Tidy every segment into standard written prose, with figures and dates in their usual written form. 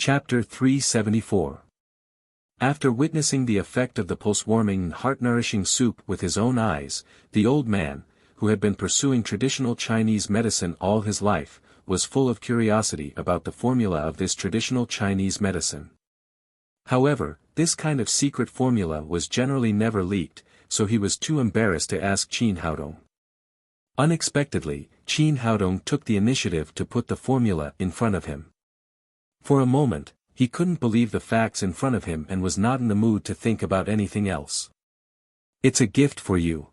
Chapter 374. After witnessing the effect of the pulse-warming and heart-nourishing soup with his own eyes, the old man, who had been pursuing traditional Chinese medicine all his life, was full of curiosity about the formula of this traditional Chinese medicine. However, this kind of secret formula was generally never leaked, so he was too embarrassed to ask Qin Haodong. Unexpectedly, Qin Haodong took the initiative to put the formula in front of him. For a moment, he couldn't believe the facts in front of him and was not in the mood to think about anything else. "It's a gift for you."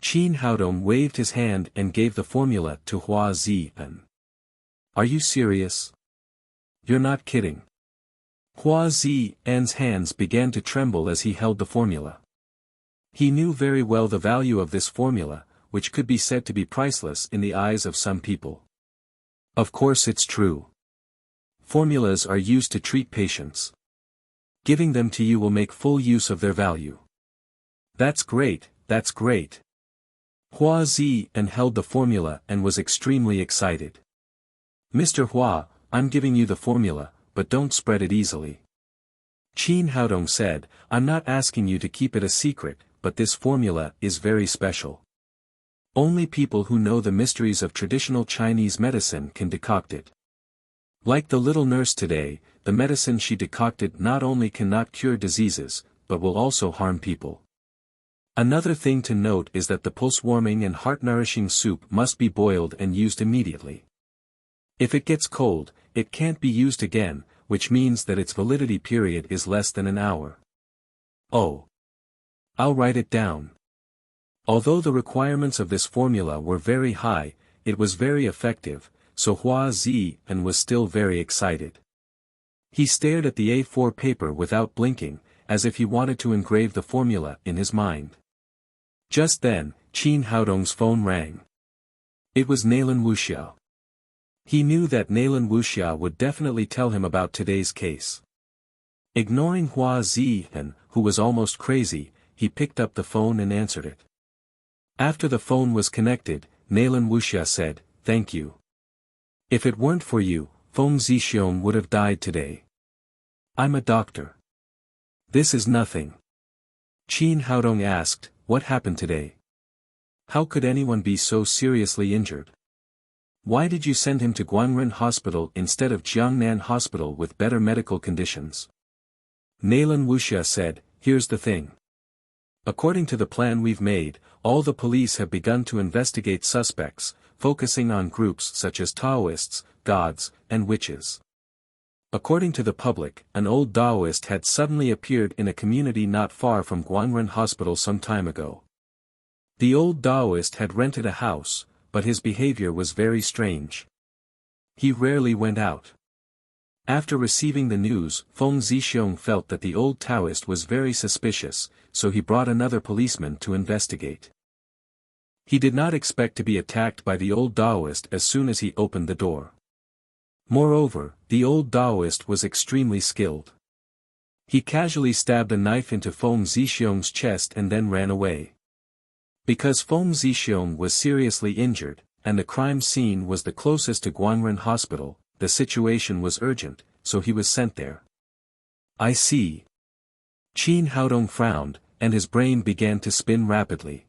Qin Haodong waved his hand and gave the formula to Hua Ziyan. "Are you serious? You're not kidding." Hua Ziyan's hands began to tremble as he held the formula. He knew very well the value of this formula, which could be said to be priceless in the eyes of some people. "Of course it's true. Formulas are used to treat patients. Giving them to you will make full use of their value." "That's great, that's great." Hua Ziyan held the formula and was extremely excited. "Mr. Hua, I'm giving you the formula, but don't spread it easily." Qin Haodong said, "I'm not asking you to keep it a secret, but this formula is very special. Only people who know the mysteries of traditional Chinese medicine can decoct it. Like the little nurse today, the medicine she decocted not only cannot cure diseases, but will also harm people. Another thing to note is that the pulse-warming and heart-nourishing soup must be boiled and used immediately. If it gets cold, it can't be used again, which means that its validity period is less than an hour." "Oh. I'll write it down." Although the requirements of this formula were very high, it was very effective, so Hua Ziyan was still very excited. He stared at the A4 paper without blinking, as if he wanted to engrave the formula in his mind. Just then, Qin Haodong's phone rang. It was Naylan Wuxia. He knew that Naylan Wuxia would definitely tell him about today's case. Ignoring Hua Ziyan, who was almost crazy, he picked up the phone and answered it. After the phone was connected, Naylan Wuxia said, "Thank you. If it weren't for you, Feng Zixiong would have died today. I'm a doctor." "This is nothing." Qin Haodong asked, "What happened today? How could anyone be so seriously injured? Why did you send him to Guangren Hospital instead of Jiangnan Hospital with better medical conditions?" Naylan Wuxia said, "Here's the thing. According to the plan we've made, all the police have begun to investigate suspects, focusing on groups such as Taoists, gods, and witches. According to the public, an old Taoist had suddenly appeared in a community not far from Guangren Hospital some time ago. The old Taoist had rented a house, but his behavior was very strange. He rarely went out. After receiving the news, Feng Zixiong felt that the old Taoist was very suspicious, so he brought another policeman to investigate. He did not expect to be attacked by the old Taoist as soon as he opened the door. Moreover, the old Taoist was extremely skilled. He casually stabbed a knife into Feng Zixiong's chest and then ran away. Because Feng Zixiong was seriously injured, and the crime scene was the closest to Guangren Hospital, the situation was urgent, so he was sent there. "I see." Qin Haodong frowned, and his brain began to spin rapidly.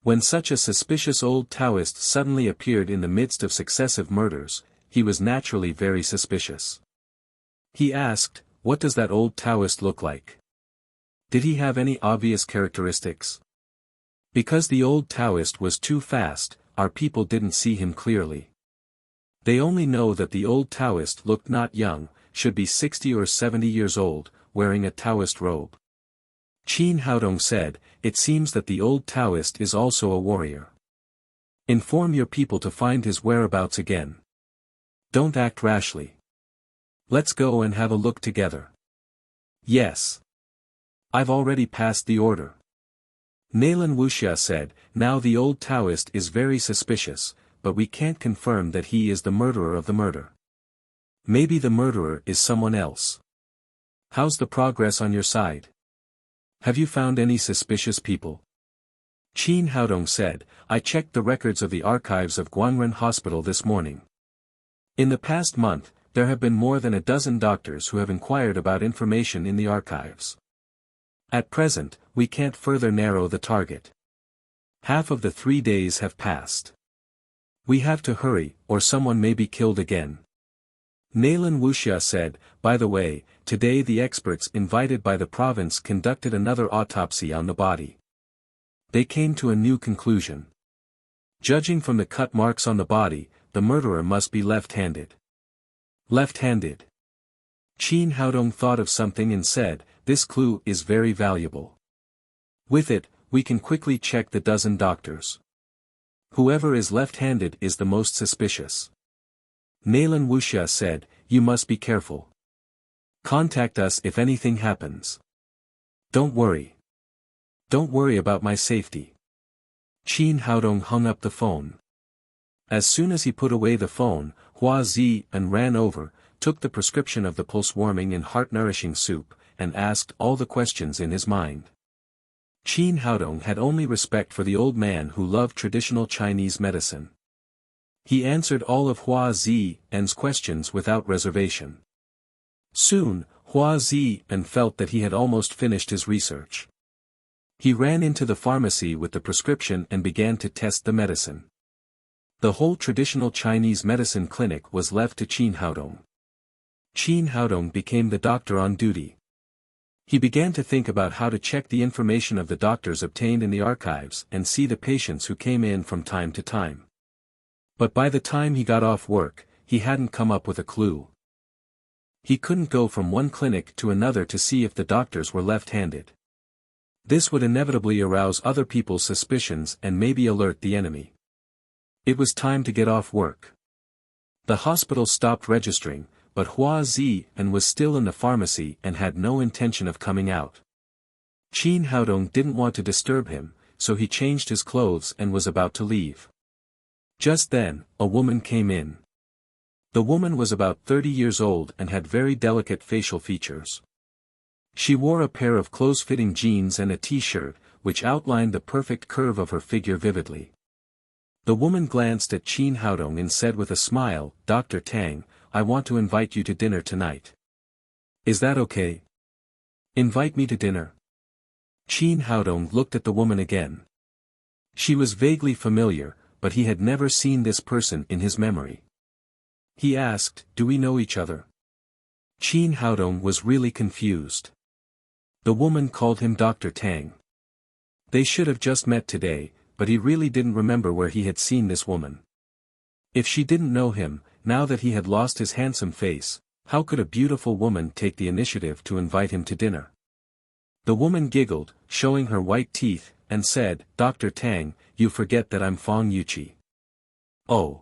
When such a suspicious old Taoist suddenly appeared in the midst of successive murders, he was naturally very suspicious. He asked, "What does that old Taoist look like? Did he have any obvious characteristics?" Because the old Taoist was too fast, our people didn't see him clearly. They only know that the old Taoist looked not young, should be 60 or 70 years old, wearing a Taoist robe. Qin Haodong said, "It seems that the old Taoist is also a warrior. Inform your people to find his whereabouts again. Don't act rashly. Let's go and have a look together." "Yes. I've already passed the order." Naylan Wuxia said, "Now the old Taoist is very suspicious, but we can't confirm that he is the murderer of the murder. Maybe the murderer is someone else. How's the progress on your side? Have you found any suspicious people?" Qin Haodong said, "I checked the records of the archives of Guangren Hospital this morning. In the past month, there have been more than a dozen doctors who have inquired about information in the archives. At present, we can't further narrow the target. Half of the 3 days have passed. We have to hurry, or someone may be killed again. Nalan Wuxia said, by the way, today the experts invited by the province conducted another autopsy on the body. They came to a new conclusion. Judging from the cut marks on the body, the murderer must be left-handed. Left-handed. Qin Haodong thought of something and said, this clue is very valuable. With it, we can quickly check the dozen doctors. Whoever is left-handed is the most suspicious. Nalan Wuxia said, you must be careful. Contact us if anything happens. Don't worry. Don't worry about my safety. Qin Haodong hung up the phone. As soon as he put away the phone, Hua Zi and ran over, took the prescription of the pulse-warming and heart-nourishing soup, and asked all the questions in his mind. Qin Haodong had only respect for the old man who loved traditional Chinese medicine. He answered all of Hua Zi and's questions without reservation. Soon, Hua Zi and felt that he had almost finished his research. He ran into the pharmacy with the prescription and began to test the medicine. The whole traditional Chinese medicine clinic was left to Qin Haodong. Qin Haodong became the doctor on duty. He began to think about how to check the information of the doctors obtained in the archives and see the patients who came in from time to time. But by the time he got off work, he hadn't come up with a clue. He couldn't go from one clinic to another to see if the doctors were left-handed. This would inevitably arouse other people's suspicions and maybe alert the enemy. It was time to get off work. The hospital stopped registering, but Hua Zi and was still in the pharmacy and had no intention of coming out. Qin Haodong didn't want to disturb him, so he changed his clothes and was about to leave. Just then, a woman came in. The woman was about 30 years old and had very delicate facial features. She wore a pair of close-fitting jeans and a t-shirt, which outlined the perfect curve of her figure vividly. The woman glanced at Qin Haodong and said with a smile, Dr. Tang, I want to invite you to dinner tonight. Is that okay? Invite me to dinner? Qin Haodong looked at the woman again. She was vaguely familiar, but he had never seen this person in his memory. He asked, do we know each other? Qin Haodong was really confused. The woman called him Dr. Tang. They should have just met today, but he really didn't remember where he had seen this woman. If she didn't know him, now that he had lost his handsome face, how could a beautiful woman take the initiative to invite him to dinner? The woman giggled, showing her white teeth, and said, Dr. Tang, you forget that I'm Fong Yuqi. Oh.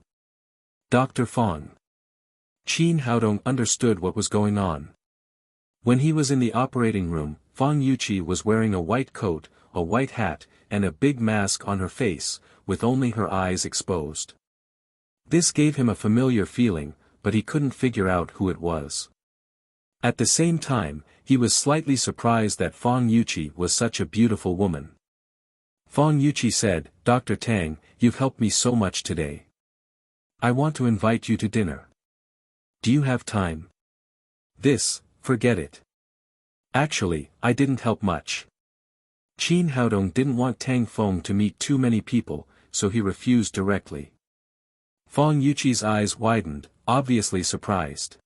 Dr. Fong. Qin Haodong understood what was going on. When he was in the operating room, Fong Yuqi was wearing a white coat, a white hat, and a big mask on her face, with only her eyes exposed. This gave him a familiar feeling, but he couldn't figure out who it was. At the same time, he was slightly surprised that Fong Yuqi was such a beautiful woman. Fong Yuqi said, Dr. Tang, you've helped me so much today. I want to invite you to dinner. Do you have time? Forget it. Actually, I didn't help much. Qin Haodong didn't want Tang Fong to meet too many people, so he refused directly. Fong Yuqi's eyes widened, obviously surprised.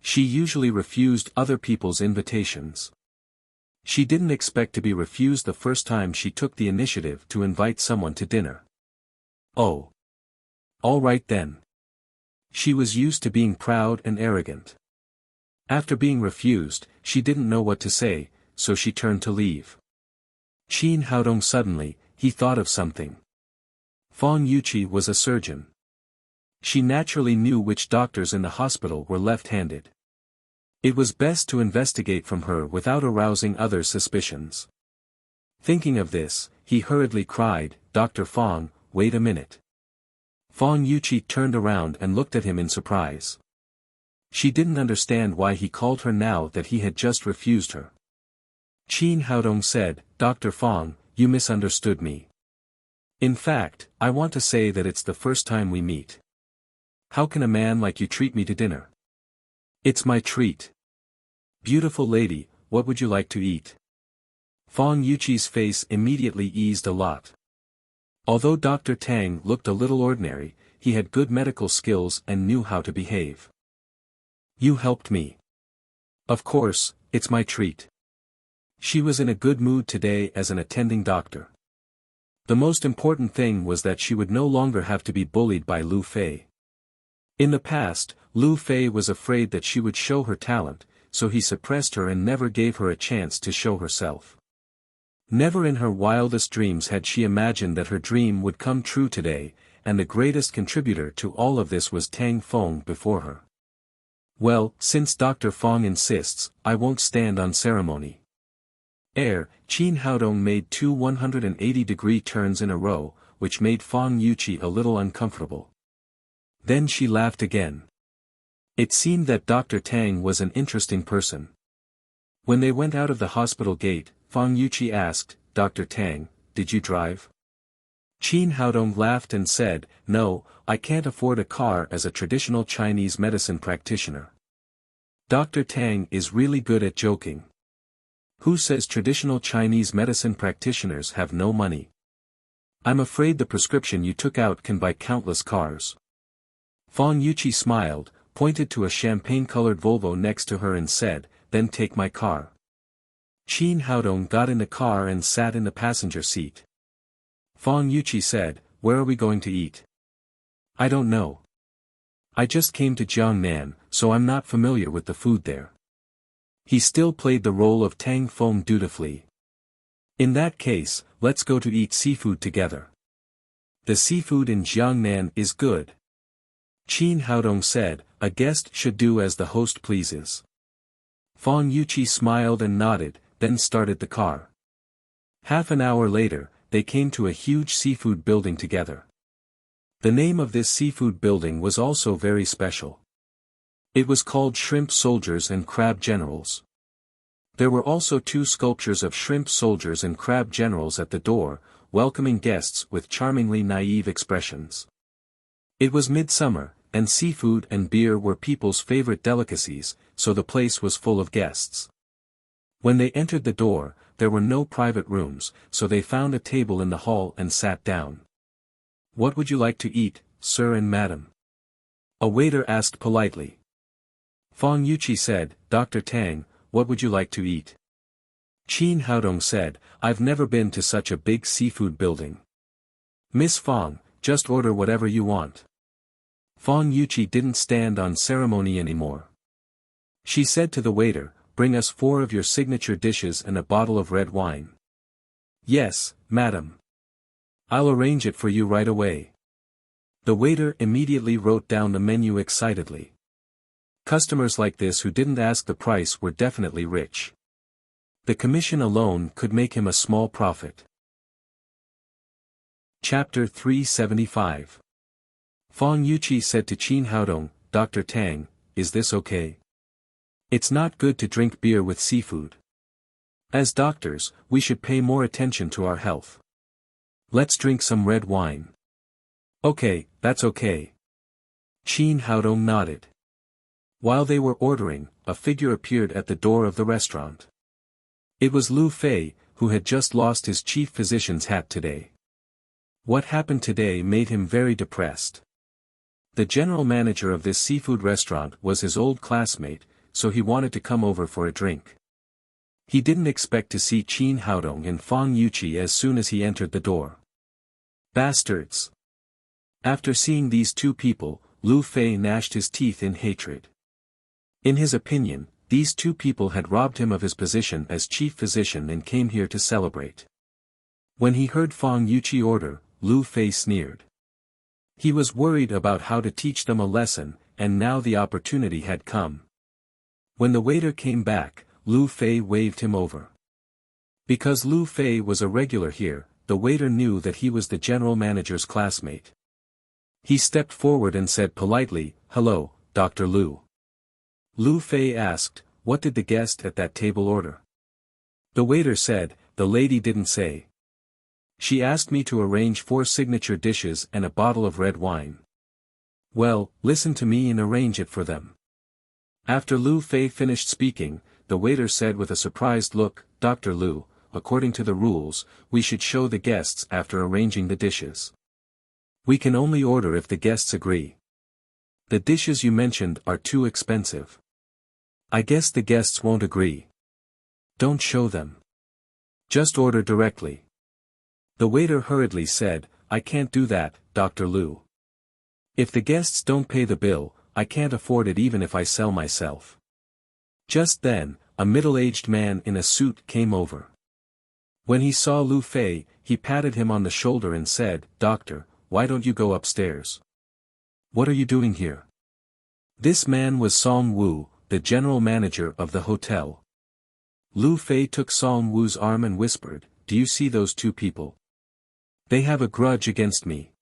She usually refused other people's invitations. She didn't expect to be refused the first time she took the initiative to invite someone to dinner. Oh. All right then. She was used to being proud and arrogant. After being refused, she didn't know what to say, so she turned to leave. Qin Haodong suddenly, he thought of something. Fong Yuqi was a surgeon. She naturally knew which doctors in the hospital were left-handed. It was best to investigate from her without arousing others' suspicions. Thinking of this, he hurriedly cried, Dr. Fong, wait a minute. Fong Yuqi turned around and looked at him in surprise. She didn't understand why he called her now that he had just refused her. Qin Haodong said, Dr. Fong, you misunderstood me. In fact, I want to say that it's the first time we meet. How can a man like you treat me to dinner? It's my treat. Beautiful lady, what would you like to eat? Fong Yuqi's face immediately eased a lot. Although Dr. Tang looked a little ordinary, he had good medical skills and knew how to behave. You helped me. Of course, it's my treat. She was in a good mood today as an attending doctor. The most important thing was that she would no longer have to be bullied by Lu Fei. In the past, Lu Fei was afraid that she would show her talent, so he suppressed her and never gave her a chance to show herself. Never in her wildest dreams had she imagined that her dream would come true today, and the greatest contributor to all of this was Tang Feng before her. Well, since Dr. Fong insists, I won't stand on ceremony. Qin Haodong made two 180-degree turns in a row, which made Fong Yuqi a little uncomfortable. Then she laughed again. It seemed that Dr. Tang was an interesting person. When they went out of the hospital gate, Fong Yuqi asked, Dr. Tang, did you drive? Qin Haodong laughed and said, no, I can't afford a car as a traditional Chinese medicine practitioner. Dr. Tang is really good at joking. Who says traditional Chinese medicine practitioners have no money? I'm afraid the prescription you took out can buy countless cars. Fong Yuqi smiled, pointed to a champagne-colored Volvo next to her and said, then take my car. Qin Haodong got in the car and sat in the passenger seat. Fong Yuqi said, where are we going to eat? I don't know. I just came to Jiangnan, so I'm not familiar with the food there. He still played the role of Tang Feng dutifully. In that case, let's go to eat seafood together. The seafood in Jiangnan is good. Qin Haodong said, a guest should do as the host pleases. Fong Yuqi smiled and nodded, then started the car. Half an hour later, they came to a huge seafood building together. The name of this seafood building was also very special. It was called Shrimp Soldiers and Crab Generals. There were also two sculptures of shrimp soldiers and crab generals at the door, welcoming guests with charmingly naive expressions. It was midsummer, and seafood and beer were people's favorite delicacies, so the place was full of guests. When they entered the door, there were no private rooms, so they found a table in the hall and sat down. What would you like to eat, sir and madam? A waiter asked politely. Fong Yuqi said, Dr. Tang, what would you like to eat? Qin Haodong said, I've never been to such a big seafood building. Miss Fong, just order whatever you want. Fong Yuqi didn't stand on ceremony anymore. She said to the waiter, bring us 4 of your signature dishes and a bottle of red wine. Yes, madam. I'll arrange it for you right away. The waiter immediately wrote down the menu excitedly. Customers like this who didn't ask the price were definitely rich. The commission alone could make him a small profit. Chapter 375. Fong Yuqi said to Qin Haodong, Dr. Tang, is this okay? It's not good to drink beer with seafood. As doctors, we should pay more attention to our health. Let's drink some red wine. Okay, that's okay. Qin Haodong nodded. While they were ordering, a figure appeared at the door of the restaurant. It was Lu Fei, who had just lost his chief physician's hat today. What happened today made him very depressed. The general manager of this seafood restaurant was his old classmate, so he wanted to come over for a drink. He didn't expect to see Qin Haodong and Fong Yuqi as soon as he entered the door. Bastards! After seeing these two people, Lu Fei gnashed his teeth in hatred. In his opinion, these two people had robbed him of his position as chief physician and came here to celebrate. When he heard Fong Yuqi order, Lu Fei sneered. He was worried about how to teach them a lesson, and now the opportunity had come. When the waiter came back, Lu Fei waved him over. Because Lu Fei was a regular here, the waiter knew that he was the general manager's classmate. He stepped forward and said politely, Hello, Dr. Lu. Lu Fei asked, what did the guest at that table order? The waiter said, the lady didn't say. She asked me to arrange 4 signature dishes and a bottle of red wine. Well, listen to me and arrange it for them. After Lu Fei finished speaking, the waiter said with a surprised look, "Dr. Lu, according to the rules, we should show the guests after arranging the dishes. We can only order if the guests agree. The dishes you mentioned are too expensive. I guess the guests won't agree. Don't show them. Just order directly." The waiter hurriedly said, "I can't do that, Dr. Lu. If the guests don't pay the bill, I can't afford it even if I sell myself." Just then, a middle-aged man in a suit came over. When he saw Lu Fei, he patted him on the shoulder and said, "Doctor, why don't you go upstairs? What are you doing here?" This man was Song Wu, the general manager of the hotel. Lu Fei took Song Wu's arm and whispered, "Do you see those two people? They have a grudge against me.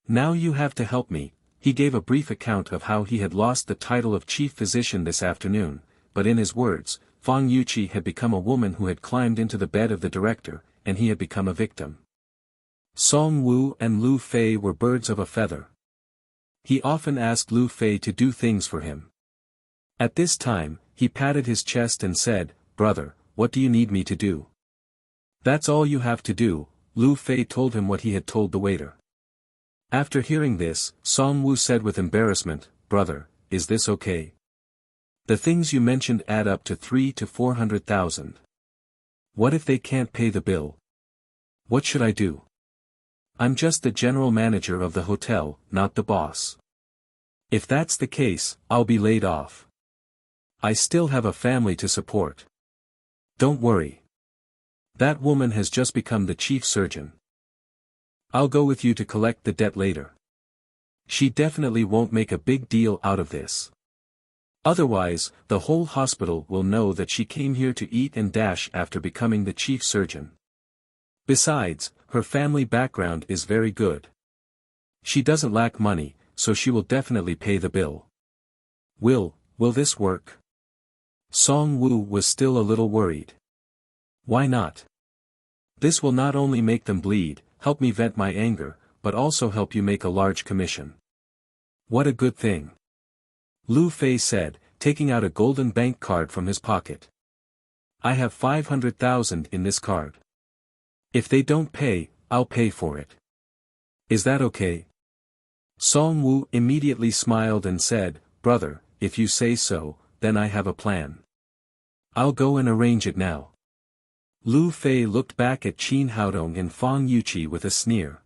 Now you have to help me." He gave a brief account of how he had lost the title of chief physician this afternoon, but in his words, Fang Yuqi had become a woman who had climbed into the bed of the director, and he had become a victim. Song Wu and Lu Fei were birds of a feather. He often asked Lu Fei to do things for him. At this time, he patted his chest and said, "Brother, what do you need me to do?" "That's all you have to do," Lu Fei told him what he had told the waiter. After hearing this, Song Wu said with embarrassment, "Brother, is this okay? The things you mentioned add up to 300,000 to 400,000. What if they can't pay the bill? What should I do? I'm just the general manager of the hotel, not the boss. If that's the case, I'll be laid off. I still have a family to support." "Don't worry. That woman has just become the chief surgeon. I'll go with you to collect the debt later. She definitely won't make a big deal out of this. Otherwise, the whole hospital will know that she came here to eat and dash after becoming the chief surgeon. Besides, her family background is very good. She doesn't lack money, so she will definitely pay the bill." Will this work?" Song Wu was still a little worried. "Why not? This will not only make them bleed, help me vent my anger, but also help you make a large commission." "What a good thing," Lu Fei said, taking out a golden bank card from his pocket. "I have 500,000 in this card. If they don't pay, I'll pay for it. Is that okay?" Song Wu immediately smiled and said, "Brother, if you say so, then I have a plan. I'll go and arrange it now." Lu Fei looked back at Qin Haodong and Fang Yuqi with a sneer.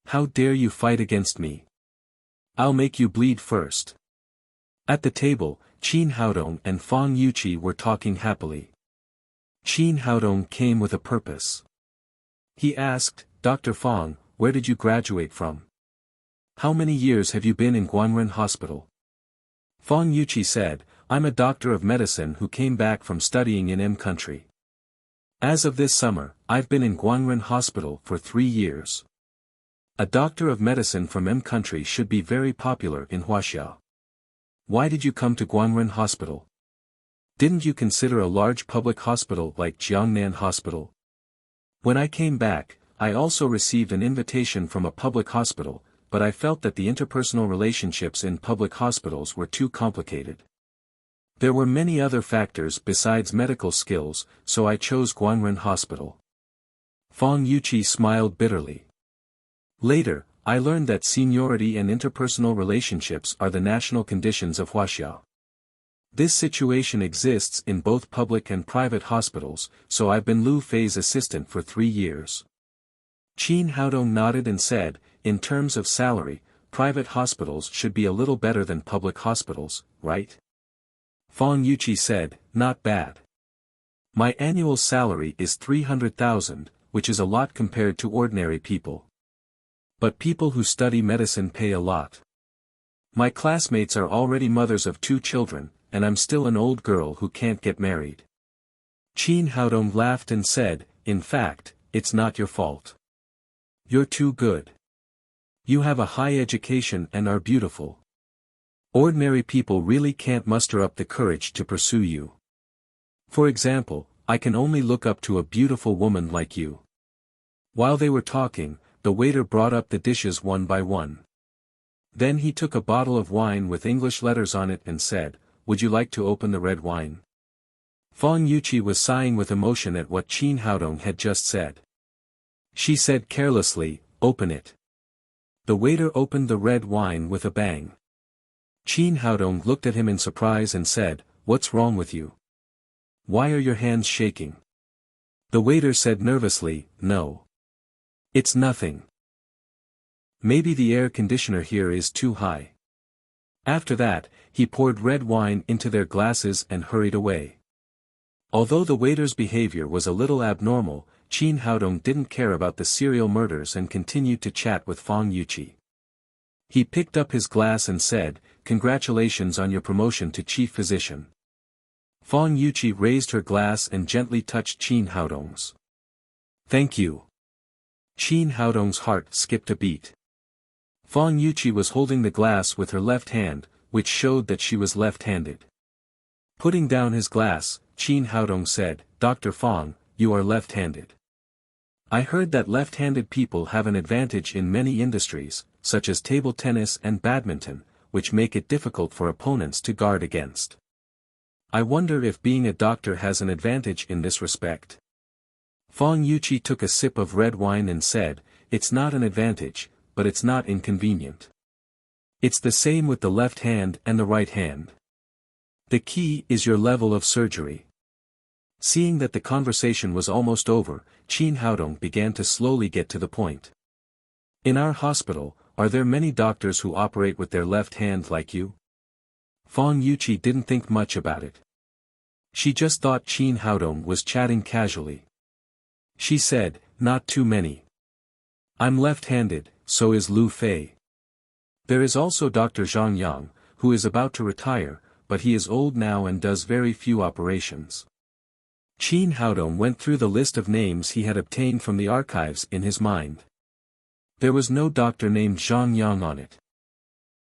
"How dare you fight against me? I'll make you bleed first." At the table, Qin Haodong and Fang Yuqi were talking happily. Qin Haodong came with a purpose. He asked, "Dr. Fang, where did you graduate from? How many years have you been in Guanren Hospital?" Fang Yuqi said, "I'm a doctor of medicine who came back from studying in M country. As of this summer, I've been in Guanren Hospital for 3 years. A doctor of medicine from M country should be very popular in Huaxia. Why did you come to Guanren Hospital? Didn't you consider a large public hospital like Jiangnan Hospital?" "When I came back, I also received an invitation from a public hospital, but I felt that the interpersonal relationships in public hospitals were too complicated. There were many other factors besides medical skills, so I chose Guanren Hospital." Fang Yuqi smiled bitterly. "Later, I learned that seniority and interpersonal relationships are the national conditions of Huaxia. This situation exists in both public and private hospitals, so I've been Lu Fei's assistant for 3 years. Qin Haodong nodded and said, "In terms of salary, private hospitals should be a little better than public hospitals, right?" Fang Yuqi said, "Not bad. My annual salary is 300,000, which is a lot compared to ordinary people. But people who study medicine pay a lot. My classmates are already mothers of 2 children, and I'm still an old girl who can't get married." Qin Haodong laughed and said, "In fact, it's not your fault. You're too good. You have a high education and are beautiful. Ordinary people really can't muster up the courage to pursue you. For example, I can only look up to a beautiful woman like you." While they were talking, the waiter brought up the dishes one by one. Then he took a bottle of wine with English letters on it and said, would you like to open the red wine? Fong Yuqi was sighing with emotion at what Qin Haodong had just said. She said carelessly, open it. The waiter opened the red wine with a bang. Qin Haodong looked at him in surprise and said, what's wrong with you? Why are your hands shaking? The waiter said nervously, no. It's nothing. Maybe the air conditioner here is too high. After that, he poured red wine into their glasses and hurried away. Although the waiter's behavior was a little abnormal, Qin Haodong didn't care about the serial murders and continued to chat with Fong Yuqi. He picked up his glass and said, congratulations on your promotion to chief physician. Fong Yuqi raised her glass and gently touched Qin Haodong's. Thank you. Qin Haodong's heart skipped a beat. Fong Yuqi was holding the glass with her left hand, which showed that she was left-handed. Putting down his glass, Qin Haodong said, Dr. Fong, you are left-handed. I heard that left-handed people have an advantage in many industries, such as table tennis and badminton, which make it difficult for opponents to guard against. I wonder if being a doctor has an advantage in this respect. Fong Yuqi took a sip of red wine and said, it's not an advantage, but it's not inconvenient. It's the same with the left hand and the right hand. The key is your level of surgery. Seeing that the conversation was almost over, Qin Haodong began to slowly get to the point. In our hospital, are there many doctors who operate with their left hand like you? Fong Yuqi didn't think much about it. She just thought Qin Haodong was chatting casually. She said, not too many. I'm left-handed, so is Lu Fei. There is also Dr. Zhang Yang, who is about to retire, but he is old now and does very few operations. Qin Haodong went through the list of names he had obtained from the archives in his mind. There was no doctor named Zhang Yang on it.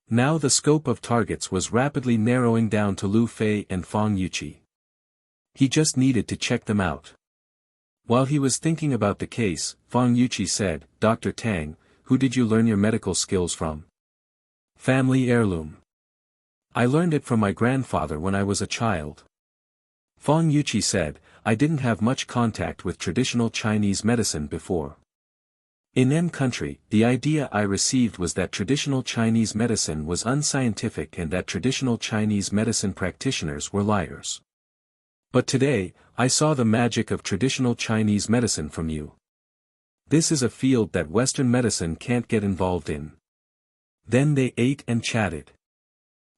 Now the scope of targets was rapidly narrowing down to Lu Fei and Fong Yuqi. He just needed to check them out. While he was thinking about the case, Fong Yuqi said, Dr. Tang, who did you learn your medical skills from? Family heirloom. I learned it from my grandfather when I was a child. Fong Yuqi said, I didn't have much contact with traditional Chinese medicine before. In N country, the idea I received was that traditional Chinese medicine was unscientific and that traditional Chinese medicine practitioners were liars. But today, I saw the magic of traditional Chinese medicine from you. This is a field that Western medicine can't get involved in. Then they ate and chatted.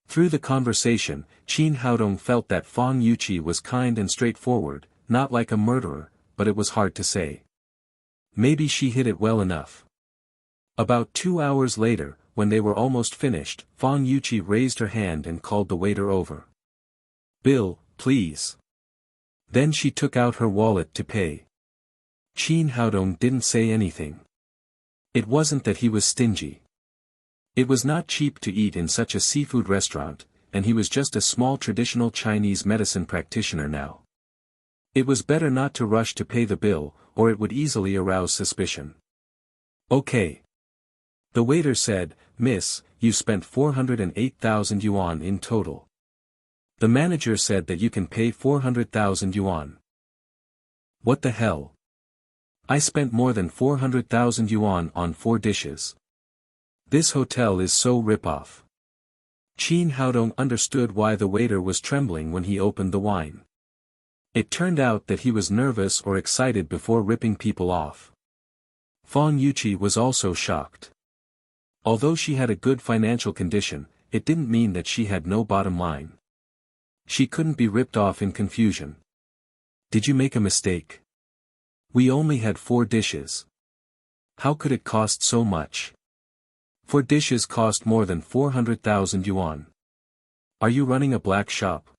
Through the conversation, Qin Haodong felt that Fong Yuqi was kind and straightforward, not like a murderer, but it was hard to say. Maybe she hid it well enough. About 2 hours later, when they were almost finished, Fong Yuqi raised her hand and called the waiter over. Bill, please. Then she took out her wallet to pay. Qin Haodong didn't say anything. It wasn't that he was stingy. It was not cheap to eat in such a seafood restaurant, and he was just a small traditional Chinese medicine practitioner now. It was better not to rush to pay the bill, or it would easily arouse suspicion. Okay. The waiter said, Miss, you spent 408,000 yuan in total. The manager said that you can pay 400,000 yuan. What the hell? I spent more than 400,000 yuan on 4 dishes. This hotel is so rip-off. Qin Haodong understood why the waiter was trembling when he opened the wine. It turned out that he was nervous or excited before ripping people off. Fong Yuqi was also shocked. Although she had a good financial condition, it didn't mean that she had no bottom line. She couldn't be ripped off in confusion. Did you make a mistake? We only had 4 dishes. How could it cost so much? 4 dishes cost more than 400,000 yuan. Are you running a black shop?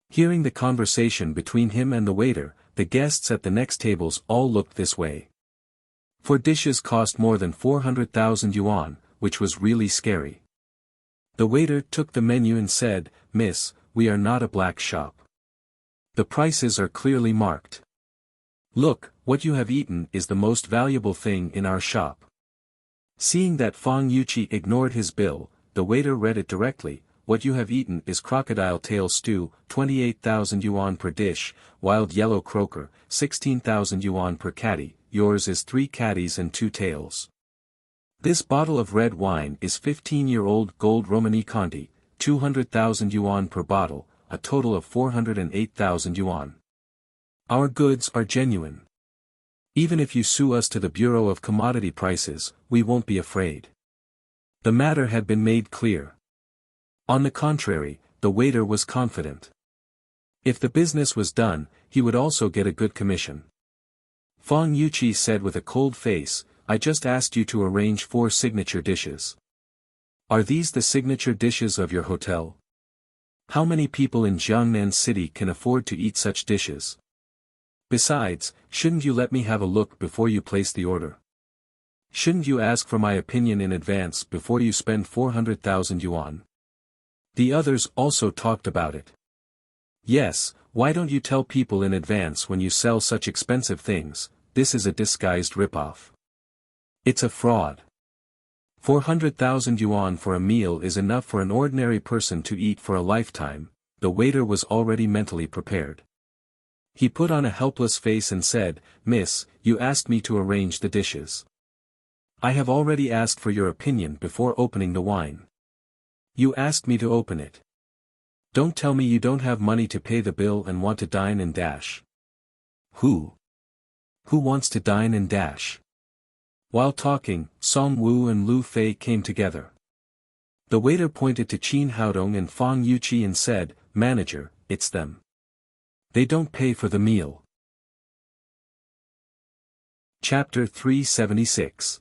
Hearing the conversation between him and the waiter, the guests at the next tables all looked this way. 4 dishes cost more than 400,000 yuan, which was really scary. The waiter took the menu and said, Miss, we are not a black shop. The prices are clearly marked. Look, what you have eaten is the most valuable thing in our shop. Seeing that Fong Yuqi ignored his bill, the waiter read it directly, what you have eaten is crocodile tail stew, 28,000 yuan per dish, wild yellow croaker, 16,000 yuan per caddy, yours is 3 caddies and 2 tails. This bottle of red wine is 15-year-old gold Romani Conti, 200,000 yuan per bottle, a total of 408,000 yuan. Our goods are genuine. Even if you sue us to the Bureau of Commodity Prices, we won't be afraid. The matter had been made clear. On the contrary, the waiter was confident. If the business was done, he would also get a good commission. Fang Yuqi said with a cold face, I just asked you to arrange 4 signature dishes. Are these the signature dishes of your hotel? How many people in Jiangnan City can afford to eat such dishes? Besides, shouldn't you let me have a look before you place the order? Shouldn't you ask for my opinion in advance before you spend 400,000 yuan? The others also talked about it. Yes, why don't you tell people in advance when you sell such expensive things? This is a disguised ripoff. It's a fraud. 400,000 yuan for a meal is enough for an ordinary person to eat for a lifetime. The waiter was already mentally prepared. He put on a helpless face and said, Miss, you asked me to arrange the dishes. I have already asked for your opinion before opening the wine. You asked me to open it. Don't tell me you don't have money to pay the bill and want to dine and dash. Who wants to dine and dash? While talking, Song Wu and Lu Fei came together. The waiter pointed to Qin Haodong and Fang Yuqi and said, Manager, it's them. They don't pay for the meal. Chapter 376.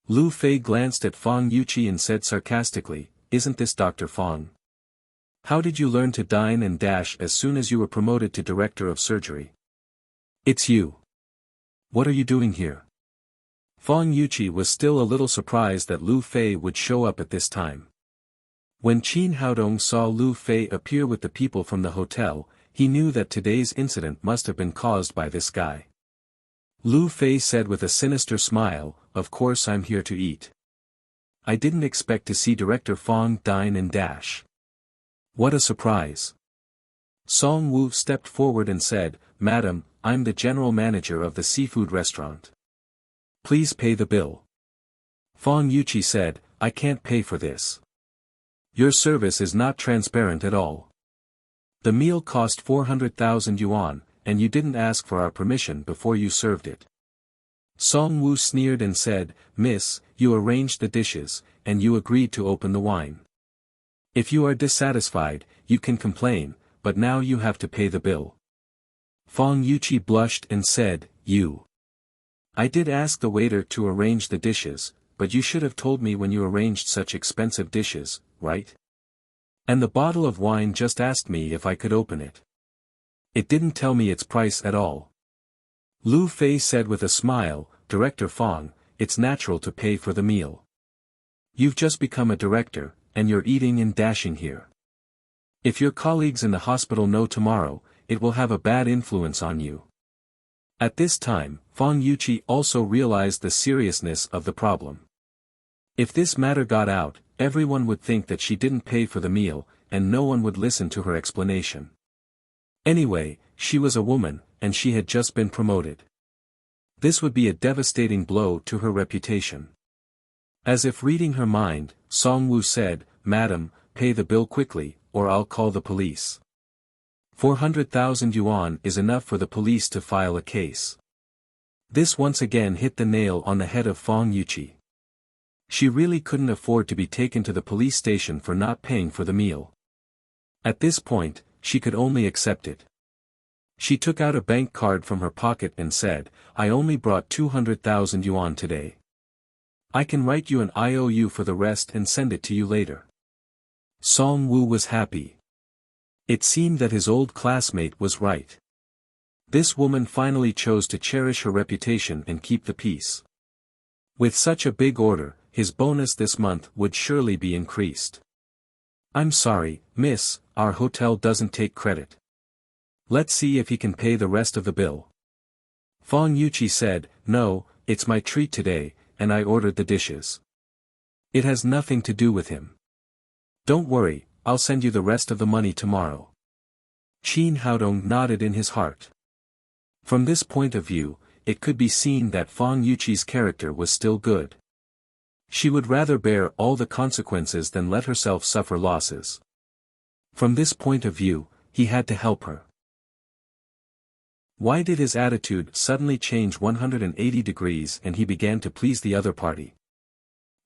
Lu Fei glanced at Fang Yuqi and said sarcastically, Isn't this Dr. Fang? How did you learn to dine and dash as soon as you were promoted to director of surgery? It's you. What are you doing here? Fang Yuqi was still a little surprised that Lu Fei would show up at this time. When Qin Haodong saw Lu Fei appear with the people from the hotel, he knew that today's incident must have been caused by this guy. Lu Fei said with a sinister smile, Of course I'm here to eat. I didn't expect to see Director Fang dine and dash. What a surprise. Song Wu stepped forward and said, Madam, I'm the general manager of the seafood restaurant. Please pay the bill. Fang Yuqi said, I can't pay for this. Your service is not transparent at all. The meal cost 400,000 yuan, and you didn't ask for our permission before you served it. Song Wu sneered and said, Miss, you arranged the dishes, and you agreed to open the wine. If you are dissatisfied, you can complain, but now you have to pay the bill. Fang Yuqi blushed and said, I did ask the waiter to arrange the dishes, but you should have told me when you arranged such expensive dishes, right? And the bottle of wine just asked me if I could open it. It didn't tell me its price at all. Lu Fei said with a smile, Director Fang, it's natural to pay for the meal. You've just become a director, and you're eating and dashing here. If your colleagues in the hospital know tomorrow, it will have a bad influence on you. At this time, Fang Yuqi also realized the seriousness of the problem. If this matter got out, everyone would think that she didn't pay for the meal, and no one would listen to her explanation. Anyway, she was a woman, and she had just been promoted. This would be a devastating blow to her reputation. As if reading her mind, Song Wu said, Madam, pay the bill quickly, or I'll call the police. 400,000 yuan is enough for the police to file a case. This once again hit the nail on the head of Fang Yuqi. She really couldn't afford to be taken to the police station for not paying for the meal. At this point, she could only accept it. She took out a bank card from her pocket and said, I only brought 200,000 yuan today. I can write you an IOU for the rest and send it to you later. Song Wu was happy. It seemed that his old classmate was right. This woman finally chose to cherish her reputation and keep the peace. With such a big order, his bonus this month would surely be increased. I'm sorry, miss, our hotel doesn't take credit. Let's see if he can pay the rest of the bill. Fang Yuqi said, No, it's my treat today, and I ordered the dishes. It has nothing to do with him. Don't worry, I'll send you the rest of the money tomorrow. Qin Haodong nodded in his heart. From this point of view, it could be seen that Fang Yuqi's character was still good. She would rather bear all the consequences than let herself suffer losses. From this point of view, he had to help her. Why did his attitude suddenly change 180 degrees and he began to please the other party?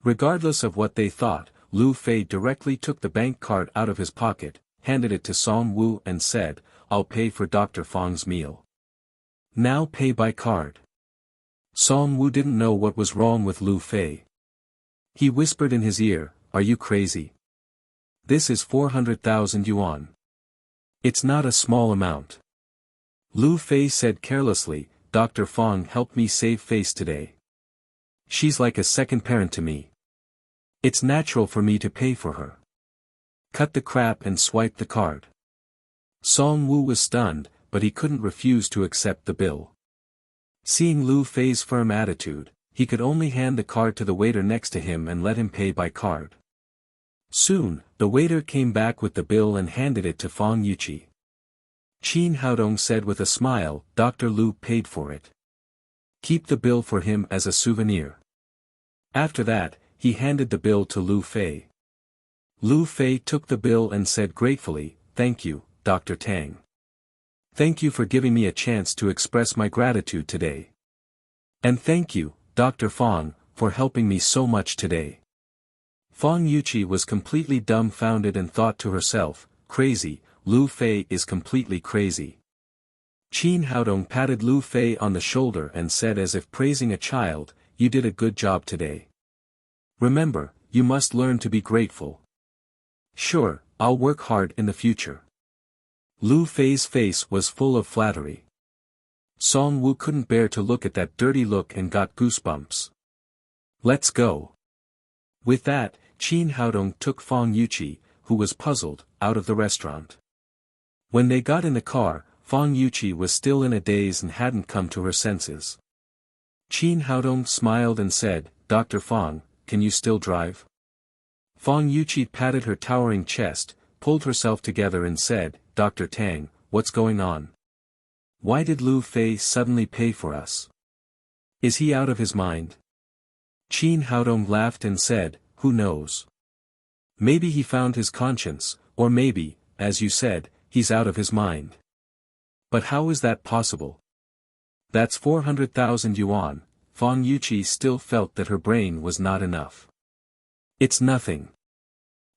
Regardless of what they thought, Lu Fei directly took the bank card out of his pocket, handed it to Song Wu and said, "I'll pay for Dr. Fang's meal. Now pay by card." Song Wu didn't know what was wrong with Lu Fei. He whispered in his ear, "Are you crazy? This is 400,000 yuan. It's not a small amount." Lu Fei said carelessly, "Dr. Fang helped me save face today. She's like a second parent to me. It's natural for me to pay for her. Cut the crap and swipe the card." Song Wu was stunned, but he couldn't refuse to accept the bill. Seeing Lu Fei's firm attitude, he could only hand the card to the waiter next to him and let him pay by card. Soon, the waiter came back with the bill and handed it to Fang Yuqi. Qin Haodong said with a smile, "Dr. Lu paid for it. Keep the bill for him as a souvenir." After that, he handed the bill to Lu Fei. Lu Fei took the bill and said gratefully, "Thank you, Dr. Tang. Thank you for giving me a chance to express my gratitude today. And thank you, Dr. Fang, for helping me so much today." Fang Yuqi was completely dumbfounded and thought to herself, "Crazy, Lu Fei is completely crazy." Qin Haodong patted Lu Fei on the shoulder and said as if praising a child, "You did a good job today. Remember, you must learn to be grateful." "Sure, I'll work hard in the future." Lu Fei's face was full of flattery. Song Wu couldn't bear to look at that dirty look and got goosebumps. "Let's go." With that, Qin Haodong took Fang Yuqi, who was puzzled, out of the restaurant. When they got in the car, Fang Yuqi was still in a daze and hadn't come to her senses. Qin Haodong smiled and said, "Dr. Fang, can you still drive?" Fang Yuqi patted her towering chest, pulled herself together and said, "Dr. Tang, what's going on? Why did Lu Fei suddenly pay for us? Is he out of his mind?" Qin Haodong laughed and said, "Who knows? Maybe he found his conscience, or maybe, as you said, he's out of his mind. But how is that possible? That's 400,000 yuan." Fang Yuqi still felt that her brain was not enough. "It's nothing.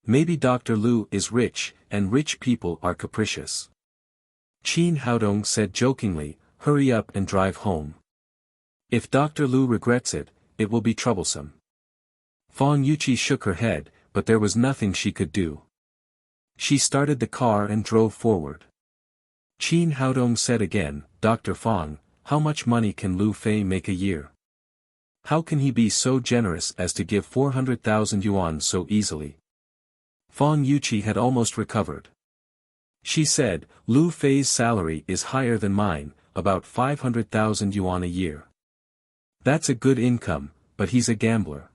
Maybe Dr. Lu is rich, and rich people are capricious." Qin Haodong said jokingly, "Hurry up and drive home. If Dr. Lu regrets it, it will be troublesome." Fang Yuqi shook her head, but there was nothing she could do. She started the car and drove forward. Qin Haodong said again, "Dr. Fang, how much money can Lu Fei make a year? How can he be so generous as to give 400,000 yuan so easily?" Fang Yuqi had almost recovered. She said, "Lu Fei's salary is higher than mine, about 500,000 yuan a year. That's a good income, but he's a gambler.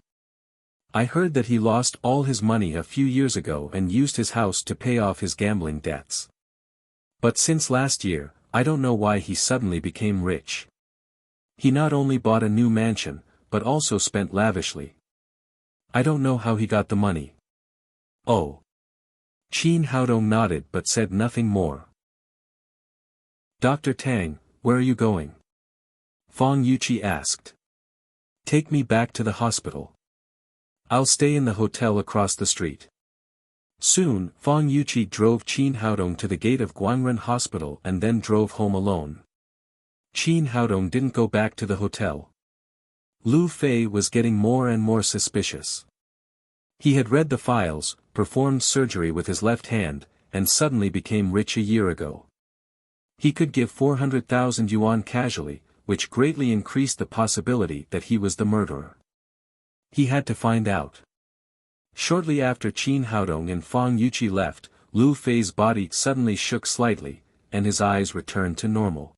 I heard that he lost all his money a few years ago and used his house to pay off his gambling debts. But since last year, I don't know why he suddenly became rich. He not only bought a new mansion, but also spent lavishly. I don't know how he got the money." "Oh." Qin Haodong nodded but said nothing more. "Dr. Tang, where are you going?" Fang Yuqi asked. "Take me back to the hospital. I'll stay in the hotel across the street." Soon, Fang Yuqi drove Qin Haodong to the gate of Guangren Hospital and then drove home alone. Qin Haodong didn't go back to the hotel. Lu Fei was getting more and more suspicious. He had read the files, performed surgery with his left hand, and suddenly became rich a year ago. He could give 400,000 yuan casually, which greatly increased the possibility that he was the murderer. He had to find out. Shortly after Qin Haodong and Fang Yuqi left, Lu Fei's body suddenly shook slightly, and his eyes returned to normal.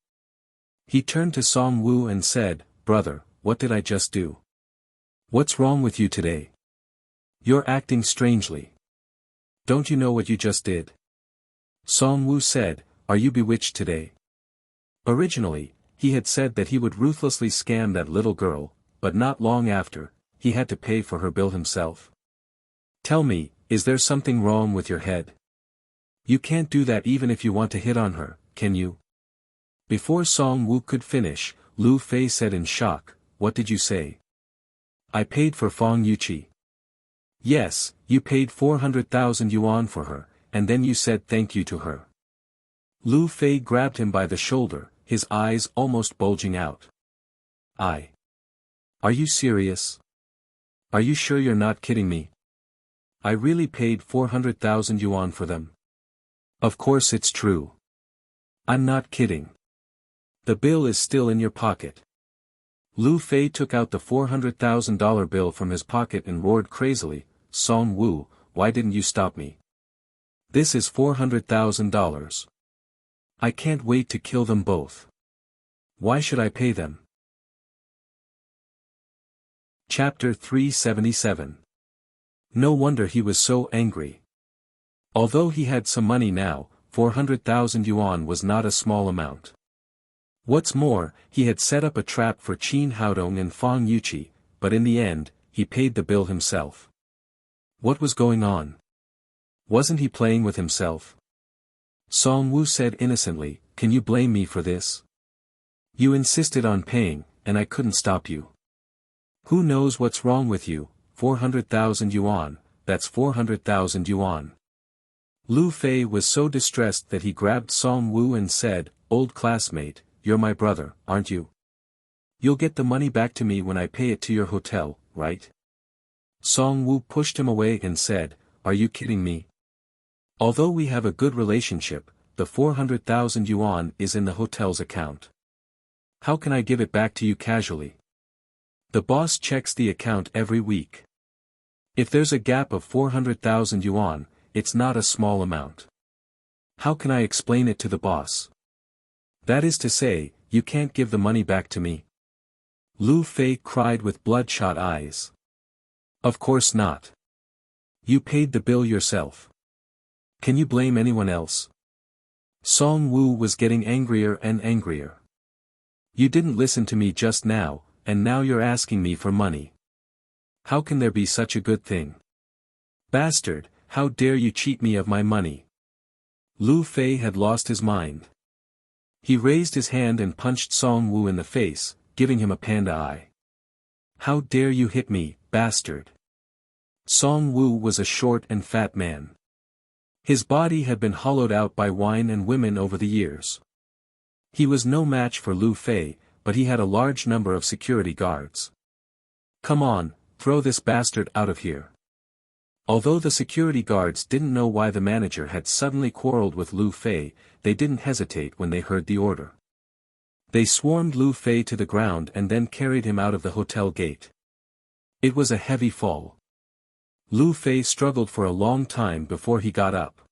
He turned to Song Wu and said, "Brother, what did I just do? What's wrong with you today? You're acting strangely." Don't you know what you just did? Song Wu said, are you bewitched today? Originally, he had said that he would ruthlessly scam that little girl, but not long after, he had to pay for her bill himself. Tell me, is there something wrong with your head? You can't do that even if you want to hit on her, can you? Before Song Wu could finish, Lu Fei said in shock, what did you say? I paid for Fang Yuqi. Yes, you paid 400,000 yuan for her, and then you said thank you to her. Lu Fei grabbed him by the shoulder, his eyes almost bulging out. Are you serious? Are you sure you're not kidding me? I really paid 400,000 yuan for them. Of course it's true. I'm not kidding. The bill is still in your pocket. Lu Fei took out the $400,000 bill from his pocket and roared crazily, Song Wu, why didn't you stop me? This is $400,000. I can't wait to kill them both. Why should I pay them? Chapter 377. No wonder he was so angry. Although he had some money now, 400,000 yuan was not a small amount. What's more, he had set up a trap for Qin Haodong and Fang Yuqi, but in the end, he paid the bill himself. What was going on? Wasn't he playing with himself? Song Wu said innocently, can you blame me for this? You insisted on paying, and I couldn't stop you. Who knows what's wrong with you? 400,000 yuan, that's 400,000 yuan. Lu Fei was so distressed that he grabbed Song Wu and said, old classmate, you're my brother, aren't you? You'll get the money back to me when I pay it to your hotel, right? Song Wu pushed him away and said, are you kidding me? Although we have a good relationship, the 400,000 yuan is in the hotel's account. How can I give it back to you casually? The boss checks the account every week. If there's a gap of 400,000 yuan, it's not a small amount. How can I explain it to the boss? That is to say, you can't give the money back to me. Lu Fei cried with bloodshot eyes. Of course not. You paid the bill yourself. Can you blame anyone else? Song Wu was getting angrier and angrier. You didn't listen to me just now, and now you're asking me for money. How can there be such a good thing? Bastard, how dare you cheat me of my money? Lu Fei had lost his mind. He raised his hand and punched Song Wu in the face, giving him a panda eye. How dare you hit me, bastard? Song Wu was a short and fat man. His body had been hollowed out by wine and women over the years. He was no match for Lu Fei, but he had a large number of security guards. Come on, throw this bastard out of here. Although the security guards didn't know why the manager had suddenly quarreled with Lu Fei, they didn't hesitate when they heard the order. They swarmed Lu Fei to the ground and then carried him out of the hotel gate. It was a heavy fall. Lu Fei struggled for a long time before he got up.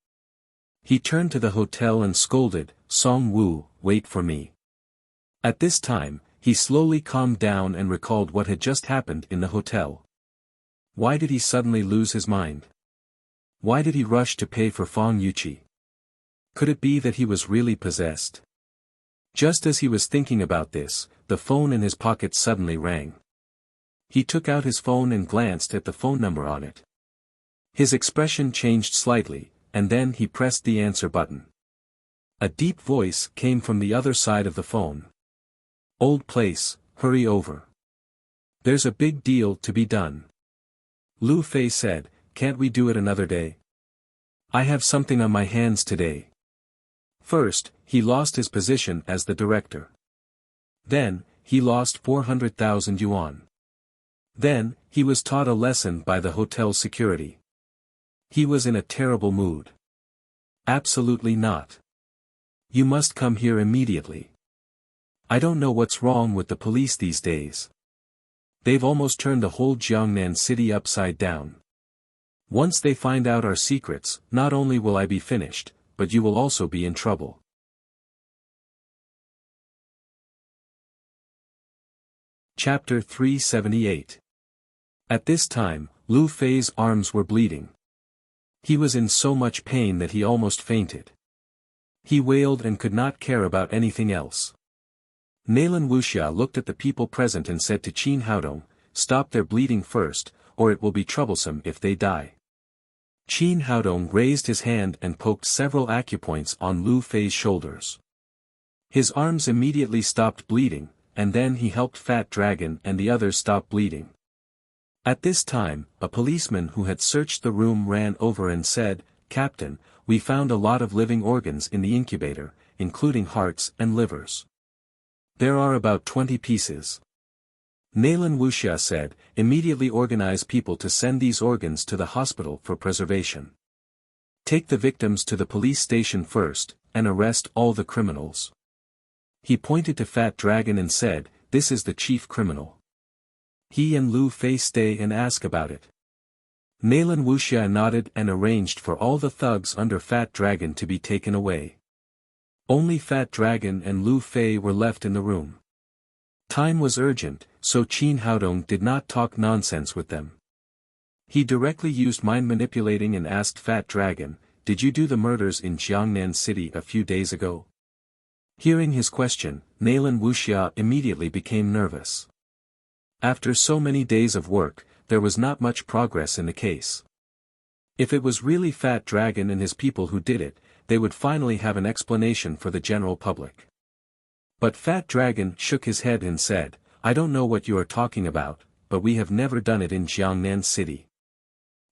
He turned to the hotel and scolded, Song Wu, wait for me. At this time, he slowly calmed down and recalled what had just happened in the hotel. Why did he suddenly lose his mind? Why did he rush to pay for Fang Yuqi? Could it be that he was really possessed? Just as he was thinking about this, the phone in his pocket suddenly rang. He took out his phone and glanced at the phone number on it. His expression changed slightly, and then he pressed the answer button. A deep voice came from the other side of the phone. Old place, hurry over. There's a big deal to be done. Lu Fei said, can't we do it another day? I have something on my hands today. First, he lost his position as the director. Then, he lost 400,000 yuan. Then, he was taught a lesson by the hotel's security. He was in a terrible mood. Absolutely not. You must come here immediately. I don't know what's wrong with the police these days. They've almost turned the whole Jiangnan city upside down. Once they find out our secrets, not only will I be finished, but you will also be in trouble. Chapter 378. At this time, Lu Fei's arms were bleeding. He was in so much pain that he almost fainted. He wailed and could not care about anything else. Nalan Wuxia looked at the people present and said to Qin Haodong, "Stop their bleeding first, or it will be troublesome if they die." Qin Haodong raised his hand and poked several acupoints on Lu Fei's shoulders. His arms immediately stopped bleeding, and then he helped Fat Dragon and the others stop bleeding. At this time, a policeman who had searched the room ran over and said, "Captain, we found a lot of living organs in the incubator, including hearts and livers. There are about 20 pieces." Nalan Wuxia said, "Immediately organize people to send these organs to the hospital for preservation. Take the victims to the police station first, and arrest all the criminals." He pointed to Fat Dragon and said, "This is the chief criminal. He and Lu Fei stay and ask about it." Nalan Wuxia nodded and arranged for all the thugs under Fat Dragon to be taken away. Only Fat Dragon and Lu Fei were left in the room. Time was urgent, so Qin Haodong did not talk nonsense with them. He directly used mind manipulating and asked Fat Dragon, "Did you do the murders in Jiangnan City a few days ago?" Hearing his question, Nalan Wuxia immediately became nervous. After so many days of work, there was not much progress in the case. If it was really Fat Dragon and his people who did it, they would finally have an explanation for the general public. But Fat Dragon shook his head and said, "I don't know what you are talking about, but we have never done it in Jiangnan City."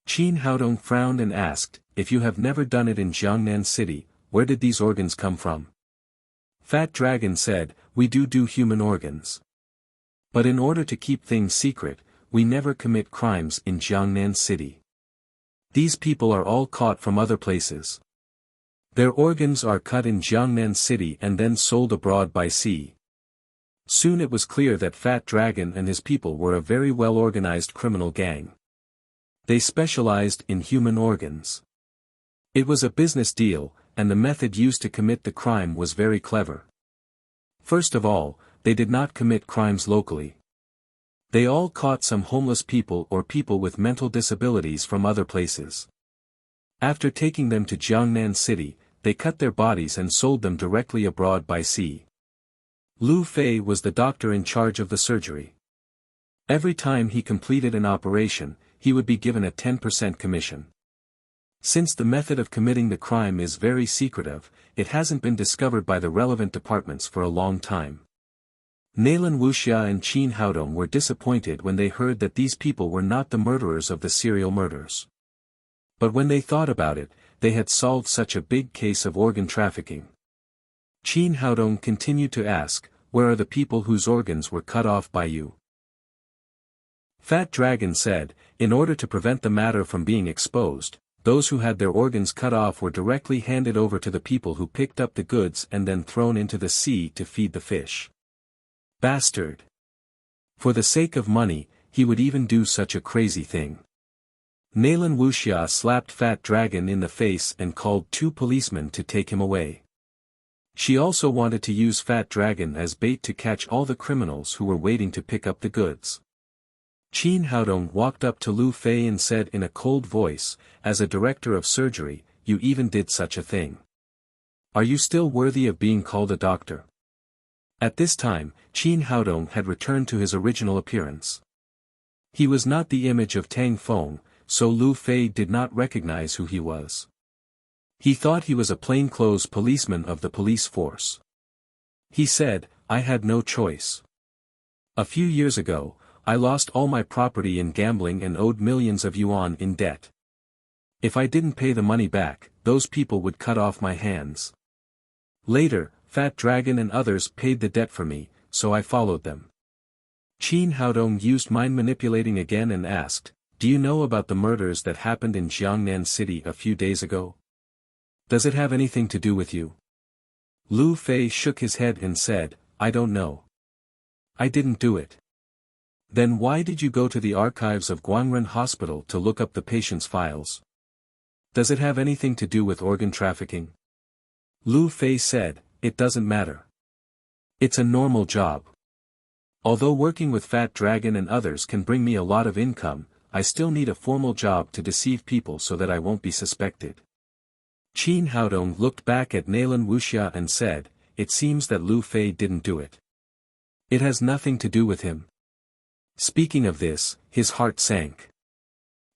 Qin Haodong frowned and asked, "If you have never done it in Jiangnan City, where did these organs come from?" Fat Dragon said, "We do human organs. But in order to keep things secret, we never commit crimes in Jiangnan City. These people are all caught from other places. Their organs are cut in Jiangnan City and then sold abroad by sea." Soon it was clear that Fat Dragon and his people were a very well-organized criminal gang. They specialized in human organs. It was a business deal, and the method used to commit the crime was very clever. First of all, they did not commit crimes locally. They all caught some homeless people or people with mental disabilities from other places. After taking them to Jiangnan City, they cut their bodies and sold them directly abroad by sea. Lu Fei was the doctor in charge of the surgery. Every time he completed an operation, he would be given a 10% commission. Since the method of committing the crime is very secretive, it hasn't been discovered by the relevant departments for a long time. Nalan Wuxia and Qin Haodong were disappointed when they heard that these people were not the murderers of the serial murders. But when they thought about it, they had solved such a big case of organ trafficking. Qin Haodong continued to ask, "Where are the people whose organs were cut off by you?" Fat Dragon said, "In order to prevent the matter from being exposed, those who had their organs cut off were directly handed over to the people who picked up the goods and then thrown into the sea to feed the fish." Bastard! For the sake of money, he would even do such a crazy thing. Nalan Wuxia slapped Fat Dragon in the face and called 2 policemen to take him away. She also wanted to use Fat Dragon as bait to catch all the criminals who were waiting to pick up the goods. Qin Haodong walked up to Lu Fei and said in a cold voice, "As a director of surgery, you even did such a thing. Are you still worthy of being called a doctor?" At this time, Qin Haodong had returned to his original appearance. He was not the image of Tang Feng, so Lu Fei did not recognize who he was. He thought he was a plainclothes policeman of the police force. He said, "I had no choice. A few years ago, I lost all my property in gambling and owed millions of yuan in debt. If I didn't pay the money back, those people would cut off my hands. Later, Fat Dragon and others paid the debt for me, so I followed them." Qin Haodong used mind manipulating again and asked, "Do you know about the murders that happened in Jiangnan City a few days ago? Does it have anything to do with you?" Lu Fei shook his head and said, "I don't know. I didn't do it." "Then why did you go to the archives of Guangren Hospital to look up the patient's files? Does it have anything to do with organ trafficking?" Lu Fei said, "It doesn't matter. It's a normal job. Although working with Fat Dragon and others can bring me a lot of income, I still need a formal job to deceive people so that I won't be suspected. Qin Haodong looked back at Nalan Wuxia and said, it seems that Lu Fei didn't do it. It has nothing to do with him. Speaking of this, his heart sank.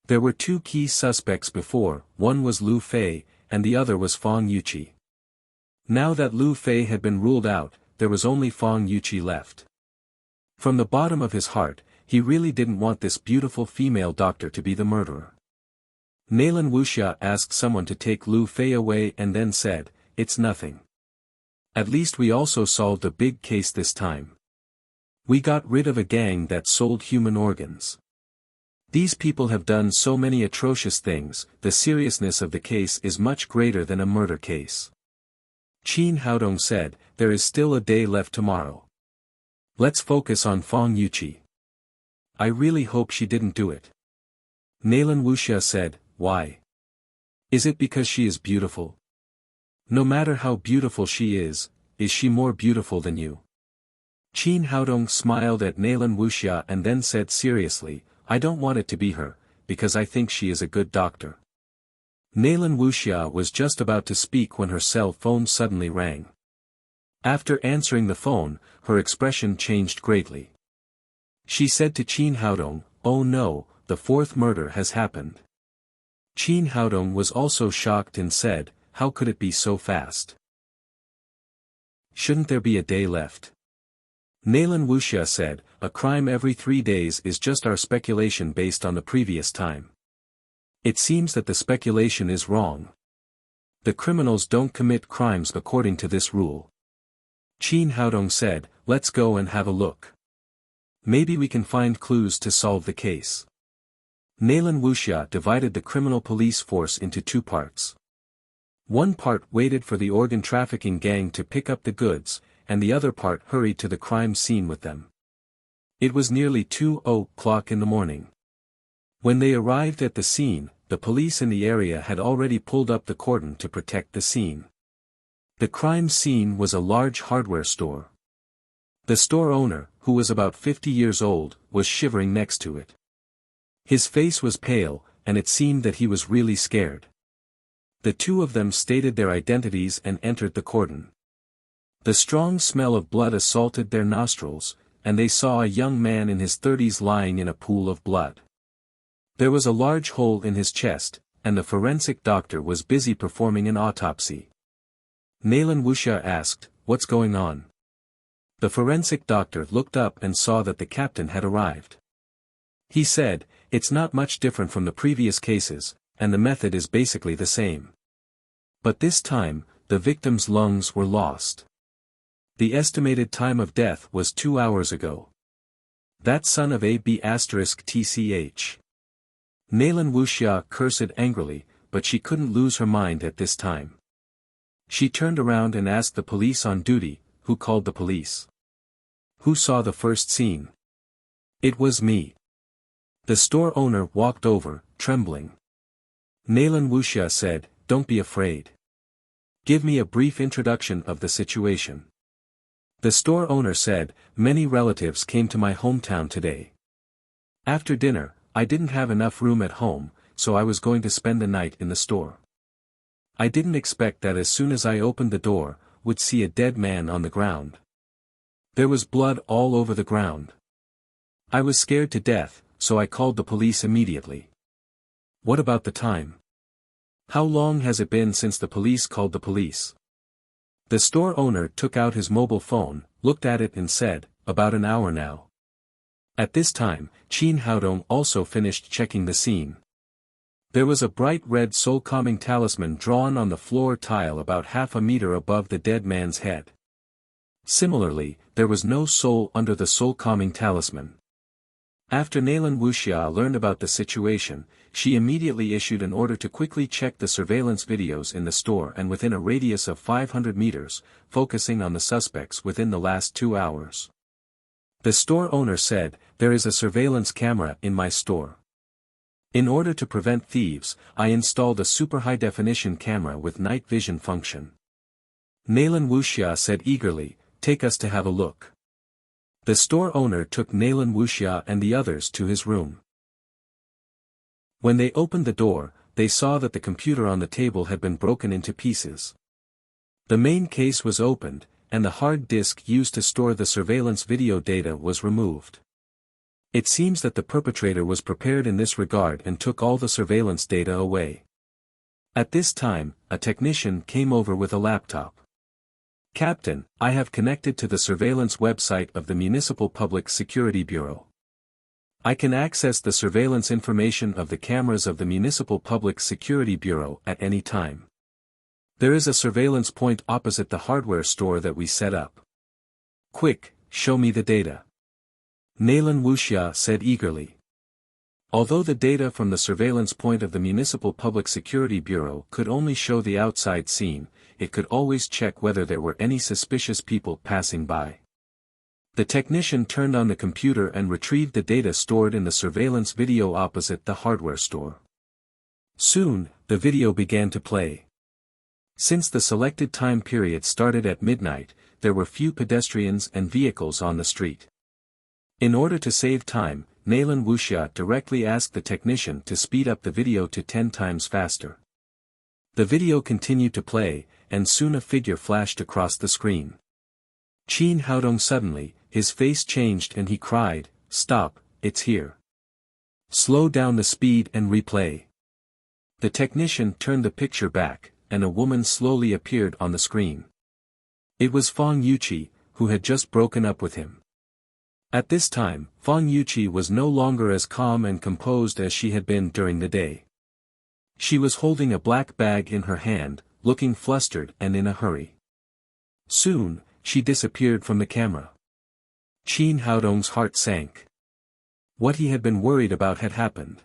There were two key suspects before, one was Lu Fei, and the other was Fang Yuqi. Now that Lu Fei had been ruled out, there was only Fang Yuqi left. From the bottom of his heart, he really didn't want this beautiful female doctor to be the murderer. Nalan Wuxia asked someone to take Lu Fei away and then said, it's nothing. At least we also solved a big case this time. We got rid of a gang that sold human organs. These people have done so many atrocious things, the seriousness of the case is much greater than a murder case. Qin Haodong said, there is still a day left tomorrow. Let's focus on Fang Yuqi. I really hope she didn't do it. Nalan Wuxia said, why? Is it because she is beautiful? No matter how beautiful she is she more beautiful than you? Qin Haodong smiled at Nalan Wuxia and then said seriously, I don't want it to be her, because I think she is a good doctor. Nalan Wuxia was just about to speak when her cell phone suddenly rang. After answering the phone, her expression changed greatly. She said to Qin Haodong, oh no, the fourth murder has happened. Qin Haodong was also shocked and said, how could it be so fast? Shouldn't there be a day left? Nalan Wuxia said, a crime every 3 days is just our speculation based on the previous time. It seems that the speculation is wrong. The criminals don't commit crimes according to this rule. Qin Haodong said, let's go and have a look. Maybe we can find clues to solve the case. Nalan Wuxia divided the criminal police force into 2 parts. One part waited for the organ trafficking gang to pick up the goods, and the other part hurried to the crime scene with them. It was nearly 2:00 in the morning. When they arrived at the scene, the police in the area had already pulled up the cordon to protect the scene. The crime scene was a large hardware store. The store owner, who was about 50 years old, was shivering next to it. His face was pale, and it seemed that he was really scared. The two of them stated their identities and entered the cordon. The strong smell of blood assaulted their nostrils, and they saw a young man in his 30s lying in a pool of blood. There was a large hole in his chest, and the forensic doctor was busy performing an autopsy. Nalan Wuxia asked, what's going on? The forensic doctor looked up and saw that the captain had arrived. He said, it's not much different from the previous cases, and the method is basically the same. But this time, the victim's lungs were lost. The estimated time of death was 2 hours ago. That son of a b*tch. Nalan Wuxia cursed angrily, but she couldn't lose her mind at this time. She turned around and asked the police on duty, who called the police. Who saw the first scene? It was me. The store owner walked over, trembling. Nalan Wuxia said, don't be afraid. Give me a brief introduction of the situation. The store owner said, many relatives came to my hometown today. After dinner, I didn't have enough room at home, so I was going to spend the night in the store. I didn't expect that as soon as I opened the door, would see a dead man on the ground. There was blood all over the ground. I was scared to death, so I called the police immediately. What about the time? How long has it been since the police called the police? The store owner took out his mobile phone, looked at it and said, about an hour now. At this time, Qin Haodong also finished checking the scene. There was a bright red soul-calming talisman drawn on the floor tile about half a meter above the dead man's head. Similarly, there was no soul under the soul-calming talisman. After Nalan Wuxia learned about the situation, she immediately issued an order to quickly check the surveillance videos in the store and within a radius of 500 meters, focusing on the suspects within the last 2 hours. The store owner said, there is a surveillance camera in my store. In order to prevent thieves, I installed a super high-definition camera with night vision function. Nalan Wuxia said eagerly, take us to have a look. The store owner took Nalan Wuxia and the others to his room. When they opened the door, they saw that the computer on the table had been broken into pieces. The main case was opened, and the hard disk used to store the surveillance video data was removed. It seems that the perpetrator was prepared in this regard and took all the surveillance data away. At this time, a technician came over with a laptop. "Captain, I have connected to the surveillance website of the Municipal Public Security Bureau. I can access the surveillance information of the cameras of the Municipal Public Security Bureau at any time. There is a surveillance point opposite the hardware store that we set up. Quick, show me the data." Nalan Wuxia said eagerly. Although the data from the surveillance point of the Municipal Public Security Bureau could only show the outside scene, it could always check whether there were any suspicious people passing by. The technician turned on the computer and retrieved the data stored in the surveillance video opposite the hardware store. Soon, the video began to play. Since the selected time period started at midnight, there were few pedestrians and vehicles on the street. In order to save time, Nalan Wuxia directly asked the technician to speed up the video to 10 times faster. The video continued to play, and soon a figure flashed across the screen. Qin Haodong suddenly, his face changed and he cried, "Stop, it's here. Slow down the speed and replay." The technician turned the picture back, and a woman slowly appeared on the screen. It was Fang Yuqi, who had just broken up with him. At this time, Fang Yuqi was no longer as calm and composed as she had been during the day. She was holding a black bag in her hand, looking flustered and in a hurry. Soon, she disappeared from the camera. Qin Haodong's heart sank. What he had been worried about had happened.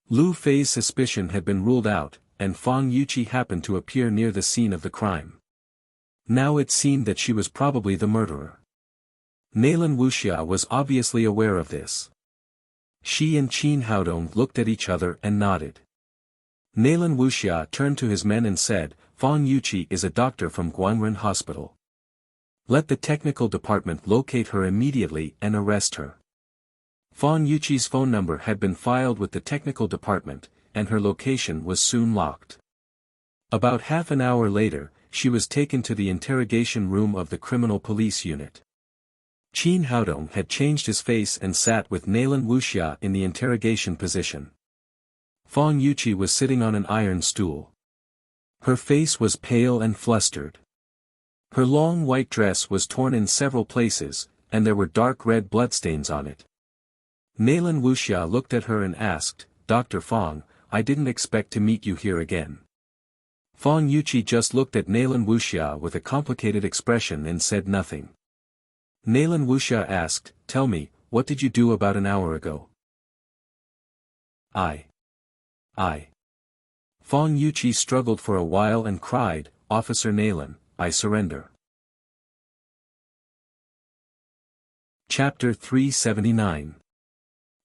Lu Fei's suspicion had been ruled out, and Fang Yuqi happened to appear near the scene of the crime. Now it seemed that she was probably the murderer. Nalan Wuxia was obviously aware of this. She and Qin Haodong looked at each other and nodded. Nalan Wuxia turned to his men and said, "Fang Yuqi is a doctor from Guangren Hospital. Let the technical department locate her immediately and arrest her." Fang Yuqi's phone number had been filed with the technical department, and her location was soon locked. About half an hour later, she was taken to the interrogation room of the criminal police unit. Qin Haodong had changed his face and sat with Nalan Wuxia in the interrogation position. Fang Yuqi was sitting on an iron stool. Her face was pale and flustered. Her long white dress was torn in several places, and there were dark red bloodstains on it. Nalan Wuxia looked at her and asked, "Dr. Fang, I didn't expect to meet you here again." Fang Yuqi just looked at Nalan Wuxia with a complicated expression and said nothing. Nalan Wuxia asked, "Tell me, what did you do about an hour ago?" I. Fang Yuqi struggled for a while and cried, "Officer Nalan, I surrender." Chapter 379.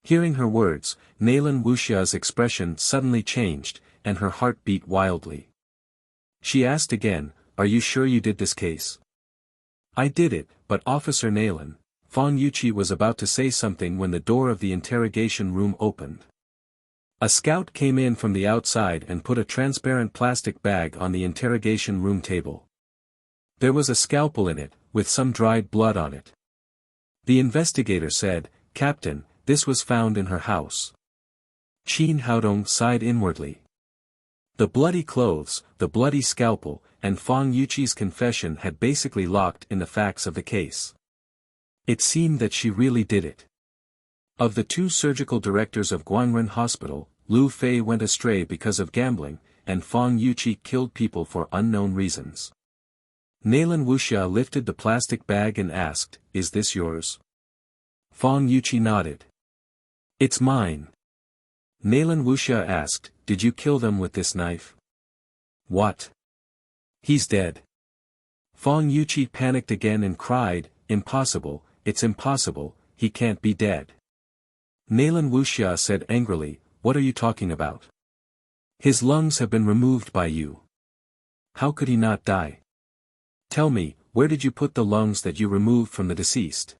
Hearing her words, Nalan Wuxia's expression suddenly changed, and her heart beat wildly. She asked again, "Are you sure you did this case?" "I did it, but Officer Nalan," Fang Yuqi was about to say something when the door of the interrogation room opened. A scout came in from the outside and put a transparent plastic bag on the interrogation room table. There was a scalpel in it, with some dried blood on it. The investigator said, "Captain, this was found in her house." Qin Haodong sighed inwardly. The bloody clothes, the bloody scalpel, and Fang Yuqi's confession had basically locked in the facts of the case. It seemed that she really did it. Of the two surgical directors of Guangren Hospital, Lu Fei went astray because of gambling, and Fang Yuqi killed people for unknown reasons. Nalan Wuxia lifted the plastic bag and asked, "Is this yours?" Fang Yuqi nodded. "It's mine." Nalan Wuxia asked, "Did you kill them with this knife?" "What? He's dead." Fang Yuqi panicked again and cried, "Impossible, it's impossible, he can't be dead." Nalan Wuxia said angrily, "What are you talking about? His lungs have been removed by you. How could he not die? Tell me, where did you put the lungs that you removed from the deceased?"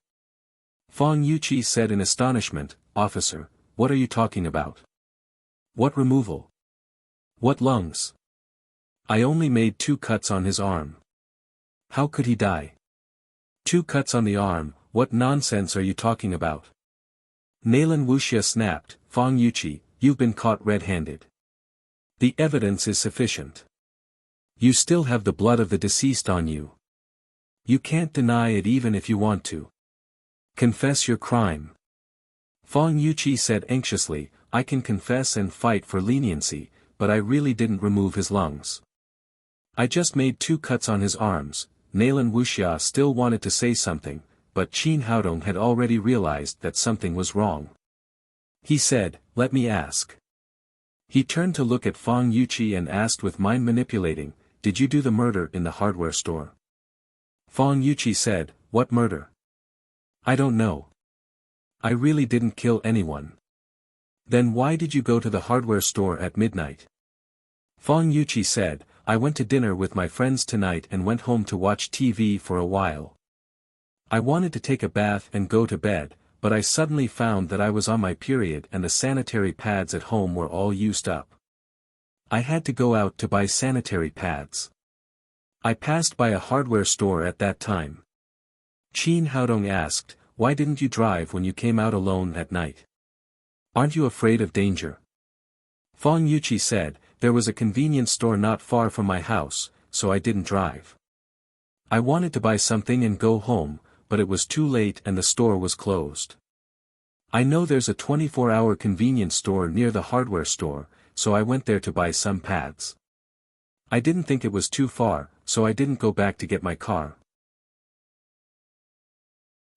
Fang Yuqi said in astonishment, "Officer, what are you talking about? What removal? What lungs? I only made 2 cuts on his arm. How could he die? 2 cuts on the arm, what nonsense are you talking about? Nalan Wuxia snapped, Fang Yuqi, you've been caught red-handed. The evidence is sufficient. You still have the blood of the deceased on you. You can't deny it even if you want to. Confess your crime. Fang Yuqi said anxiously, I can confess and fight for leniency, but I really didn't remove his lungs. I just made 2 cuts on his arms. Nalan Wuxia still wanted to say something, but Qin Haodong had already realized that something was wrong. He said, let me ask. He turned to look at Fang Yuqi and asked with mind manipulating, did you do the murder in the hardware store? Fang Yuqi said, what murder? I don't know. I really didn't kill anyone. Then why did you go to the hardware store at midnight? Fang Yuqi said, I went to dinner with my friends tonight and went home to watch TV for a while. I wanted to take a bath and go to bed, but I suddenly found that I was on my period and the sanitary pads at home were all used up. I had to go out to buy sanitary pads. I passed by a hardware store at that time. Qin Haodong asked, why didn't you drive when you came out alone at night? Aren't you afraid of danger? Fang Yuqi said, there was a convenience store not far from my house, so I didn't drive. I wanted to buy something and go home, but it was too late and the store was closed. I know there's a 24-hour convenience store near the hardware store, so I went there to buy some pads. I didn't think it was too far, so I didn't go back to get my car.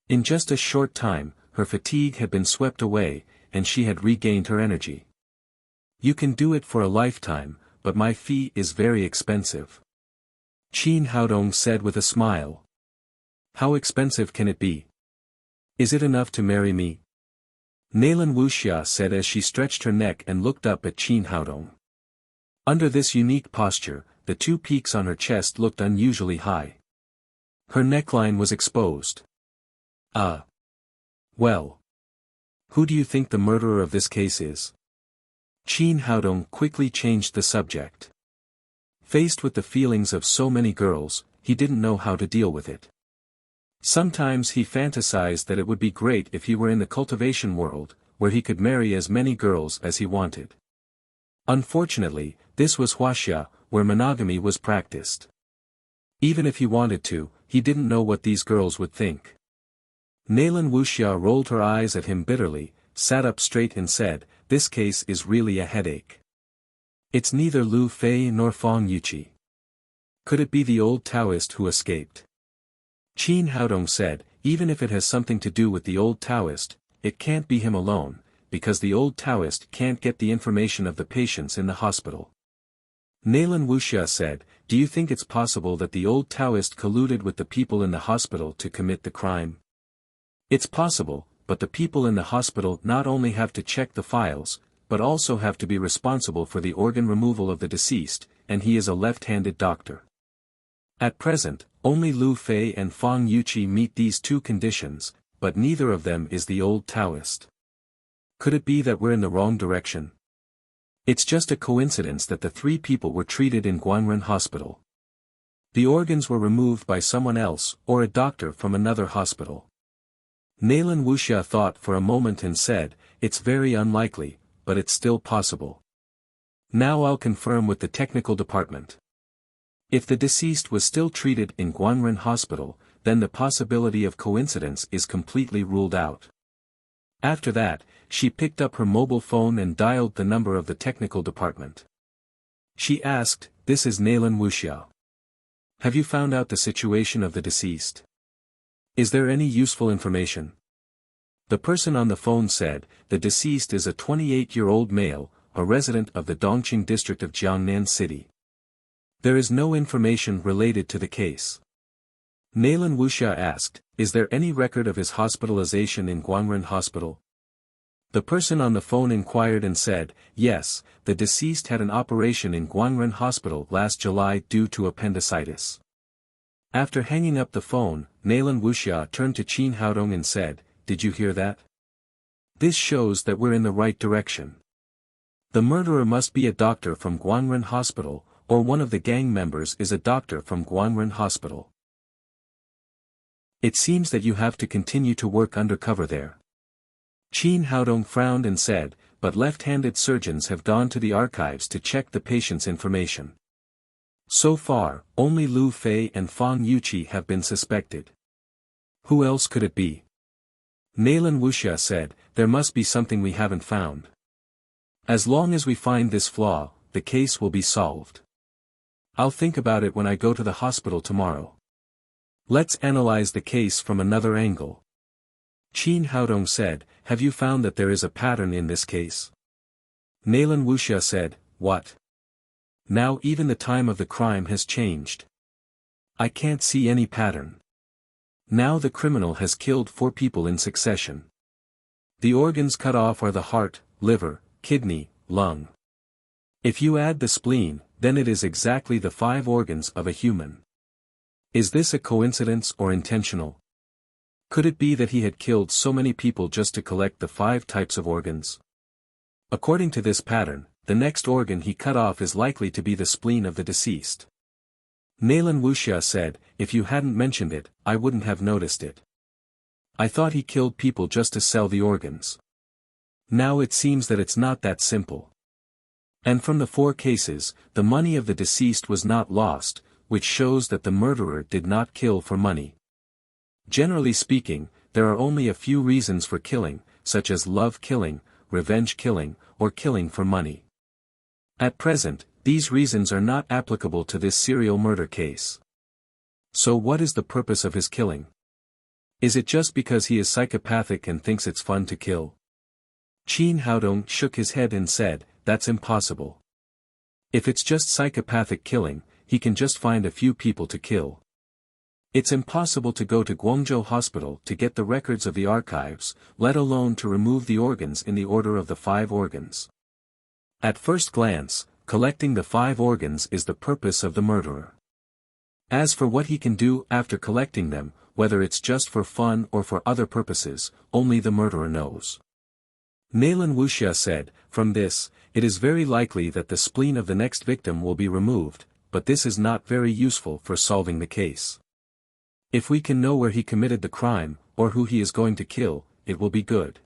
In just a short time, her fatigue had been swept away, and she had regained her energy. You can do it for a lifetime, but my fee is very expensive. Qin Haodong said with a smile. How expensive can it be? Is it enough to marry me? Nalan Wuxia said as she stretched her neck and looked up at Qin Haodong. Under this unique posture, the 2 peaks on her chest looked unusually high. Her neckline was exposed. Well. Who do you think the murderer of this case is? Qin Haodong quickly changed the subject. Faced with the feelings of so many girls, he didn't know how to deal with it. Sometimes he fantasized that it would be great if he were in the cultivation world, where he could marry as many girls as he wanted. Unfortunately, this was Huaxia, where monogamy was practiced. Even if he wanted to, he didn't know what these girls would think. Nalan Wuxia rolled her eyes at him bitterly, sat up straight and said, this case is really a headache. It's neither Lu Fei nor Fang Yuqi. Could it be the old Taoist who escaped? Qin Haodong said, even if it has something to do with the old Taoist, it can't be him alone, because the old Taoist can't get the information of the patients in the hospital. Nalan Wuxia said, do you think it's possible that the old Taoist colluded with the people in the hospital to commit the crime? It's possible, but the people in the hospital not only have to check the files, but also have to be responsible for the organ removal of the deceased, and he is a left-handed doctor. At present, only Lu Fei and Fang Yuqi meet these 2 conditions, but neither of them is the old Taoist. Could it be that we're in the wrong direction? It's just a coincidence that the 3 people were treated in Guanren Hospital. The organs were removed by someone else or a doctor from another hospital. Nalan Wuxia thought for a moment and said, it's very unlikely, but it's still possible. Now I'll confirm with the technical department. If the deceased was still treated in Guanren Hospital, then the possibility of coincidence is completely ruled out. After that, she picked up her mobile phone and dialed the number of the technical department. She asked, this is Nalan Wuxia. Have you found out the situation of the deceased? Is there any useful information? The person on the phone said, the deceased is a 28-year-old male, a resident of the Dongqing district of Jiangnan City. There is no information related to the case. Nalan Wuxia asked, is there any record of his hospitalization in Guanren Hospital? The person on the phone inquired and said, yes, the deceased had an operation in Guanren Hospital last July due to appendicitis. After hanging up the phone, Nalan Wuxia turned to Qin Haodong and said, did you hear that? This shows that we're in the right direction. The murderer must be a doctor from Guanren Hospital, or one of the gang members is a doctor from Guanren Hospital. It seems that you have to continue to work undercover there. Qin Haodong frowned and said, but left-handed surgeons have gone to the archives to check the patient's information. So far, only Lu Fei and Fang Yuqi have been suspected. Who else could it be? Nalan Wuxia said, there must be something we haven't found. As long as we find this flaw, the case will be solved. I'll think about it when I go to the hospital tomorrow. Let's analyze the case from another angle. Qin Haodong said, have you found that there is a pattern in this case? Nalan Wuxia said, what? Now even the time of the crime has changed. I can't see any pattern. Now the criminal has killed 4 people in succession. The organs cut off are the heart, liver, kidney, lung. If you add the spleen, then it is exactly the 5 organs of a human. Is this a coincidence or intentional? Could it be that he had killed so many people just to collect the 5 types of organs? According to this pattern, the next organ he cut off is likely to be the spleen of the deceased. Nalan Wuxia said, if you hadn't mentioned it, I wouldn't have noticed it. I thought he killed people just to sell the organs. Now it seems that it's not that simple. And from the 4 cases, the money of the deceased was not lost, which shows that the murderer did not kill for money. Generally speaking, there are only a few reasons for killing, such as love killing, revenge killing, or killing for money. At present, these reasons are not applicable to this serial murder case. So what is the purpose of his killing? Is it just because he is psychopathic and thinks it's fun to kill? Qin Haodong shook his head and said, that's impossible. If it's just psychopathic killing, he can just find a few people to kill. It's impossible to go to Guangzhou Hospital to get the records of the archives, let alone to remove the organs in the order of the 5 organs. At first glance, collecting the 5 organs is the purpose of the murderer. As for what he can do after collecting them, whether it's just for fun or for other purposes, only the murderer knows. Nalan Wuxia said, from this, it is very likely that the spleen of the next victim will be removed, but this is not very useful for solving the case. If we can know where he committed the crime, or who he is going to kill, it will be good.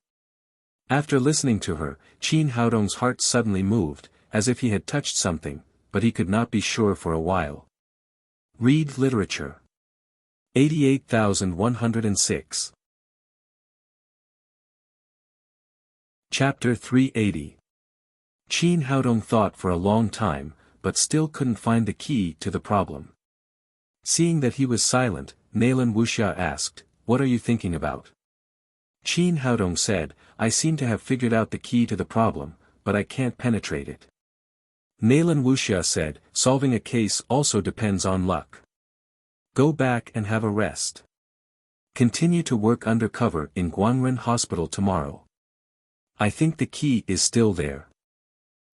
After listening to her, Qin Haodong's heart suddenly moved, as if he had touched something, but he could not be sure for a while. Read literature. 88,106. Chapter 380. Qin Haodong thought for a long time, but still couldn't find the key to the problem. Seeing that he was silent, Nalan Wuxia asked, what are you thinking about? Qin Haodong said, I seem to have figured out the key to the problem, but I can't penetrate it. Nalan Wuxia said, solving a case also depends on luck. Go back and have a rest. Continue to work undercover in Guanren Hospital tomorrow. I think the key is still there.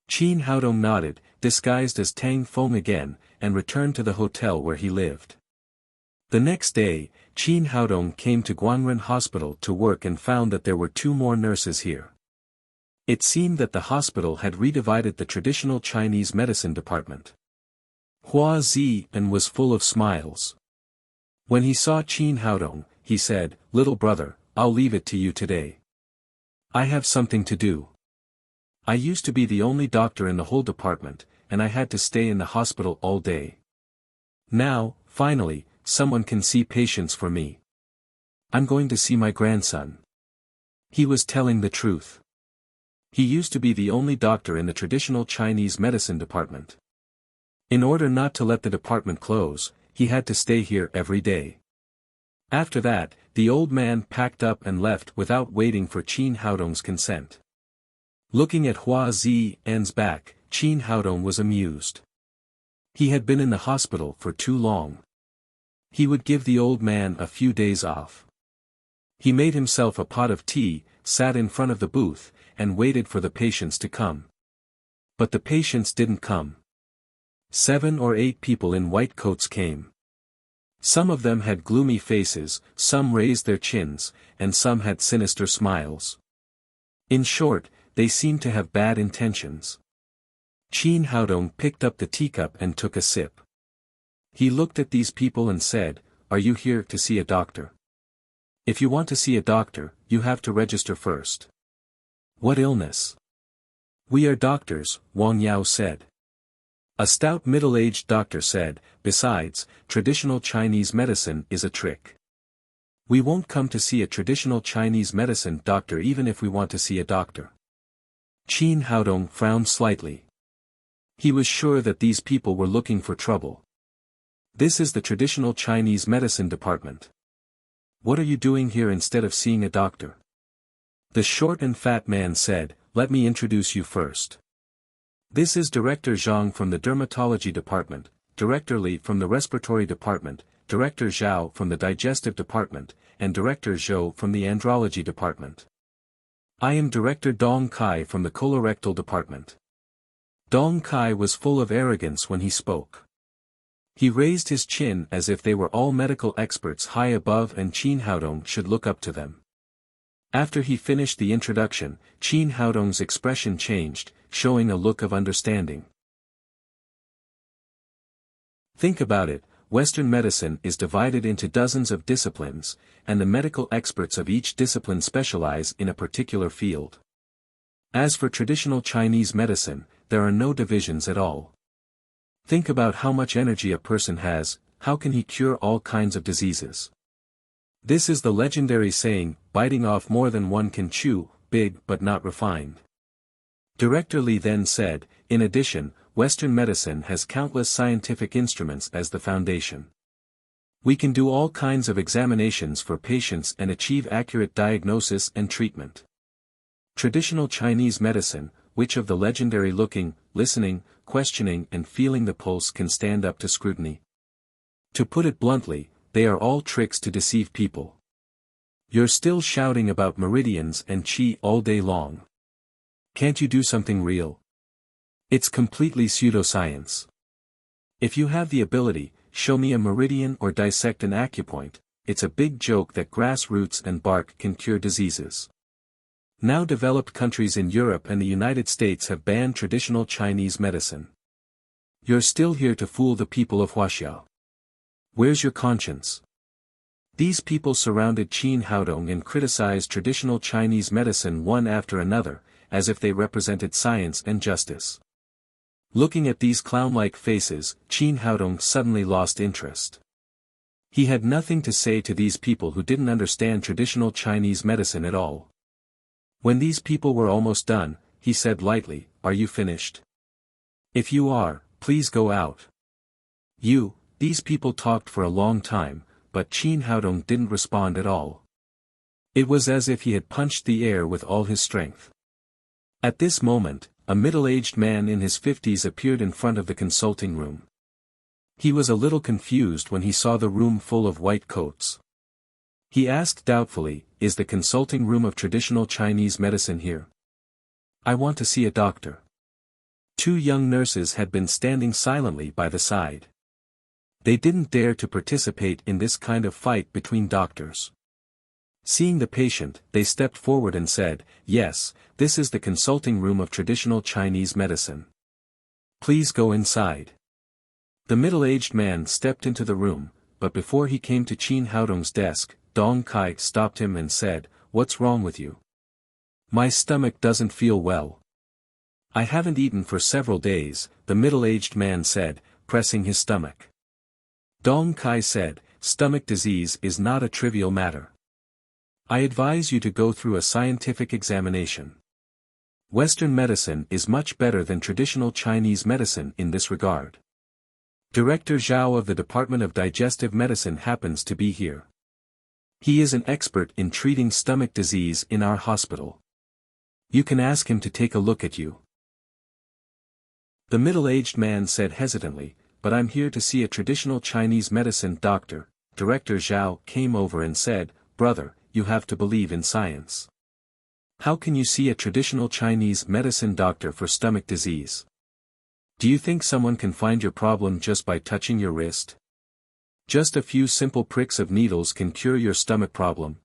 Qin Haodong nodded, disguised as Tang Feng again, and returned to the hotel where he lived. The next day, Qin Haodong came to Guanren Hospital to work and found that there were 2 more nurses here. It seemed that the hospital had redivided the traditional Chinese medicine department. Hua Ziyan was full of smiles. When he saw Qin Haodong, he said, little brother, I'll leave it to you today. I have something to do. I used to be the only doctor in the whole department, and I had to stay in the hospital all day. Now, finally, someone can see patients for me. I'm going to see my grandson. He was telling the truth. He used to be the only doctor in the traditional Chinese medicine department. In order not to let the department close, he had to stay here every day. After that, the old man packed up and left without waiting for Qin Haodong's consent. Looking at Hua Ziyan's back, Qin Haodong was amused. He had been in the hospital for too long. He would give the old man a few days off. He made himself a pot of tea, sat in front of the booth, and waited for the patients to come. But the patients didn't come. 7 or 8 people in white coats came. Some of them had gloomy faces, some raised their chins, and some had sinister smiles. In short, they seem to have bad intentions. Qin Haodong picked up the teacup and took a sip. He looked at these people and said, "Are you here to see a doctor? If you want to see a doctor, you have to register first." "What illness?" "We are doctors," Wang Yao said. A stout middle-aged doctor said, "Besides, traditional Chinese medicine is a trick. We won't come to see a traditional Chinese medicine doctor even if we want to see a doctor." Qin Haodong frowned slightly. He was sure that these people were looking for trouble. "This is the traditional Chinese medicine department. What are you doing here instead of seeing a doctor?" The short and fat man said, "Let me introduce you first. This is Director Zhang from the Dermatology Department, Director Li from the Respiratory Department, Director Zhao from the Digestive Department, and Director Zhou from the Andrology Department. I am Director Dong Kai from the Colorectal Department." Dong Kai was full of arrogance when he spoke. He raised his chin as if they were all medical experts high above and Qin Haodong should look up to them. After he finished the introduction, Qin Haodong's expression changed, showing a look of understanding. Think about it, Western medicine is divided into dozens of disciplines, and the medical experts of each discipline specialize in a particular field. As for traditional Chinese medicine, there are no divisions at all. Think about how much energy a person has, how can he cure all kinds of diseases? This is the legendary saying, biting off more than one can chew, big but not refined. Director Li then said, in addition, Western medicine has countless scientific instruments as the foundation. We can do all kinds of examinations for patients and achieve accurate diagnosis and treatment. Traditional Chinese medicine, which of the legendary looking, listening, questioning and feeling the pulse can stand up to scrutiny? To put it bluntly, they are all tricks to deceive people. You're still shouting about meridians and qi all day long. Can't you do something real? It's completely pseudoscience. If you have the ability, show me a meridian or dissect an acupoint. It's a big joke that grass roots and bark can cure diseases. Now developed countries in Europe and the United States have banned traditional Chinese medicine. You're still here to fool the people of Wuxia. Where's your conscience? These people surrounded Qin Haodong and criticized traditional Chinese medicine one after another, as if they represented science and justice. Looking at these clown-like faces, Qin Haodong suddenly lost interest. He had nothing to say to these people who didn't understand traditional Chinese medicine at all. When these people were almost done, he said lightly, "Are you finished? If you are, please go out." These people talked for a long time, but Qin Haodong didn't respond at all. It was as if he had punched the air with all his strength. At this moment, a middle-aged man in his 50s appeared in front of the consulting room. He was a little confused when he saw the room full of white coats. He asked doubtfully, "Is the consulting room of traditional Chinese medicine here? I want to see a doctor." Two young nurses had been standing silently by the side. They didn't dare to participate in this kind of fight between doctors. Seeing the patient, they stepped forward and said, "Yes, this is the consulting room of traditional Chinese medicine. Please go inside." The middle-aged man stepped into the room, but before he came to Qin Haodong's desk, Dong Kai stopped him and said, "What's wrong with you?" "My stomach doesn't feel well. I haven't eaten for several days," the middle-aged man said, pressing his stomach. Dong Kai said, "Stomach disease is not a trivial matter. I advise you to go through a scientific examination. Western medicine is much better than traditional Chinese medicine in this regard. Director Zhao of the Department of Digestive Medicine happens to be here. He is an expert in treating stomach disease in our hospital. You can ask him to take a look at you." The middle-aged man said hesitantly, "But I'm here to see a traditional Chinese medicine doctor." Director Zhao came over and said, "Brother, you have to believe in science. How can you see a traditional Chinese medicine doctor for stomach disease? Do you think someone can find your problem just by touching your wrist? Just a few simple pricks of needles can cure your stomach problem.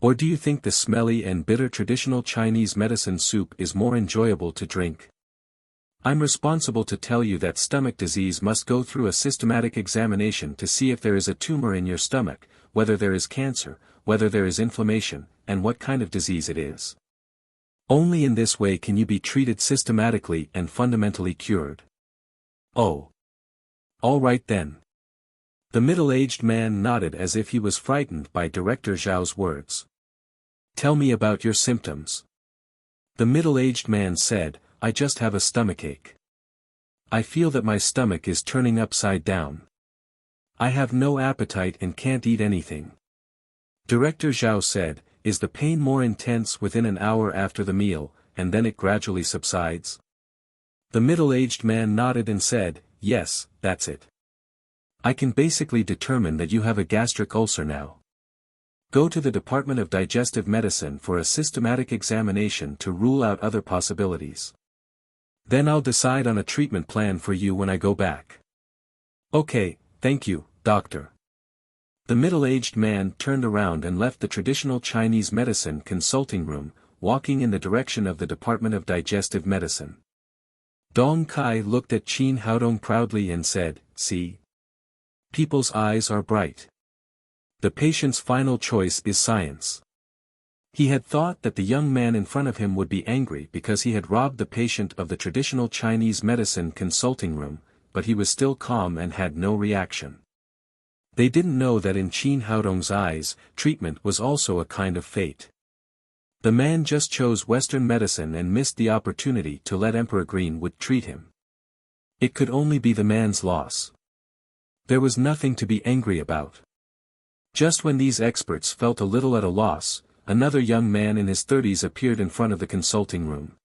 Or do you think the smelly and bitter traditional Chinese medicine soup is more enjoyable to drink? I'm responsible to tell you that stomach disease must go through a systematic examination to see if there is a tumor in your stomach, whether there is cancer, whether there is inflammation, and what kind of disease it is. Only in this way can you be treated systematically and fundamentally cured. Oh. All right then. The middle-aged man nodded as if he was frightened by Director Zhao's words. Tell me about your symptoms. The middle-aged man said, I just have a stomachache. I feel that my stomach is turning upside down. I have no appetite and can't eat anything. Director Zhao said, is the pain more intense within an hour after the meal, and then it gradually subsides? The middle-aged man nodded and said, yes, that's it. I can basically determine that you have a gastric ulcer now. Go to the Department of Digestive Medicine for a systematic examination to rule out other possibilities. Then I'll decide on a treatment plan for you when I go back. Okay, thank you, doctor. The middle-aged man turned around and left the traditional Chinese medicine consulting room, walking in the direction of the Department of Digestive Medicine. Dong Kai looked at Qin Haodong proudly and said, see? People's eyes are bright. The patient's final choice is science. He had thought that the young man in front of him would be angry because he had robbed the patient of the traditional Chinese medicine consulting room, but he was still calm and had no reaction. They didn't know that in Qin Haodong's eyes, treatment was also a kind of fate. The man just chose Western medicine and missed the opportunity to let Emperor Greenwood treat him. It could only be the man's loss. There was nothing to be angry about. Just when these experts felt a little at a loss, another young man in his 30s appeared in front of the consulting room.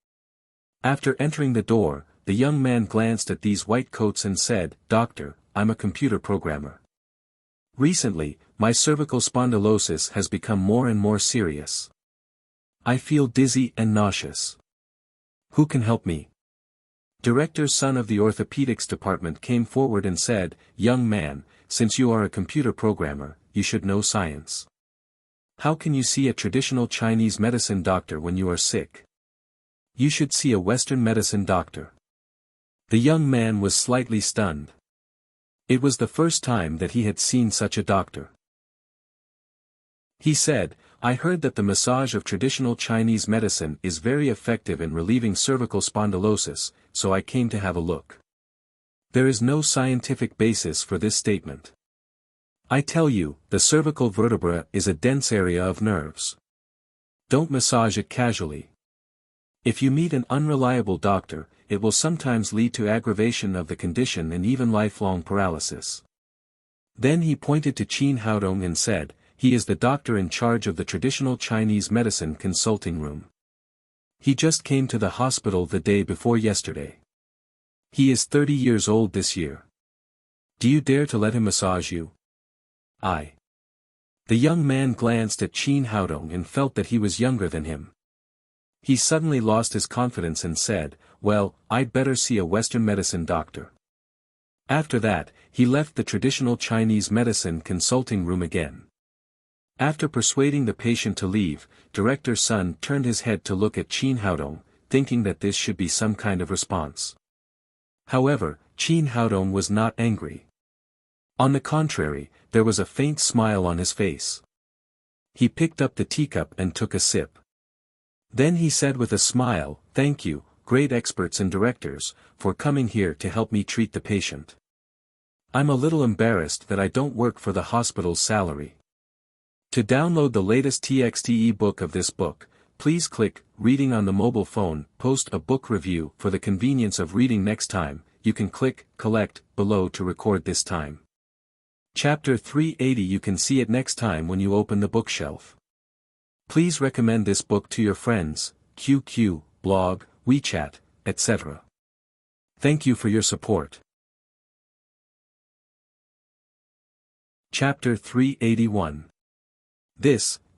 After entering the door, the young man glanced at these white coats and said, Doctor, I'm a computer programmer. Recently, my cervical spondylosis has become more and more serious. I feel dizzy and nauseous. Who can help me? Director's son of the orthopedics department came forward and said, Young man, since you are a computer programmer, you should know science. How can you see a traditional Chinese medicine doctor when you are sick? You should see a Western medicine doctor. The young man was slightly stunned. It was the first time that he had seen such a doctor. He said, I heard that the massage of traditional Chinese medicine is very effective in relieving cervical spondylosis, so I came to have a look. There is no scientific basis for this statement. I tell you, the cervical vertebra is a dense area of nerves. Don't massage it casually. If you meet an unreliable doctor, it will sometimes lead to aggravation of the condition and even lifelong paralysis. Then he pointed to Qin Haodong and said, he is the doctor in charge of the traditional Chinese medicine consulting room. He just came to the hospital the day before yesterday. He is 30 years old this year. Do you dare to let him massage you? I. The young man glanced at Qin Haodong and felt that he was younger than him. He suddenly lost his confidence and said, well, I'd better see a Western medicine doctor. After that, he left the traditional Chinese medicine consulting room again. After persuading the patient to leave, Director Sun turned his head to look at Qin Haodong, thinking that this should be some kind of response. However, Qin Haodong was not angry. On the contrary, there was a faint smile on his face. He picked up the teacup and took a sip. Then he said with a smile, thank you, great experts and directors, for coming here to help me treat the patient. I'm a little embarrassed that I don't work for the hospital's salary. To download the latest TXT ebook of this book, please click Reading on the mobile phone. Post a book review. For the convenience of reading next time, you can click Collect below to record this time. Chapter 380. You can see it next time when you open the bookshelf. Please recommend this book to your friends, QQ, blog, WeChat, etc. Thank you for your support. Chapter 381.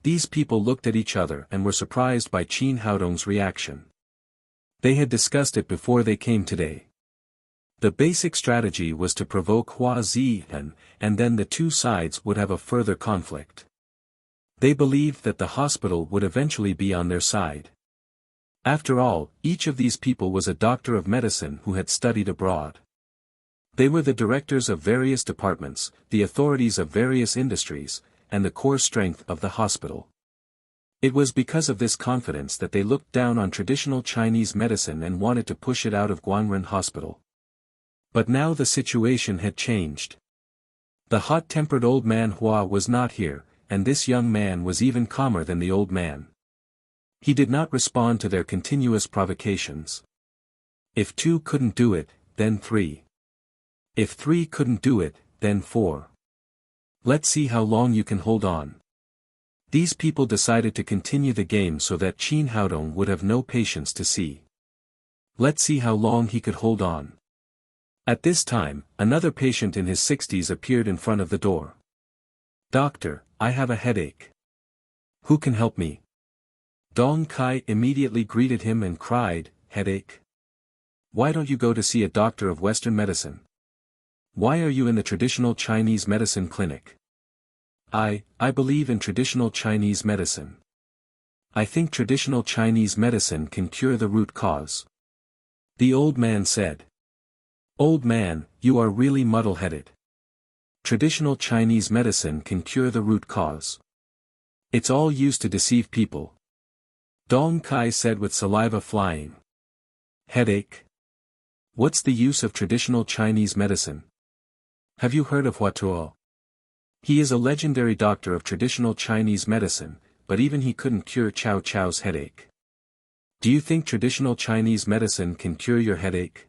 These people looked at each other and were surprised by Qin Haodong's reaction. They had discussed it before they came today. The basic strategy was to provoke Hua Ziyan, and then the two sides would have a further conflict. They believed that the hospital would eventually be on their side. After all, each of these people was a doctor of medicine who had studied abroad. They were the directors of various departments, the authorities of various industries, and the core strength of the hospital. It was because of this confidence that they looked down on traditional Chinese medicine and wanted to push it out of Guangren Hospital. But now the situation had changed. The hot-tempered old man Hua was not here, and this young man was even calmer than the old man. He did not respond to their continuous provocations. If 2 couldn't do it, then 3. If 3 couldn't do it, then 4. Let's see how long you can hold on. These people decided to continue the game so that Qin Haodong would have no patience to see. Let's see how long he could hold on. At this time, another patient in his 60s appeared in front of the door. "Doctor, I have a headache. Who can help me?" Dong Kai immediately greeted him and cried, "Headache? Why don't you go to see a doctor of Western medicine? Why are you in the traditional Chinese medicine clinic?" I believe in traditional Chinese medicine. I think traditional Chinese medicine can cure the root cause. The old man said. "Old man, you are really muddle-headed. Traditional Chinese medicine can cure the root cause. It's all used to deceive people." Dong Kai said with saliva flying. "Headache? What's the use of traditional Chinese medicine? Have you heard of Hua Tuo? He is a legendary doctor of traditional Chinese medicine, but even he couldn't cure Chow Chow's headache. Do you think traditional Chinese medicine can cure your headache?"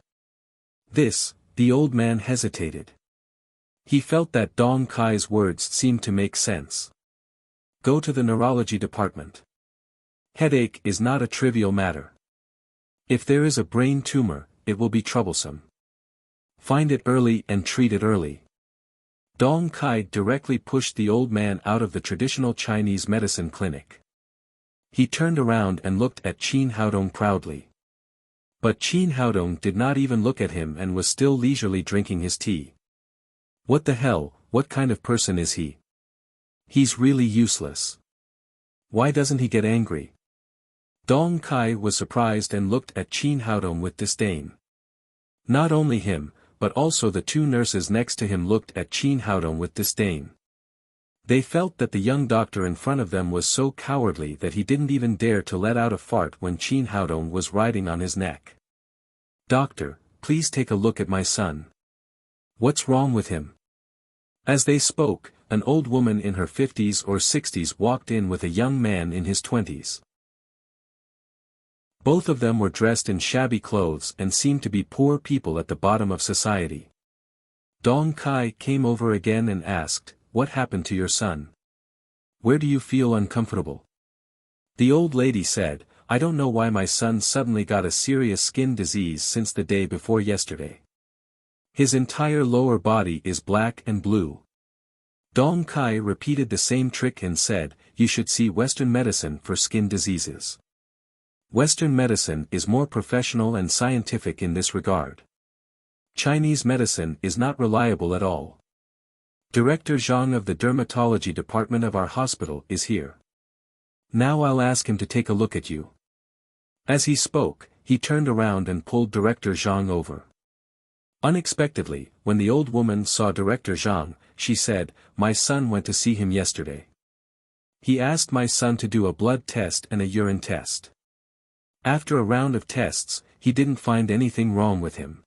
The old man hesitated. He felt that Dong Kai's words seemed to make sense. Go to the neurology department. Headache is not a trivial matter. If there is a brain tumor, it will be troublesome. Find it early and treat it early. Dong Kai directly pushed the old man out of the traditional Chinese medicine clinic. He turned around and looked at Qin Haodong proudly. But Qin Haodong did not even look at him and was still leisurely drinking his tea. What the hell, what kind of person is he? He's really useless. Why doesn't he get angry? Dong Kai was surprised and looked at Qin Haodong with disdain. Not only him, but also the 2 nurses next to him looked at Qin Haodong with disdain. They felt that the young doctor in front of them was so cowardly that he didn't even dare to let out a fart when Qin Haodong was riding on his neck. "Doctor, please take a look at my son. What's wrong with him?" As they spoke, an old woman in her 50s or 60s walked in with a young man in his 20s. Both of them were dressed in shabby clothes and seemed to be poor people at the bottom of society. Dong Kai came over again and asked, "What happened to your son? Where do you feel uncomfortable?" The old lady said, "I don't know why my son suddenly got a serious skin disease since the day before yesterday. His entire lower body is black and blue." Dong Kai repeated the same trick and said, "You should see Western medicine for skin diseases. Western medicine is more professional and scientific in this regard. Chinese medicine is not reliable at all. Director Zhang of the dermatology department of our hospital is here. Now I'll ask him to take a look at you." As he spoke, he turned around and pulled Director Zhang over. Unexpectedly, when the old woman saw Director Zhang, she said, "My son went to see him yesterday. He asked my son to do a blood test and a urine test. After a round of tests, he didn't find anything wrong with him.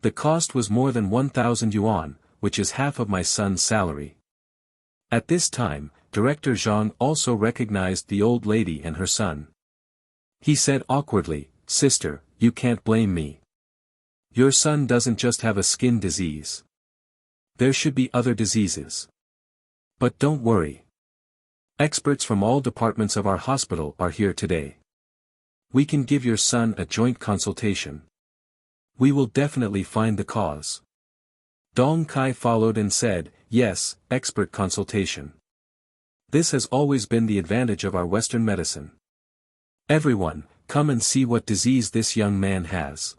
The cost was more than 1,000 yuan, which is half of my son's salary." At this time, Director Zhang also recognized the old lady and her son. He said awkwardly, "Sister, you can't blame me. Your son doesn't just have a skin disease. There should be other diseases. But don't worry. Experts from all departments of our hospital are here today. We can give your son a joint consultation. We will definitely find the cause." Dong Kai followed and said, "Yes, expert consultation. This has always been the advantage of our Western medicine. Everyone, come and see what disease this young man has."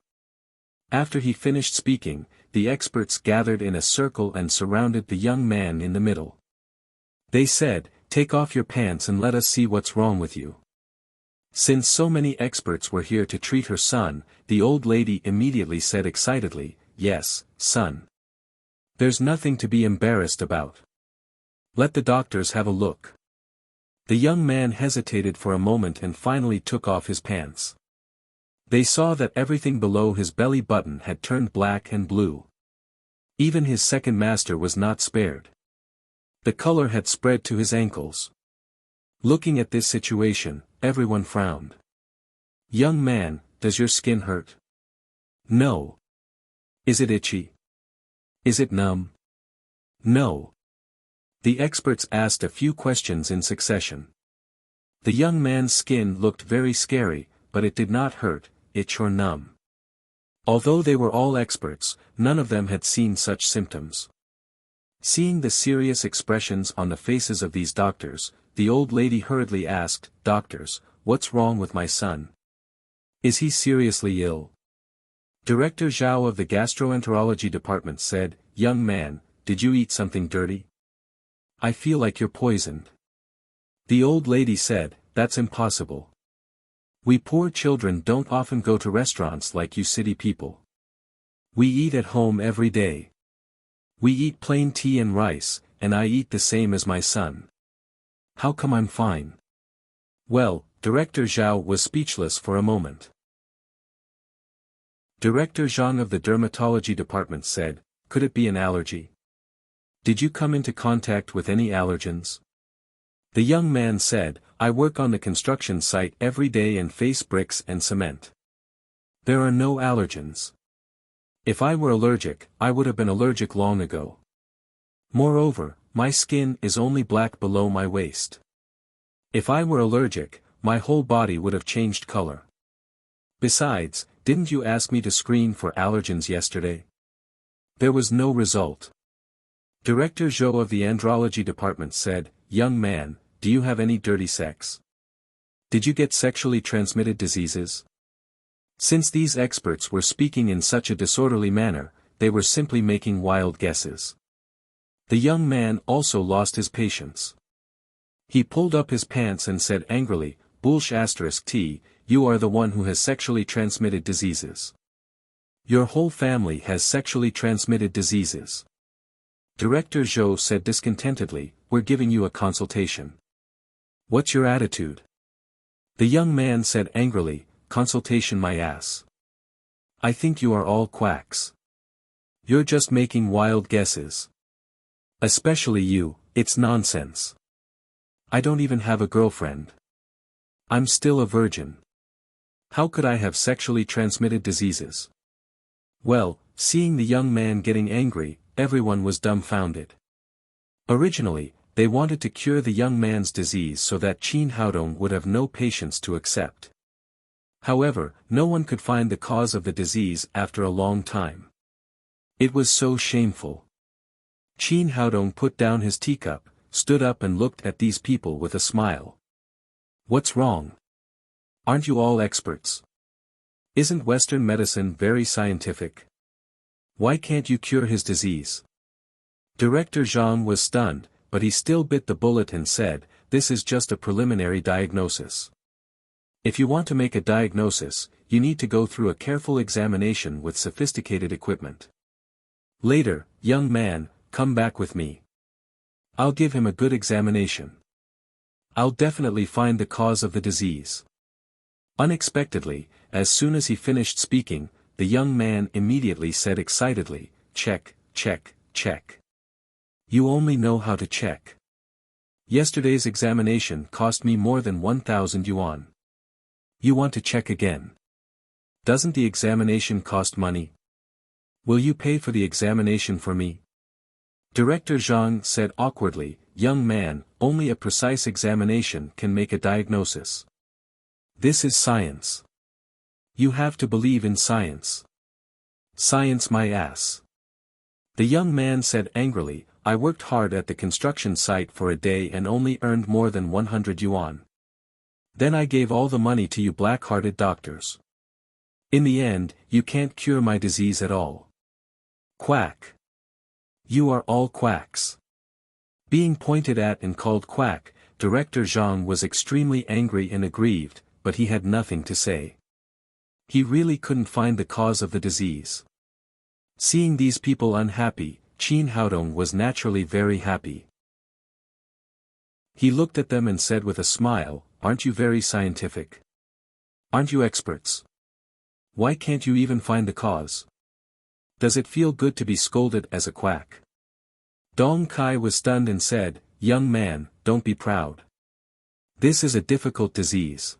After he finished speaking, the experts gathered in a circle and surrounded the young man in the middle. They said, Take off your pants and let us see what's wrong with you. Since so many experts were here to treat her son, the old lady immediately said excitedly, "Yes, son. There's nothing to be embarrassed about. Let the doctors have a look." The young man hesitated for a moment and finally took off his pants. They saw that everything below his belly button had turned black and blue. Even his second master was not spared. The color had spread to his ankles. Looking at this situation, everyone frowned. "Young man, does your skin hurt?" "No." "Is it itchy?" "Is it numb?" "No." The experts asked a few questions in succession. The young man's skin looked very scary, but it did not hurt, itch or numb. Although they were all experts, none of them had seen such symptoms. Seeing the serious expressions on the faces of these doctors, the old lady hurriedly asked, "Doctors, what's wrong with my son? Is he seriously ill?" Director Zhao of the gastroenterology department said, "Young man, did you eat something dirty? I feel like you're poisoned." The old lady said, "That's impossible. We poor children don't often go to restaurants like you city people. We eat at home every day. We eat plain tea and rice, and I eat the same as my son. How come I'm fine?" Well, Director Zhao was speechless for a moment. Director Zhang of the dermatology department said, "Could it be an allergy? Did you come into contact with any allergens?" The young man said, "I work on the construction site every day and face bricks and cement. There are no allergens. If I were allergic, I would have been allergic long ago. Moreover, my skin is only black below my waist. If I were allergic, my whole body would have changed color. Besides, didn't you ask me to screen for allergens yesterday? There was no result." Director Zhou of the andrology department said, "Young man, do you have any dirty sex? Did you get sexually transmitted diseases?" Since these experts were speaking in such a disorderly manner, they were simply making wild guesses. The young man also lost his patience. He pulled up his pants and said angrily, "Bullsh*t, you are the one who has sexually transmitted diseases. Your whole family has sexually transmitted diseases." Director Zhou said discontentedly, "We're giving you a consultation. What's your attitude?" The young man said angrily, "Consultation my ass. I think you are all quacks. You're just making wild guesses. Especially you, it's nonsense. I don't even have a girlfriend. I'm still a virgin. How could I have sexually transmitted diseases?" Well, seeing the young man getting angry, everyone was dumbfounded. Originally, they wanted to cure the young man's disease so that Qin Haodong would have no patience to accept. However, no one could find the cause of the disease after a long time. It was so shameful. Qin Haodong put down his teacup, stood up and looked at these people with a smile. "What's wrong? Aren't you all experts? Isn't Western medicine very scientific? Why can't you cure his disease?" Director Zhang was stunned, but he still bit the bullet and said, "This is just a preliminary diagnosis. If you want to make a diagnosis, you need to go through a careful examination with sophisticated equipment. Later, young man, come back with me. I'll give him a good examination. I'll definitely find the cause of the disease." Unexpectedly, as soon as he finished speaking, the young man immediately said excitedly, "Check, check, check. You only know how to check. Yesterday's examination cost me more than 1,000 yuan. You want to check again? Doesn't the examination cost money? Will you pay for the examination for me?" Director Zhang said awkwardly, "Young man, only a precise examination can make a diagnosis. This is science. You have to believe in science." "Science my ass." The young man said angrily, "I worked hard at the construction site for a day and only earned more than 100 yuan. Then I gave all the money to you black-hearted doctors. In the end, you can't cure my disease at all. Quack. You are all quacks." Being pointed at and called quack, Director Zhang was extremely angry and aggrieved, but he had nothing to say. He really couldn't find the cause of the disease. Seeing these people unhappy, Qin Haodong was naturally very happy. He looked at them and said with a smile, "Aren't you very scientific? Aren't you experts? Why can't you even find the cause? Does it feel good to be scolded as a quack?" Dong Kai was stunned and said, "Young man, don't be proud. This is a difficult disease.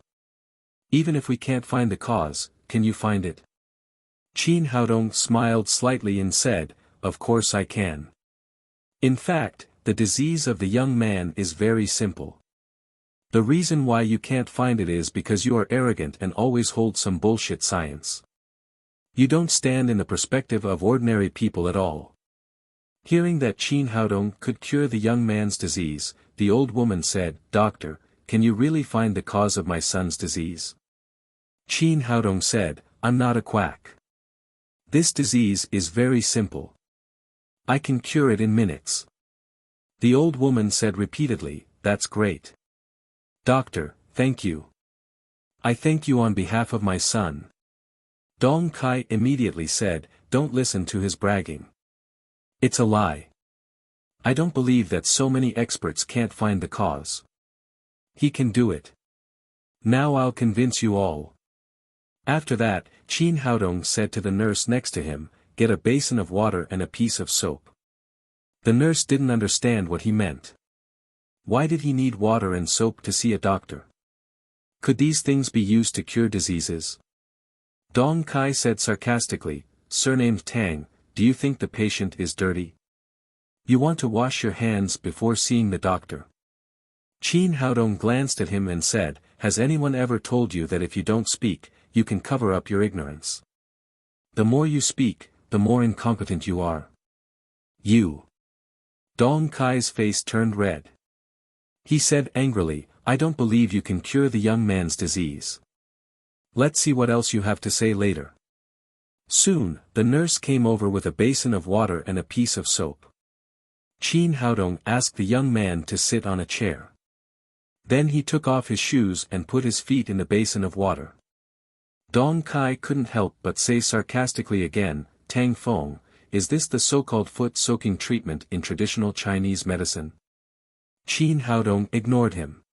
Even if we can't find the cause, can you find it?" Qin Haodong smiled slightly and said, "Of course I can. In fact, the disease of the young man is very simple. The reason why you can't find it is because you are arrogant and always hold some bullshit science. You don't stand in the perspective of ordinary people at all." Hearing that Qin Haodong could cure the young man's disease, the old woman said, "Doctor, can you really find the cause of my son's disease?" Qin Haodong said, "I'm not a quack. This disease is very simple. I can cure it in minutes." The old woman said repeatedly, "That's great. Doctor, thank you. I thank you on behalf of my son." Dong Kai immediately said, "Don't listen to his bragging. It's a lie. I don't believe that so many experts can't find the cause. He can do it. Now I'll convince you all." After that, Qin Haodong said to the nurse next to him, "Get a basin of water and a piece of soap." The nurse didn't understand what he meant. Why did he need water and soap to see a doctor? Could these things be used to cure diseases? Dong Kai said sarcastically, "Surnamed Tang, do you think the patient is dirty? You want to wash your hands before seeing the doctor." Qin Haodong glanced at him and said, "Has anyone ever told you that if you don't speak, you can cover up your ignorance? The more you speak, the more incompetent you are. You." Dong Kai's face turned red. He said angrily, "I don't believe you can cure the young man's disease. Let's see what else you have to say later." Soon, the nurse came over with a basin of water and a piece of soap. Qin Haodong asked the young man to sit on a chair. Then he took off his shoes and put his feet in the basin of water. Dong Kai couldn't help but say sarcastically again, "Tang Feng, is this the so-called foot-soaking treatment in traditional Chinese medicine?" Qin Haodong ignored him.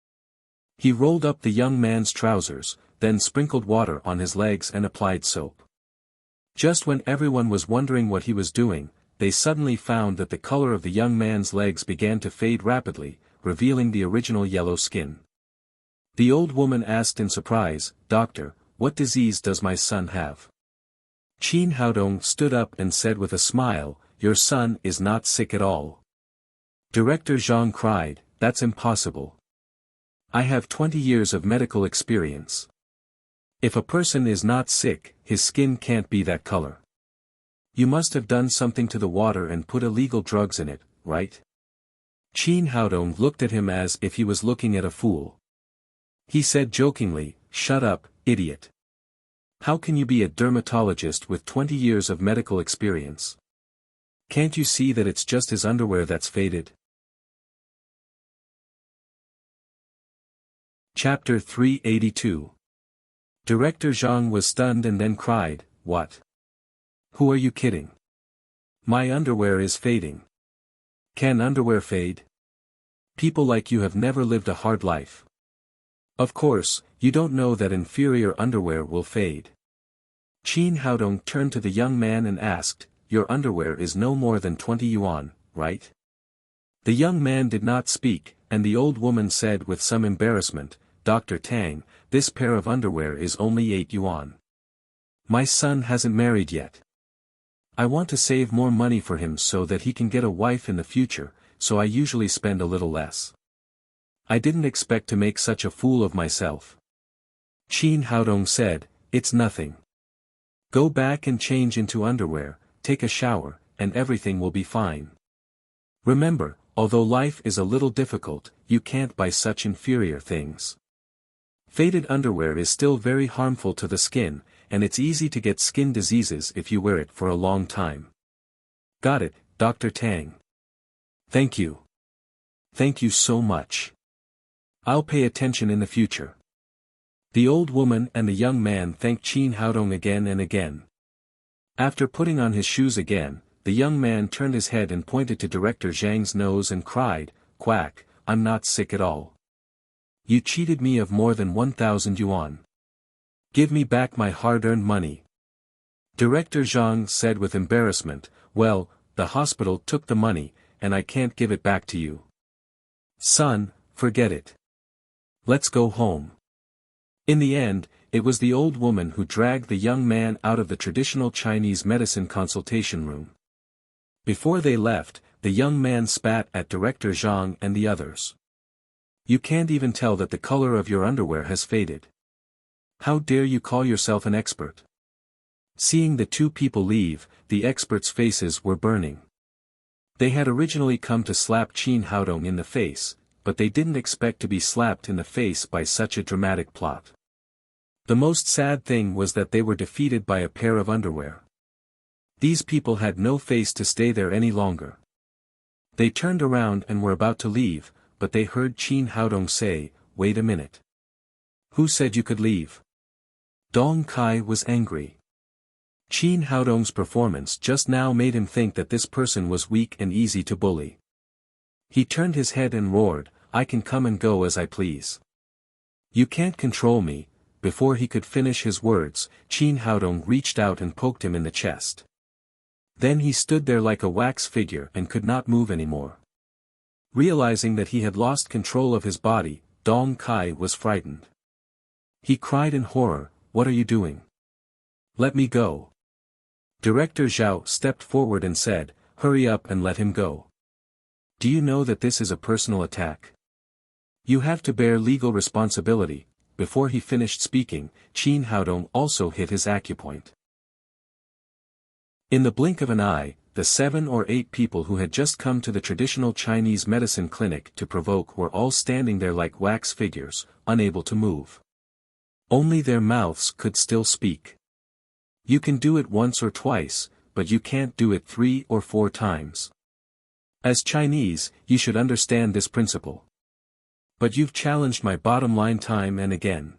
He rolled up the young man's trousers, then sprinkled water on his legs and applied soap. Just when everyone was wondering what he was doing, they suddenly found that the color of the young man's legs began to fade rapidly, revealing the original yellow skin. The old woman asked in surprise, "Doctor, what disease does my son have?" Qin Haodong stood up and said with a smile, "Your son is not sick at all." Director Zhang cried, "That's impossible. I have 20 years of medical experience. If a person is not sick, his skin can't be that color. You must have done something to the water and put illegal drugs in it, right?" Qin Haodong looked at him as if he was looking at a fool. He said jokingly, "Shut up, idiot. How can you be a dermatologist with 20 years of medical experience? Can't you see that it's just his underwear that's faded?" Chapter 382. Director Zhang was stunned and then cried, "What? Who are you kidding? My underwear is fading. Can underwear fade? People like you have never lived a hard life. Of course, you don't know that inferior underwear will fade." Qin Haodong turned to the young man and asked, "Your underwear is no more than 20 yuan, right?" The young man did not speak, and the old woman said with some embarrassment, "Dr. Tang, this pair of underwear is only 8 yuan. My son hasn't married yet. I want to save more money for him so that he can get a wife in the future, so I usually spend a little less. I didn't expect to make such a fool of myself." Qin Haodong said, "It's nothing. Go back and change into underwear, take a shower, and everything will be fine. Remember, although life is a little difficult, you can't buy such inferior things. Faded underwear is still very harmful to the skin, and it's easy to get skin diseases if you wear it for a long time." "Got it, Dr. Tang. Thank you. Thank you so much." I'll pay attention in the future. The old woman and the young man thanked Qin Haodong again and again. After putting on his shoes again, the young man turned his head and pointed to Director Zhang's nose and cried, "Quack, I'm not sick at all. You cheated me of more than 1,000 yuan. Give me back my hard-earned money." Director Zhang said with embarrassment, "Well, the hospital took the money, and I can't give it back to you. Son, forget it. Let's go home." In the end, it was the old woman who dragged the young man out of the traditional Chinese medicine consultation room. Before they left, the young man spat at Director Zhang and the others. "You can't even tell that the color of your underwear has faded. How dare you call yourself an expert?" Seeing the two people leave, the experts' faces were burning. They had originally come to slap Qin Haodong in the face, but they didn't expect to be slapped in the face by such a dramatic plot. The most sad thing was that they were defeated by a pair of underwear. These people had no face to stay there any longer. They turned around and were about to leave, but they heard Qin Haodong say, "Wait a minute. Who said you could leave?" Dong Kai was angry. Qin Haodong's performance just now made him think that this person was weak and easy to bully. He turned his head and roared, "I can come and go as I please. You can't control me." Before he could finish his words, Qin Haodong reached out and poked him in the chest. Then he stood there like a wax figure and could not move anymore. Realizing that he had lost control of his body, Dong Kai was frightened. He cried in horror, "What are you doing? Let me go." Director Zhao stepped forward and said, "Hurry up and let him go. Do you know that this is a personal attack? You have to bear legal responsibility." Before he finished speaking, Qin Haodong also hit his acupoint. In the blink of an eye, the 7 or 8 people who had just come to the traditional Chinese medicine clinic to provoke were all standing there like wax figures, unable to move. Only their mouths could still speak. You can do it once or twice, but you can't do it 3 or 4 times. As Chinese, you should understand this principle. But you've challenged my bottom line time and again.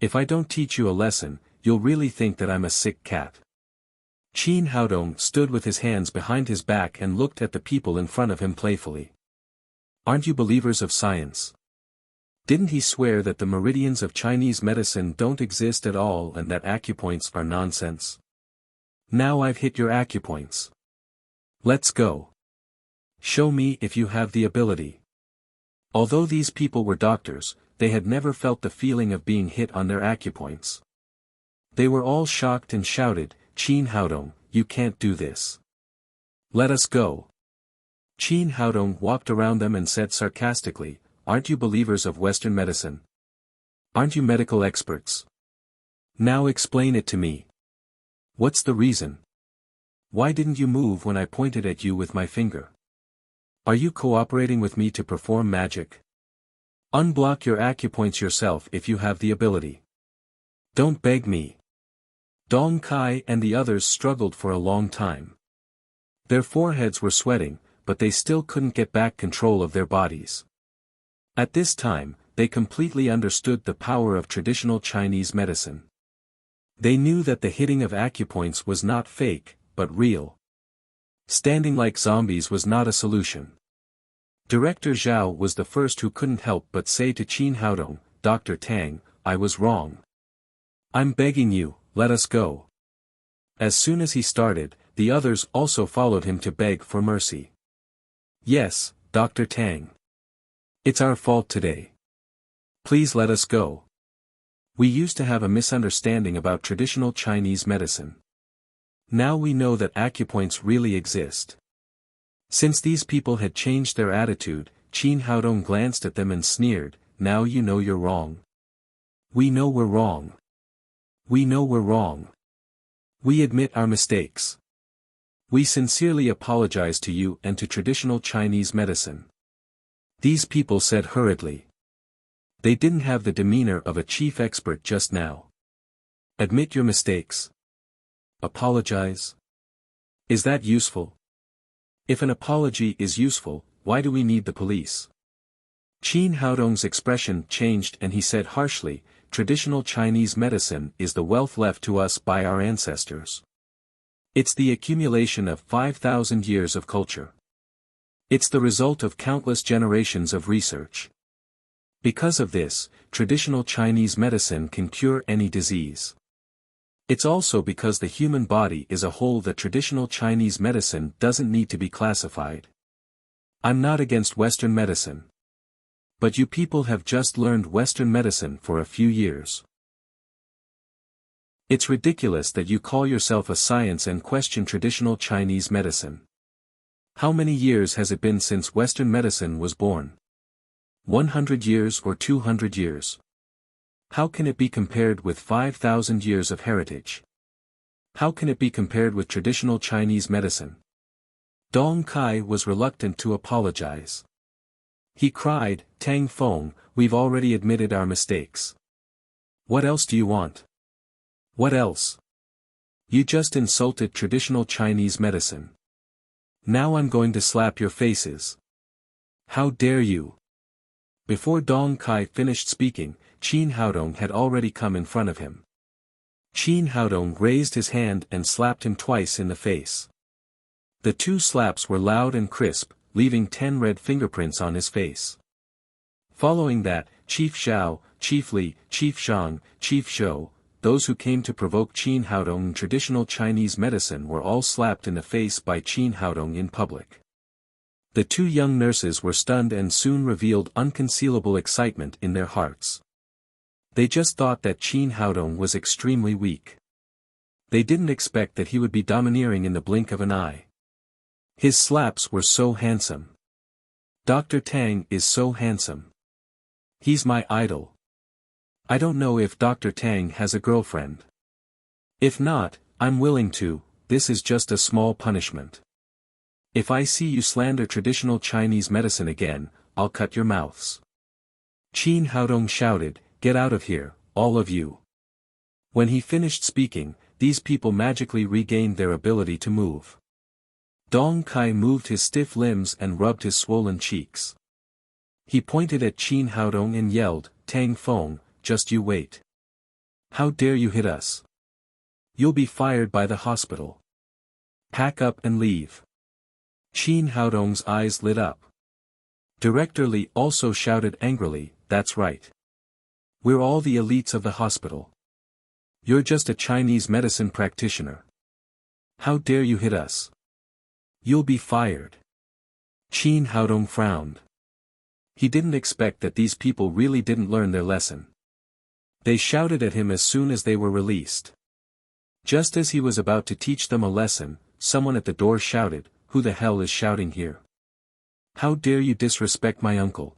If I don't teach you a lesson, you'll really think that I'm a sick cat. Qin Haodong stood with his hands behind his back and looked at the people in front of him playfully. Aren't you believers of science? Didn't he swear that the meridians of Chinese medicine don't exist at all and that acupoints are nonsense? Now I've hit your acupoints. Let's go. Show me if you have the ability. Although these people were doctors, they had never felt the feeling of being hit on their acupoints. They were all shocked and shouted, "Qin Haodong, you can't do this. Let us go." Qin Haodong walked around them and said sarcastically, "Aren't you believers of Western medicine? Aren't you medical experts? Now explain it to me. What's the reason? Why didn't you move when I pointed at you with my finger? Are you cooperating with me to perform magic? Unblock your acupoints yourself if you have the ability. Don't beg me." Dong Kai and the others struggled for a long time. Their foreheads were sweating, but they still couldn't get back control of their bodies. At this time, they completely understood the power of traditional Chinese medicine. They knew that the hitting of acupoints was not fake, but real. Standing like zombies was not a solution. Director Zhao was the first who couldn't help but say to Qin Haodong, "Dr. Tang, I was wrong. I'm begging you, let us go." As soon as he started, the others also followed him to beg for mercy. "Yes, Dr. Tang. It's our fault today. Please let us go. We used to have a misunderstanding about traditional Chinese medicine. Now we know that acupoints really exist." Since these people had changed their attitude, Qin Haodong glanced at them and sneered, "Now you know you're wrong. We know we're wrong. We know we're wrong. We admit our mistakes. We sincerely apologize to you and to traditional Chinese medicine." These people said hurriedly. They didn't have the demeanor of a chief expert just now. Admit your mistakes. Apologize? Is that useful? If an apology is useful, why do we need the police? Qin Haodong's expression changed and he said harshly, "Traditional Chinese medicine is the wealth left to us by our ancestors. It's the accumulation of 5,000 years of culture. It's the result of countless generations of research. Because of this, traditional Chinese medicine can cure any disease. It's also because the human body is a whole that traditional Chinese medicine doesn't need to be classified. I'm not against Western medicine. But you people have just learned Western medicine for a few years. It's ridiculous that you call yourself a science and question traditional Chinese medicine. How many years has it been since Western medicine was born? 100 years or 200 years? How can it be compared with 5,000 years of heritage? How can it be compared with traditional Chinese medicine?" Dong Kai was reluctant to apologize. He cried, "Tang Feng, we've already admitted our mistakes. What else do you want? What else? You just insulted traditional Chinese medicine. Now I'm going to slap your faces. How dare you?" Before Dong Kai finished speaking, Qin Haodong had already come in front of him. Qin Haodong raised his hand and slapped him twice in the face. The two slaps were loud and crisp, leaving 10 red fingerprints on his face. Following that, Chief Xiao, Chief Li, Chief Shang, Chief Zhou, those who came to provoke Qin Haodong in traditional Chinese medicine were all slapped in the face by Qin Haodong in public. The two young nurses were stunned and soon revealed unconcealable excitement in their hearts. They just thought that Qin Haodong was extremely weak. They didn't expect that he would be domineering in the blink of an eye. His slaps were so handsome. Dr. Tang is so handsome. He's my idol. I don't know if Dr. Tang has a girlfriend. If not, I'm willing to. This is just a small punishment. If I see you slander traditional Chinese medicine again, I'll cut your mouths." Qin Haodong shouted, "Get out of here, all of you." When he finished speaking, these people magically regained their ability to move. Dong Kai moved his stiff limbs and rubbed his swollen cheeks. He pointed at Qin Haodong and yelled, "Tang Feng, just you wait. How dare you hit us? You'll be fired by the hospital. Pack up and leave." Qin Haodong's eyes lit up. Director Li also shouted angrily, "That's right. We're all the elites of the hospital. You're just a Chinese medicine practitioner. How dare you hit us? You'll be fired." Qin Haodong frowned. He didn't expect that these people really didn't learn their lesson. They shouted at him as soon as they were released. Just as he was about to teach them a lesson, someone at the door shouted, "Who the hell is shouting here? How dare you disrespect my uncle?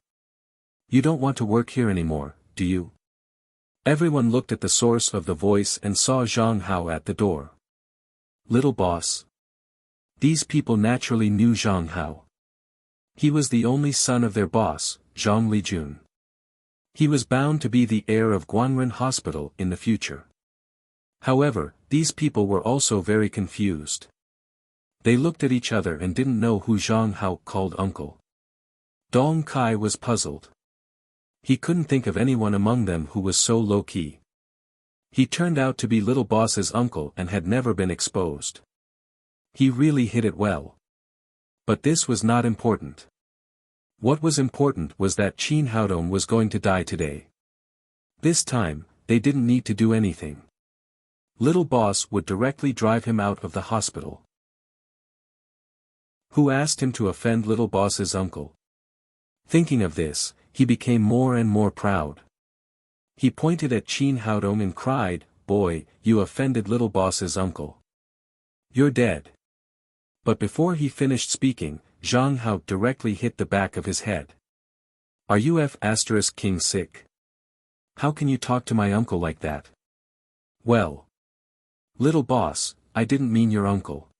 You don't want to work here anymore, do you?" Everyone looked at the source of the voice and saw Zhang Hao at the door. "Little boss." These people naturally knew Zhang Hao. He was the only son of their boss, Zhang Lijun. He was bound to be the heir of Guanren Hospital in the future. However, these people were also very confused. They looked at each other and didn't know who Zhang Hao called uncle. Dong Kai was puzzled. He couldn't think of anyone among them who was so low-key. He turned out to be Little Boss's uncle and had never been exposed. He really hit it well. But this was not important. What was important was that Qin Haodong was going to die today. This time, they didn't need to do anything. Little Boss would directly drive him out of the hospital. Who asked him to offend Little Boss's uncle? Thinking of this, he became more and more proud. He pointed at Qin Haodong and cried, "Boy, you offended Little Boss's uncle. You're dead." But before he finished speaking, Zhang Hao directly hit the back of his head. "Are you King sick? How can you talk to my uncle like that?" "Well, Little Boss, I didn't mean your uncle.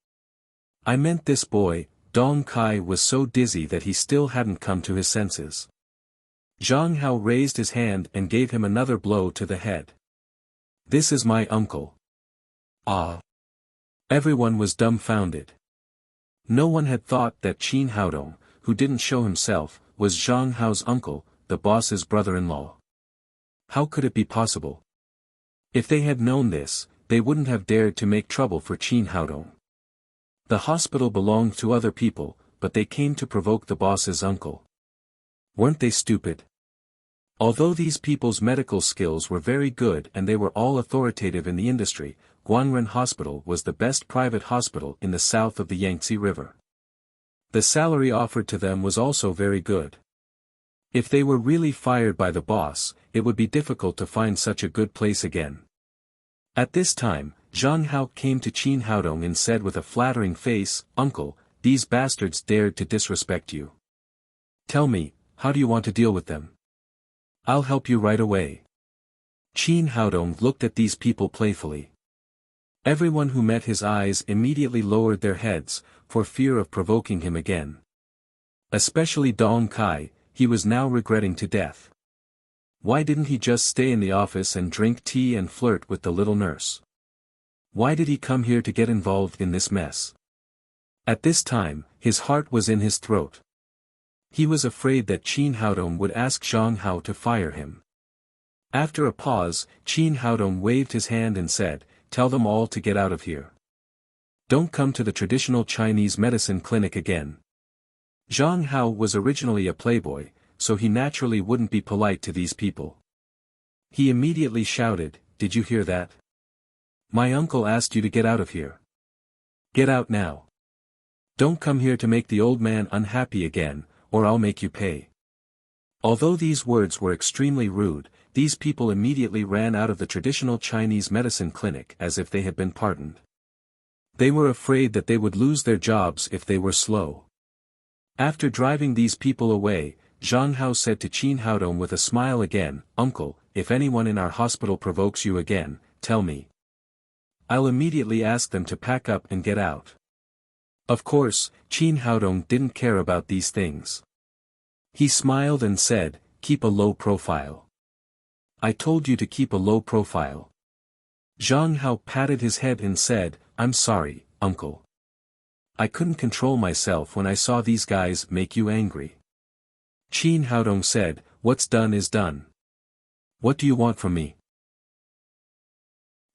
I meant this boy." Dong Kai was so dizzy that he still hadn't come to his senses. Zhang Hao raised his hand and gave him another blow to the head. "This is my uncle." Ah! Everyone was dumbfounded. No one had thought that Qin Haodong, who didn't show himself, was Zhang Hao's uncle, the boss's brother-in-law. How could it be possible? If they had known this, they wouldn't have dared to make trouble for Qin Haodong. The hospital belonged to other people, but they came to provoke the boss's uncle. Weren't they stupid? Although these people's medical skills were very good and they were all authoritative in the industry, Guangren Hospital was the best private hospital in the south of the Yangtze River. The salary offered to them was also very good. If they were really fired by the boss, it would be difficult to find such a good place again. At this time, Zhang Hao came to Qin Haodong and said with a flattering face, "Uncle, these bastards dared to disrespect you. Tell me, how do you want to deal with them? I'll help you right away." Qin Haodong looked at these people playfully. Everyone who met his eyes immediately lowered their heads, for fear of provoking him again. Especially Dong Kai, he was now regretting to death. Why didn't he just stay in the office and drink tea and flirt with the little nurse? Why did he come here to get involved in this mess? At this time, his heart was in his throat. He was afraid that Qin Haodong would ask Zhang Hao to fire him. After a pause, Qin Haodong waved his hand and said, "Tell them all to get out of here. Don't come to the traditional Chinese medicine clinic again." Zhang Hao was originally a playboy, so he naturally wouldn't be polite to these people. He immediately shouted, "Did you hear that? My uncle asked you to get out of here. Get out now. Don't come here to make the old man unhappy again, or I'll make you pay." Although these words were extremely rude, these people immediately ran out of the traditional Chinese medicine clinic as if they had been pardoned. They were afraid that they would lose their jobs if they were slow. After driving these people away, Zhang Hao said to Qin Haodong with a smile again, "Uncle, if anyone in our hospital provokes you again, tell me. I'll immediately ask them to pack up and get out." Of course, Qin Haodong didn't care about these things. He smiled and said, "Keep a low profile. I told you to keep a low profile." Zhang Hao patted his head and said, "I'm sorry, uncle. I couldn't control myself when I saw these guys make you angry." Qin Haodong said, "What's done is done. What do you want from me?"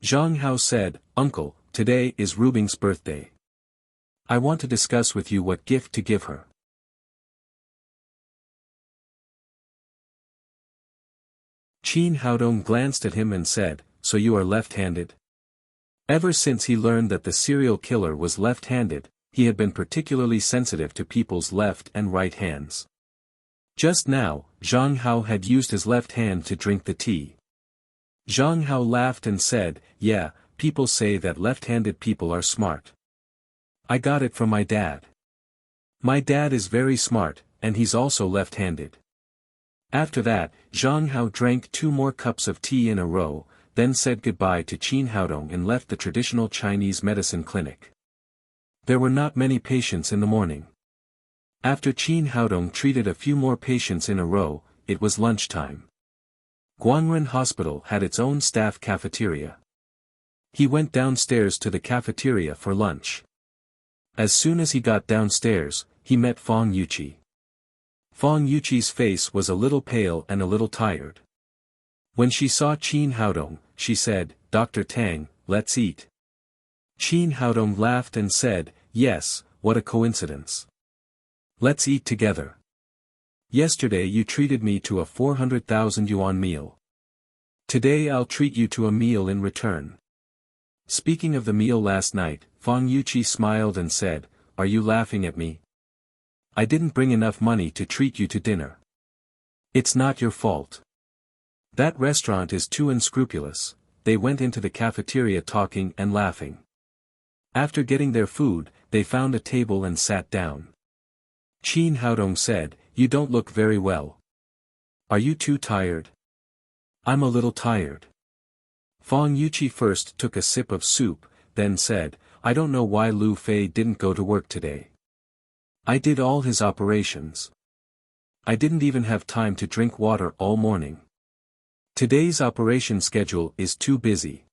Zhang Hao said, "Uncle, today is Rubing's birthday. I want to discuss with you what gift to give her." Qin Haodong glanced at him and said, "So you are left-handed?" Ever since he learned that the serial killer was left-handed, he had been particularly sensitive to people's left and right hands. Just now, Zhang Hao had used his left hand to drink the tea. Zhang Hao laughed and said, "Yeah, people say that left-handed people are smart. I got it from my dad. My dad is very smart, and he's also left-handed." After that, Zhang Hao drank 2 more cups of tea in a row, then said goodbye to Qin Haodong and left the traditional Chinese medicine clinic. There were not many patients in the morning. After Qin Haodong treated a few more patients in a row, it was lunchtime. Guangren Hospital had its own staff cafeteria. He went downstairs to the cafeteria for lunch. As soon as he got downstairs, he met Fong Yuqi. Fong Yuqi's face was a little pale and a little tired. When she saw Qin Haodong, she said, "Dr. Tang, let's eat." Qin Haodong laughed and said, "Yes, what a coincidence. Let's eat together. Yesterday you treated me to a 400,000 yuan meal. Today I'll treat you to a meal in return." Speaking of the meal last night, Fong Yuqi smiled and said, "Are you laughing at me? I didn't bring enough money to treat you to dinner. It's not your fault. That restaurant is too unscrupulous." They went into the cafeteria talking and laughing. After getting their food, they found a table and sat down. Qin Haodong said, "You don't look very well. Are you too tired?" "I'm a little tired." Fong Yuqi first took a sip of soup, then said, "I don't know why Lu Fei didn't go to work today. I did all his operations. I didn't even have time to drink water all morning. Today's operation schedule is too busy.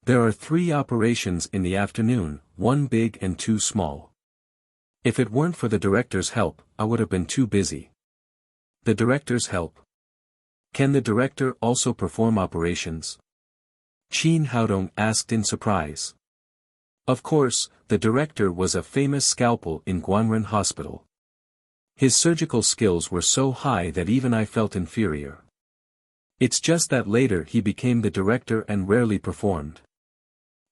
There are 3 operations in the afternoon, 1 big and 2 small. If it weren't for the director's help, I would have been too busy." The director's help. Can the director also perform operations? Qin Haodong asked in surprise. Of course, the director was a famous scalpel in Guanren Hospital. His surgical skills were so high that even I felt inferior. It's just that later he became the director and rarely performed.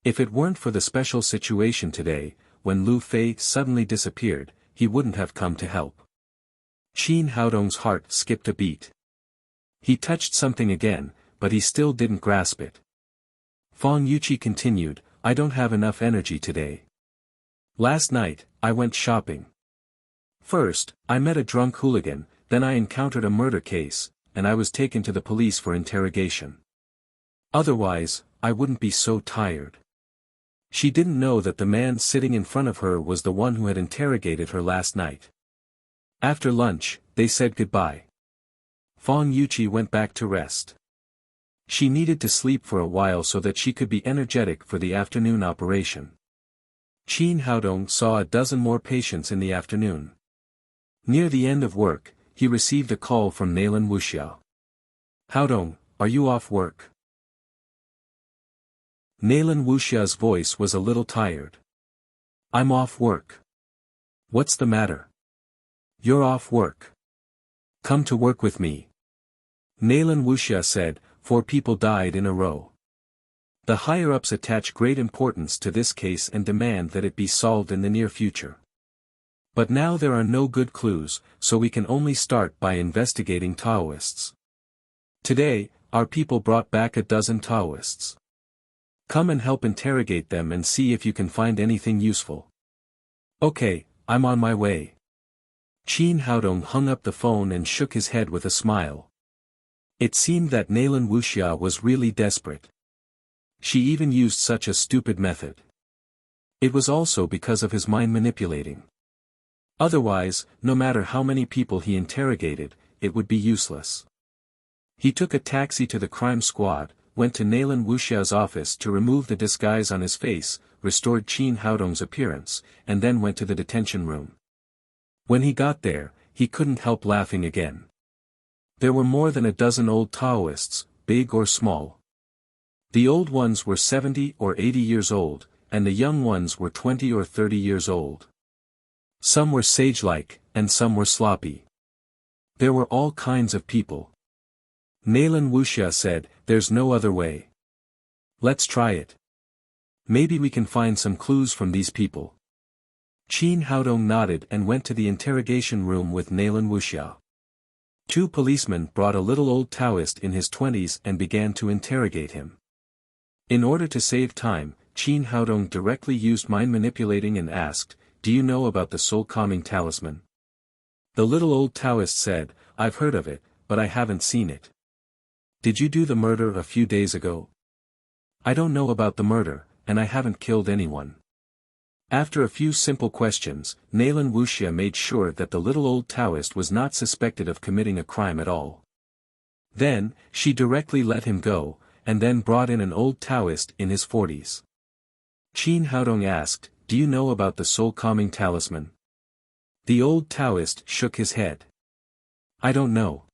If it weren't for the special situation today, when Lu Fei suddenly disappeared, he wouldn't have come to help. Qin Haodong's heart skipped a beat. He touched something again, but he still didn't grasp it. Fang Yuqi continued, I don't have enough energy today. Last night, I went shopping. First, I met a drunk hooligan, then I encountered a murder case, and I was taken to the police for interrogation. Otherwise, I wouldn't be so tired. She didn't know that the man sitting in front of her was the one who had interrogated her last night. After lunch, they said goodbye. Fang Yuqi went back to rest. She needed to sleep for a while so that she could be energetic for the afternoon operation. Qin Haodong saw a dozen more patients in the afternoon. Near the end of work, he received a call from Nalan Wuxia. Haodong, are you off work? Nalan Wuxia's voice was a little tired. I'm off work. What's the matter? You're off work. Come to work with me. Nalan Wuxia said, 4 people died in a row. The higher-ups attach great importance to this case and demand that it be solved in the near future. But now there are no good clues, so we can only start by investigating Taoists. Today, our people brought back a dozen Taoists. Come and help interrogate them and see if you can find anything useful. Okay, I'm on my way. Qin Haodong hung up the phone and shook his head with a smile. It seemed that Nalan Wuxia was really desperate. She even used such a stupid method. It was also because of his mind manipulating. Otherwise, no matter how many people he interrogated, it would be useless. He took a taxi to the crime squad, went to Nalan Wuxia's office to remove the disguise on his face, restored Qin Haodong's appearance, and then went to the detention room. When he got there, he couldn't help laughing again. There were more than a dozen old Taoists, big or small. The old ones were 70 or 80 years old, and the young ones were 20 or 30 years old. Some were sage-like, and some were sloppy. There were all kinds of people. Nalan Wuxia said, there's no other way. Let's try it. Maybe we can find some clues from these people. Qin Haodong nodded and went to the interrogation room with Nalan Wuxia. 2 policemen brought a little old Taoist in his 20s and began to interrogate him. In order to save time, Qin Haodong directly used mind manipulating and asked, do you know about the soul-calming talisman? The little old Taoist said, I've heard of it, but I haven't seen it. Did you do the murder a few days ago? I don't know about the murder, and I haven't killed anyone. After a few simple questions, Nalan Wuxia made sure that the little old Taoist was not suspected of committing a crime at all. Then, she directly let him go, and then brought in an old Taoist in his 40s. Qin Haodong asked, do you know about the soul-calming talisman? The old Taoist shook his head. I don't know.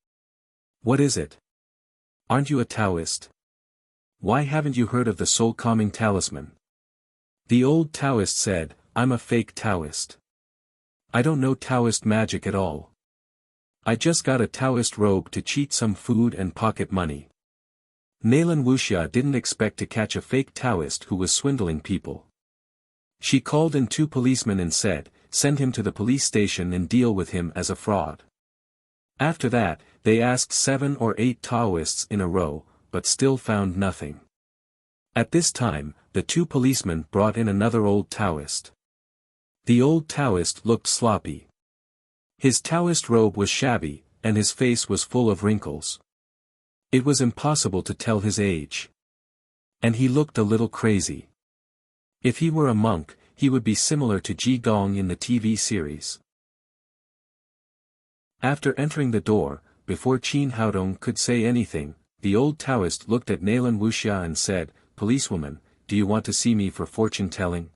What is it? Aren't you a Taoist? Why haven't you heard of the soul-calming talisman? The old Taoist said, I'm a fake Taoist. I don't know Taoist magic at all. I just got a Taoist robe to cheat some food and pocket money. Nalan Wuxia didn't expect to catch a fake Taoist who was swindling people. She called in 2 policemen and said, send him to the police station and deal with him as a fraud. After that, they asked 7 or 8 Taoists in a row, but still found nothing. At this time, the 2 policemen brought in another old Taoist. The old Taoist looked sloppy. His Taoist robe was shabby, and his face was full of wrinkles. It was impossible to tell his age. And he looked a little crazy. If he were a monk, he would be similar to Ji Gong in the TV series. After entering the door, before Qin Haodong could say anything, the old Taoist looked at Nalan Wuxia and said, Policewoman, do you want to see me for fortune-telling?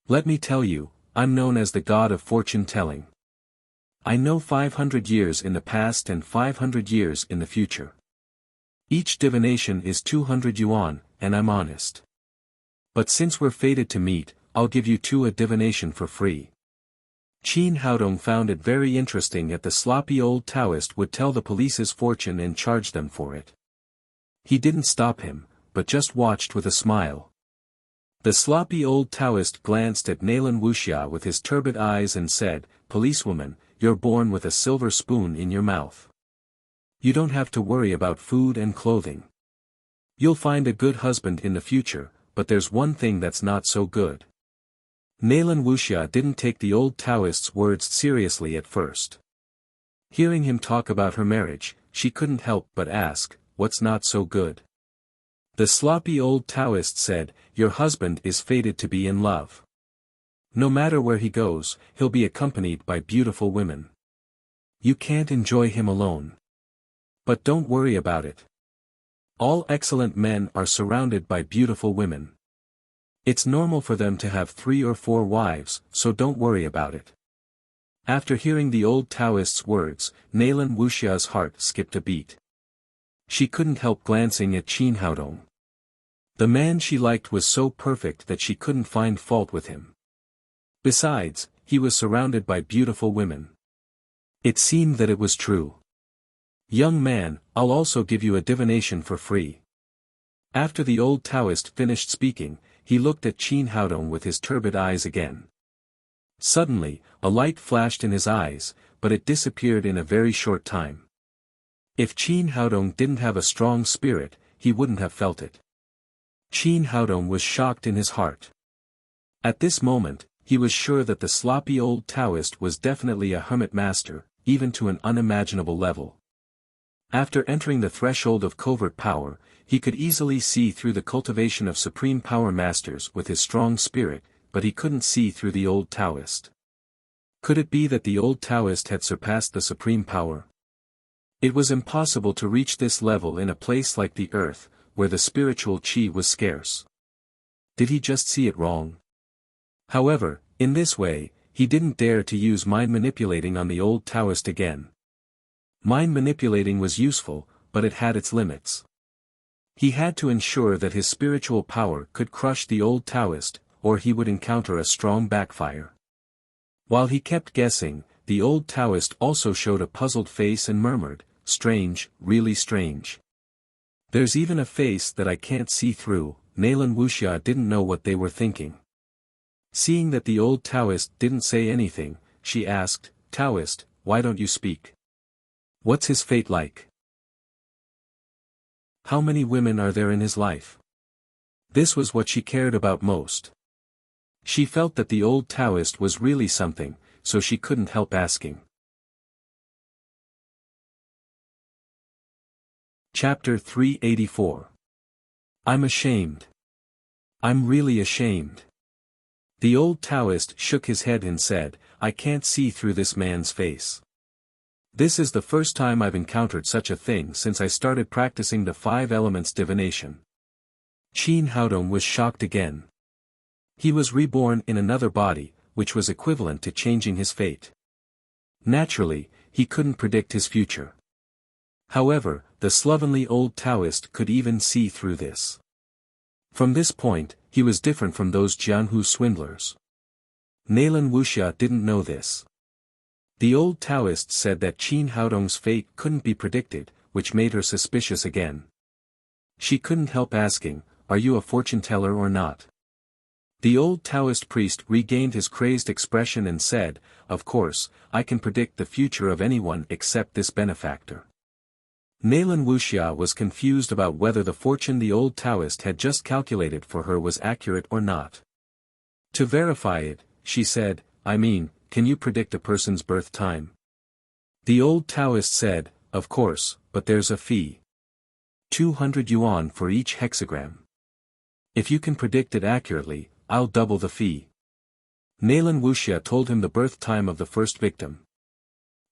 Let me tell you, I'm known as the god of fortune-telling. I know 500 years in the past and 500 years in the future. Each divination is 200 yuan, and I'm honest. But since we're fated to meet, I'll give you two a divination for free. Qin Haodong found it very interesting that the sloppy old Taoist would tell the police his fortune and charge them for it. He didn't stop him, but just watched with a smile. The sloppy old Taoist glanced at Nalan Wuxia with his turbid eyes and said, "Policewoman, you're born with a silver spoon in your mouth. You don't have to worry about food and clothing. You'll find a good husband in the future, but there's one thing that's not so good." Nalan Wuxia didn't take the old Taoist's words seriously at first. Hearing him talk about her marriage, she couldn't help but ask, "What's not so good?" The sloppy old Taoist said, "Your husband is fated to be in love. No matter where he goes, he'll be accompanied by beautiful women. You can't enjoy him alone. But don't worry about it. All excellent men are surrounded by beautiful women. It's normal for them to have 3 or 4 wives, so don't worry about it." After hearing the old Taoist's words, Nalan Wuxia's heart skipped a beat. She couldn't help glancing at Qin Haodong. The man she liked was so perfect that she couldn't find fault with him. Besides, he was surrounded by beautiful women. It seemed that it was true. "Young man, I'll also give you a divination for free." After the old Taoist finished speaking, he looked at Qin Haodong with his turbid eyes again. Suddenly, a light flashed in his eyes, but it disappeared in a very short time. If Qin Haodong didn't have a strong spirit, he wouldn't have felt it. Qin Haodong was shocked in his heart. At this moment, he was sure that the sloppy old Taoist was definitely a hermit master, even to an unimaginable level. After entering the threshold of covert power, he could easily see through the cultivation of supreme power masters with his strong spirit, but he couldn't see through the old Taoist. Could it be that the old Taoist had surpassed the supreme power? It was impossible to reach this level in a place like the earth, where the spiritual qi was scarce. Did he just see it wrong? However, in this way, he didn't dare to use mind manipulating on the old Taoist again. Mind manipulating was useful, but it had its limits. He had to ensure that his spiritual power could crush the old Taoist, or he would encounter a strong backfire. While he kept guessing, the old Taoist also showed a puzzled face and murmured, "Strange, really strange. There's even a face that I can't see through." Nalan Wuxia didn't know what they were thinking. Seeing that the old Taoist didn't say anything, she asked, "Taoist, why don't you speak? What's his fate like? How many women are there in his life?" This was what she cared about most. She felt that the old Taoist was really something, so she couldn't help asking. Chapter 384. I'm ashamed. I'm really ashamed. The old Taoist shook his head and said, "I can't see through this man's face. This is the first time I've encountered such a thing since I started practicing the 5 elements divination." Qin Haodong was shocked again. He was reborn in another body, which was equivalent to changing his fate. Naturally, he couldn't predict his future. However, the slovenly old Taoist could even see through this. From this point, he was different from those Jianhu swindlers. Nalan Wuxia didn't know this. The old Taoist said that Qin Haodong's fate couldn't be predicted, which made her suspicious again. She couldn't help asking, "Are you a fortune teller or not?" The old Taoist priest regained his crazed expression and said, "Of course, I can predict the future of anyone except this benefactor." Nalan Wuxia was confused about whether the fortune the old Taoist had just calculated for her was accurate or not. To verify it, she said, "I mean, can you predict a person's birth time?" The old Taoist said, "Of course, but there's a fee. 200 yuan for each hexagram. If you can predict it accurately, I'll double the fee." Nalan Wuxia told him the birth time of the first victim.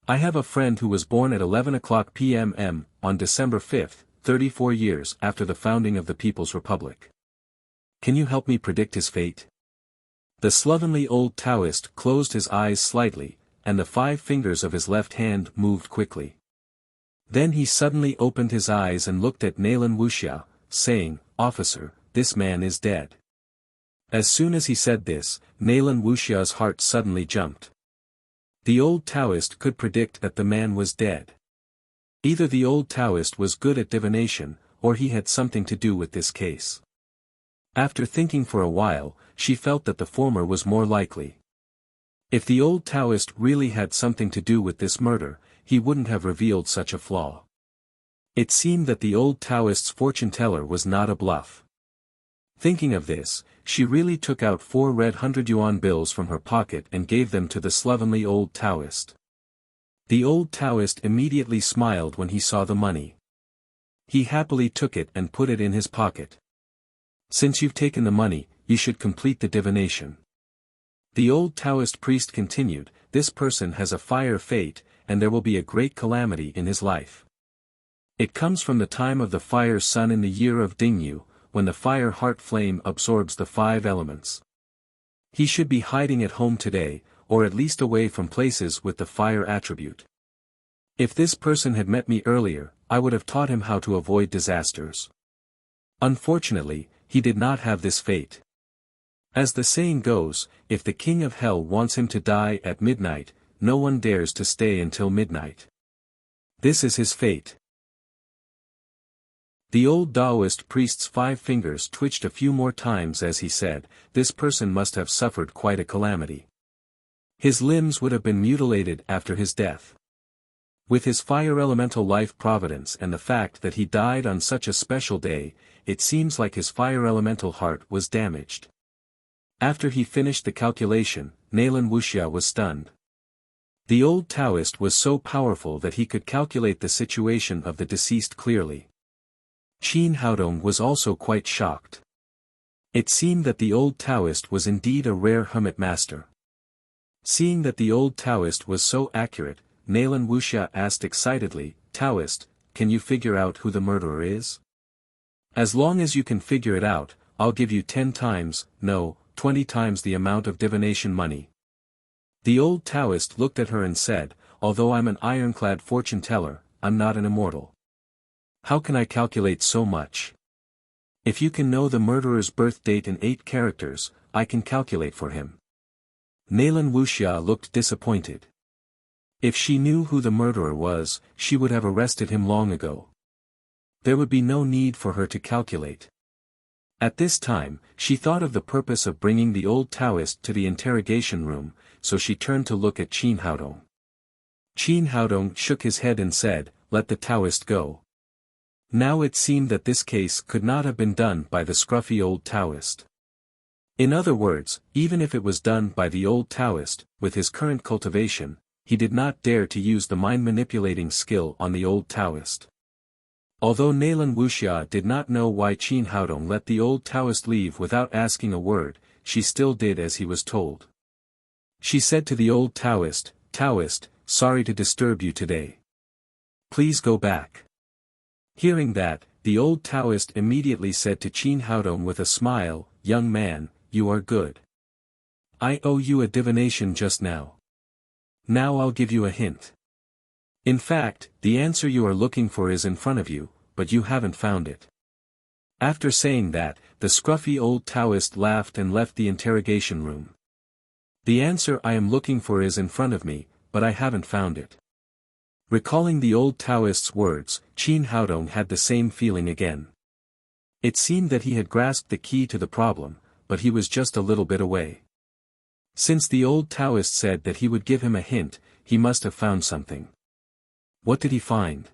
"I have a friend who was born at 11 p.m. on December 5, 34 years after the founding of the People's Republic. Can you help me predict his fate?" The slovenly old Taoist closed his eyes slightly, and the 5 fingers of his left hand moved quickly. Then he suddenly opened his eyes and looked at Nalan Wuxia, saying, "Officer, this man is dead." As soon as he said this, Nalan Wuxia's heart suddenly jumped. The old Taoist could predict that the man was dead. Either the old Taoist was good at divination, or he had something to do with this case. After thinking for a while, she felt that the former was more likely. If the old Taoist really had something to do with this murder, he wouldn't have revealed such a flaw. It seemed that the old Taoist's fortune-teller was not a bluff. Thinking of this, she really took out 4 red 100-yuan bills from her pocket and gave them to the slovenly old Taoist. The old Taoist immediately smiled when he saw the money. He happily took it and put it in his pocket. "Since you've taken the money, you should complete the divination." The old Taoist priest continued, "This person has a fire fate, and there will be a great calamity in his life. It comes from the time of the fire sun in the year of Dingyu, when the fire heart flame absorbs the 5 elements. He should be hiding at home today, or at least away from places with the fire attribute. If this person had met me earlier, I would have taught him how to avoid disasters. Unfortunately, he did not have this fate. As the saying goes, if the king of hell wants him to die at midnight, no one dares to stay until midnight. This is his fate." The old Taoist priest's 5 fingers twitched a few more times as he said, "This person must have suffered quite a calamity. His limbs would have been mutilated after his death. With his fire elemental life providence and the fact that he died on such a special day, it seems like his fire elemental heart was damaged." After he finished the calculation, Nalan Wuxia was stunned. The old Taoist was so powerful that he could calculate the situation of the deceased clearly. Qin Haodong was also quite shocked. It seemed that the old Taoist was indeed a rare hermit master. Seeing that the old Taoist was so accurate, Nalan Wuxia asked excitedly, "Taoist, can you figure out who the murderer is? As long as you can figure it out, I'll give you 10 times, no, 20 times the amount of divination money." The old Taoist looked at her and said, "Although I'm an ironclad fortune-teller, I'm not an immortal. How can I calculate so much? If you can know the murderer's birth date in 8 characters, I can calculate for him." Nalan Wuxia looked disappointed. If she knew who the murderer was, she would have arrested him long ago. There would be no need for her to calculate. At this time, she thought of the purpose of bringing the old Taoist to the interrogation room, so she turned to look at Qin Haodong. Qin Haodong shook his head and said, "Let the Taoist go." Now it seemed that this case could not have been done by the scruffy old Taoist. In other words, even if it was done by the old Taoist, with his current cultivation, he did not dare to use the mind-manipulating skill on the old Taoist. Although Nalan Wuxia did not know why Qin Haodong let the old Taoist leave without asking a word, she still did as he was told. She said to the old Taoist, "Taoist, sorry to disturb you today. Please go back." Hearing that, the old Taoist immediately said to Qin Haodong with a smile, "Young man, you are good. I owe you a divination just now. Now I'll give you a hint. In fact, the answer you are looking for is in front of you, but you haven't found it." After saying that, the scruffy old Taoist laughed and left the interrogation room. "The answer I am looking for is in front of me, but I haven't found it." Recalling the old Taoist's words, Qin Haodong had the same feeling again. It seemed that he had grasped the key to the problem, but he was just a little bit away. Since the old Taoist said that he would give him a hint, he must have found something. What did he find?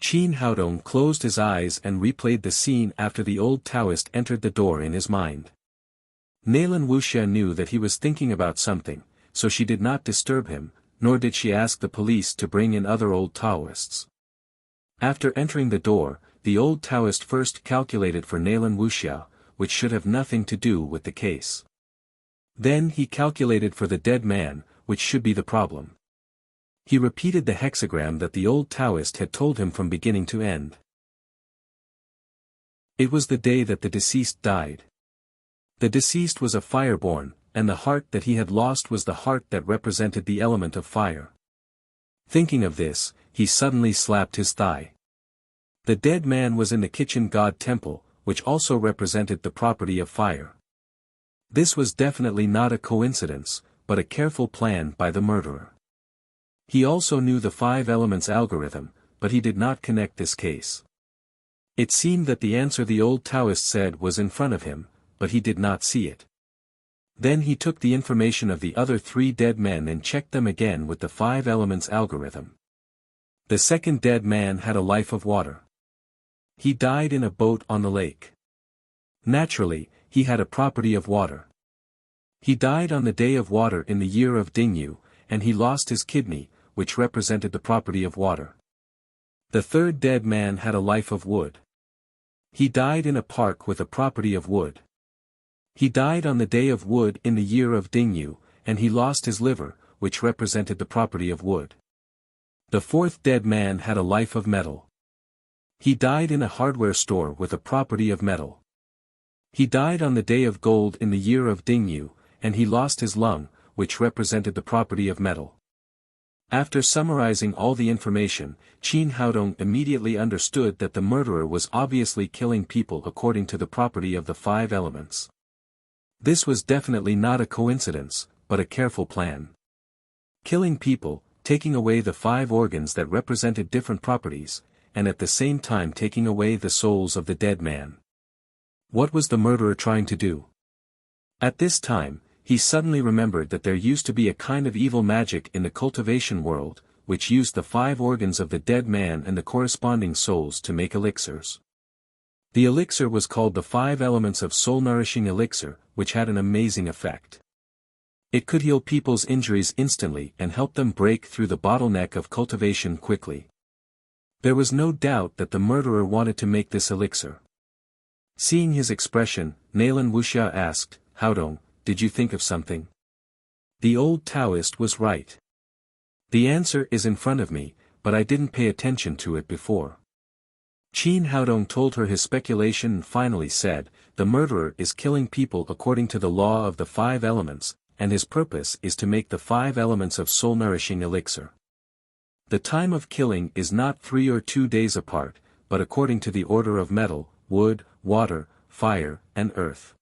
Qin Haodong closed his eyes and replayed the scene after the old Taoist entered the door in his mind. Nalan Wuxia knew that he was thinking about something, so she did not disturb him, nor did she ask the police to bring in other old Taoists. After entering the door, the old Taoist first calculated for Nalan Wuxia, which should have nothing to do with the case. Then he calculated for the dead man, which should be the problem. He repeated the hexagram that the old Taoist had told him from beginning to end. It was the day that the deceased died. The deceased was a fireborn, and the heart that he had lost was the heart that represented the element of fire. Thinking of this, he suddenly slapped his thigh. The dead man was in the kitchen god temple, which also represented the property of fire. This was definitely not a coincidence, but a careful plan by the murderer. He also knew the 5 elements algorithm, but he did not connect this case. It seemed that the answer the old Taoist said was in front of him, but he did not see it. Then he took the information of the other 3 dead men and checked them again with the 5 elements algorithm. The second dead man had a life of water. He died in a boat on the lake. Naturally, he had a property of water. He died on the day of water in the year of Dingyu, and he lost his kidney, which represented the property of water. The third dead man had a life of wood. He died in a park with a property of wood. He died on the day of wood in the year of Dingyu, and he lost his liver, which represented the property of wood. The fourth dead man had a life of metal. He died in a hardware store with a property of metal. He died on the day of gold in the year of Dingyu, and he lost his lung, which represented the property of metal. After summarizing all the information, Qin Haodong immediately understood that the murderer was obviously killing people according to the property of the 5 elements. This was definitely not a coincidence, but a careful plan. Killing people, taking away the 5 organs that represented different properties, and at the same time taking away the souls of the dead man. What was the murderer trying to do? At this time, he suddenly remembered that there used to be a kind of evil magic in the cultivation world, which used the 5 organs of the dead man and the corresponding souls to make elixirs. The elixir was called the 5 elements of soul-nourishing elixir, which had an amazing effect. It could heal people's injuries instantly and help them break through the bottleneck of cultivation quickly. There was no doubt that the murderer wanted to make this elixir. Seeing his expression, Nalan Wuxia asked, "Haodong, did you think of something?" The old Taoist was right. The answer is in front of me, but I didn't pay attention to it before. Qin Haodong told her his speculation and finally said, the murderer is killing people according to the law of the 5 elements, and his purpose is to make the 5 elements of soul-nourishing elixir. The time of killing is not 3 or 2 days apart, but according to the order of metal, wood, water, fire, and earth.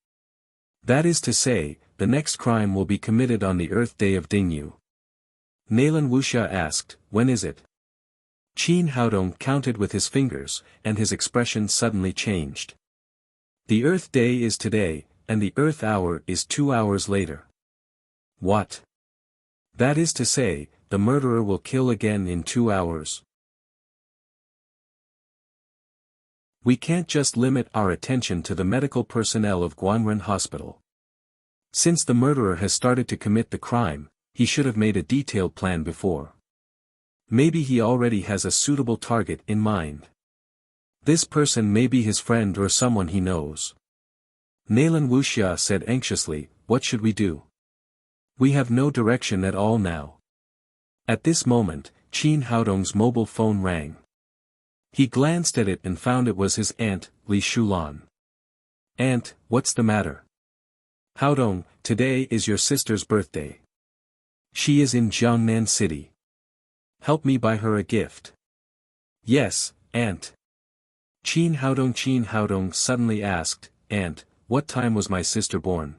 That is to say, the next crime will be committed on the Earth Day of Dingyu. Nalan Wuxia asked, when is it? Qin Haodong counted with his fingers, and his expression suddenly changed. The Earth Day is today, and the Earth Hour is 2 hours later. What? That is to say, the murderer will kill again in 2 hours. We can't just limit our attention to the medical personnel of Guanren Hospital. Since the murderer has started to commit the crime, he should have made a detailed plan before. Maybe he already has a suitable target in mind. This person may be his friend or someone he knows. Nalan Wuxia said anxiously, what should we do? We have no direction at all now. At this moment, Qin Haodong's mobile phone rang. He glanced at it and found it was his aunt, Li Shulan. Aunt, what's the matter? Haodong, today is your sister's birthday. She is in Jiangnan City. Help me buy her a gift. Yes, aunt. Qin Haodong suddenly asked, Aunt, what time was my sister born?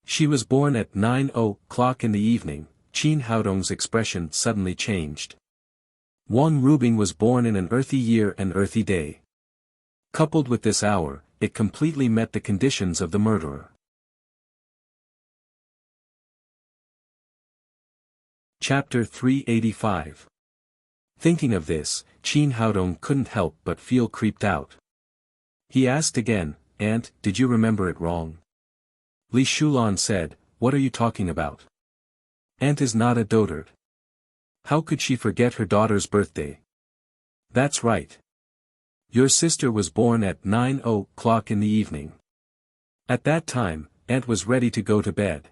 She was born at 9:00 in the evening. Qin Haodong's expression suddenly changed. Wang Rubing was born in an earthy year and earthy day. Coupled with this hour, it completely met the conditions of the murderer. Chapter 385. Thinking of this, Qin Haodong couldn't help but feel creeped out. He asked again, Aunt, did you remember it wrong? Li Shulan said, what are you talking about? Aunt is not a dotard. How could she forget her daughter's birthday? That's right. Your sister was born at 9:00 in the evening. At that time, Aunt was ready to go to bed.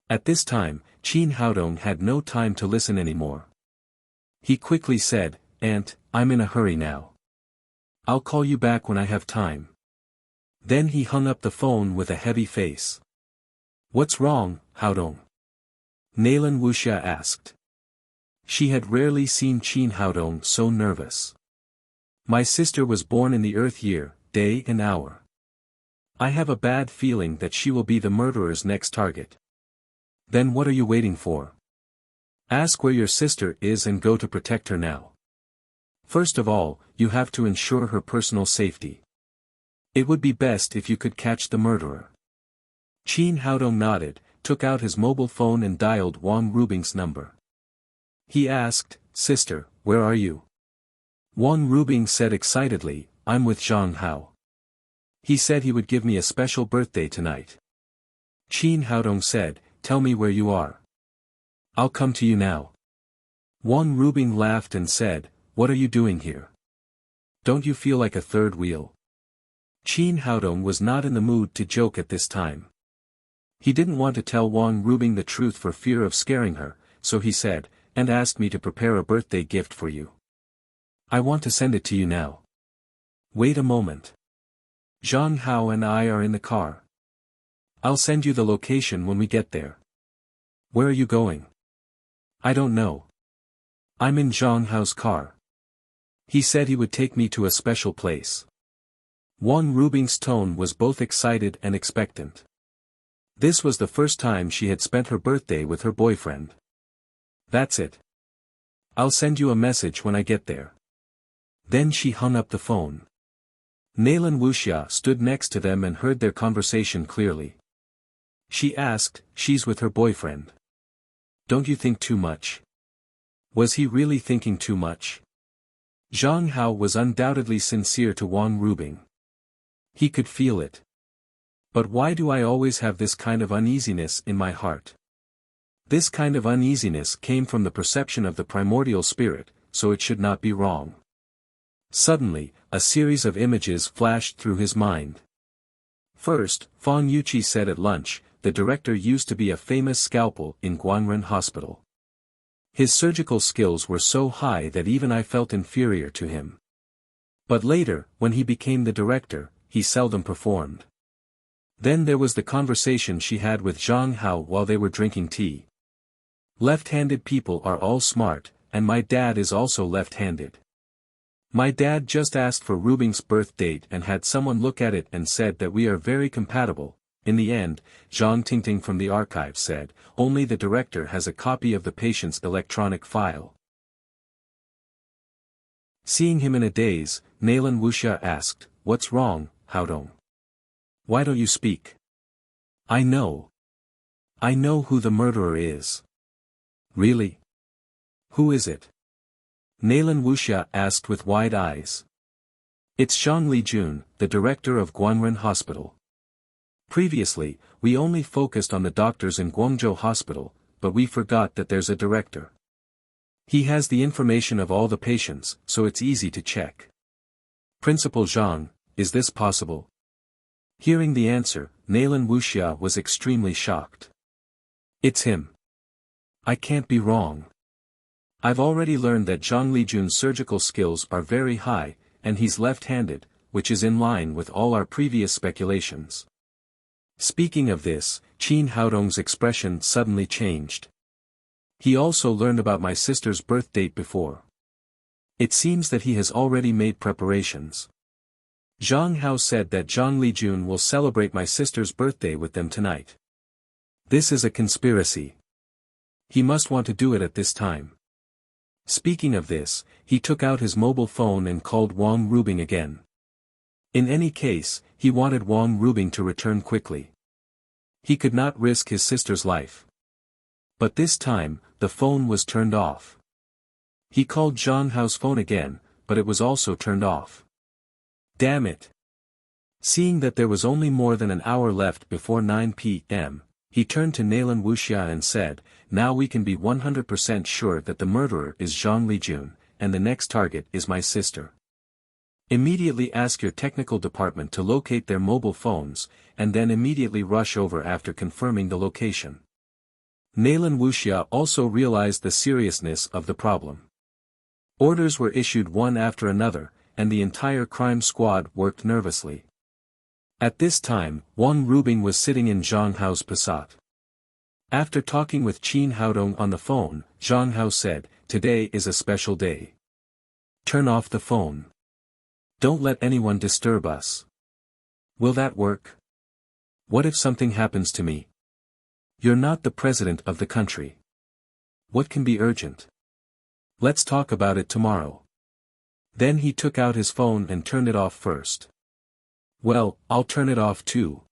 At this time, Qin Haodong had no time to listen anymore. He quickly said, Aunt, I'm in a hurry now. I'll call you back when I have time. Then he hung up the phone with a heavy face. What's wrong, Haodong? Nalan Wuxia asked. She had rarely seen Qin Haodong so nervous. My sister was born in the Earth year, day and hour. I have a bad feeling that she will be the murderer's next target. Then what are you waiting for? Ask where your sister is and go to protect her now. First of all, you have to ensure her personal safety. It would be best if you could catch the murderer. Qin Haodong nodded, took out his mobile phone and dialed Wang Rubing's number. He asked, "Sister, where are you?" Wang Rubing said excitedly, "I'm with Zhang Hao. He said he would give me a special birthday tonight." Qin Haodong said, "Tell me where you are. I'll come to you now." Wang Rubing laughed and said, "What are you doing here? Don't you feel like a third wheel?" Qin Haodong was not in the mood to joke at this time. He didn't want to tell Wang Rubing the truth for fear of scaring her, so he said, "And asked me to prepare a birthday gift for you. I want to send it to you now. Wait a moment. Zhang Hao and I are in the car. I'll send you the location when we get there." "Where are you going?" "I don't know. I'm in Zhang Hao's car. He said he would take me to a special place." Wang Rubing's tone was both excited and expectant. This was the first time she had spent her birthday with her boyfriend. "That's it. I'll send you a message when I get there." Then she hung up the phone. Nalan Wuxia stood next to them and heard their conversation clearly. She asked, "She's with her boyfriend. Don't you think too much?" Was he really thinking too much? Zhang Hao was undoubtedly sincere to Wang Rubing. He could feel it. But why do I always have this kind of uneasiness in my heart? This kind of uneasiness came from the perception of the primordial spirit, so it should not be wrong. Suddenly, a series of images flashed through his mind. First, Fang Yuqi said at lunch, the director used to be a famous scalpel in Guanren Hospital. His surgical skills were so high that even I felt inferior to him. But later, when he became the director, he seldom performed. Then there was the conversation she had with Zhang Hao while they were drinking tea. Left-handed people are all smart, and my dad is also left-handed. My dad just asked for Rubing's birth date and had someone look at it and said that we are very compatible. In the end, Zhang Tingting from the archive said, only the director has a copy of the patient's electronic file. Seeing him in a daze, Nalan Wuxia asked, "What's wrong, Haodong? Why don't you speak?" I know who the murderer is." "Really? Who is it?" Nalan Wuxia asked with wide eyes. "It's Zhang Lijun, the director of Guanren Hospital. Previously, we only focused on the doctors in Guangzhou Hospital, but we forgot that there's a director. He has the information of all the patients, so it's easy to check." "Principal Zhang, is this possible?" Hearing the answer, Nalan Wuxia was extremely shocked. "It's him. I can't be wrong. I've already learned that Zhang Lijun's surgical skills are very high, and he's left-handed, which is in line with all our previous speculations." Speaking of this, Qin Haodong's expression suddenly changed. "He also learned about my sister's birth date before. It seems that he has already made preparations. Zhang Hao said that Zhang Lijun will celebrate my sister's birthday with them tonight. This is a conspiracy. He must want to do it at this time." Speaking of this, he took out his mobile phone and called Wang Rubing again. In any case, he wanted Wang Rubing to return quickly. He could not risk his sister's life. But this time, the phone was turned off. He called Zhang Hao's phone again, but it was also turned off. Damn it! Seeing that there was only more than an hour left before 9 p.m., he turned to Nalan Wuxia and said, "Now we can be 100% sure that the murderer is Zhang Lijun, and the next target is my sister. Immediately ask your technical department to locate their mobile phones, and then immediately rush over after confirming the location." Nalan Wuxia also realized the seriousness of the problem. Orders were issued one after another, and the entire crime squad worked nervously. At this time, Wang Rubing was sitting in Zhang Hao's Passat. After talking with Qin Haodong on the phone, Zhang Hao said, "Today is a special day. Turn off the phone. Don't let anyone disturb us." "Will that work? What if something happens to me? You're not the president of the country. What can be urgent? Let's talk about it tomorrow." Then he took out his phone and turned it off first. "Well, I'll turn it off too."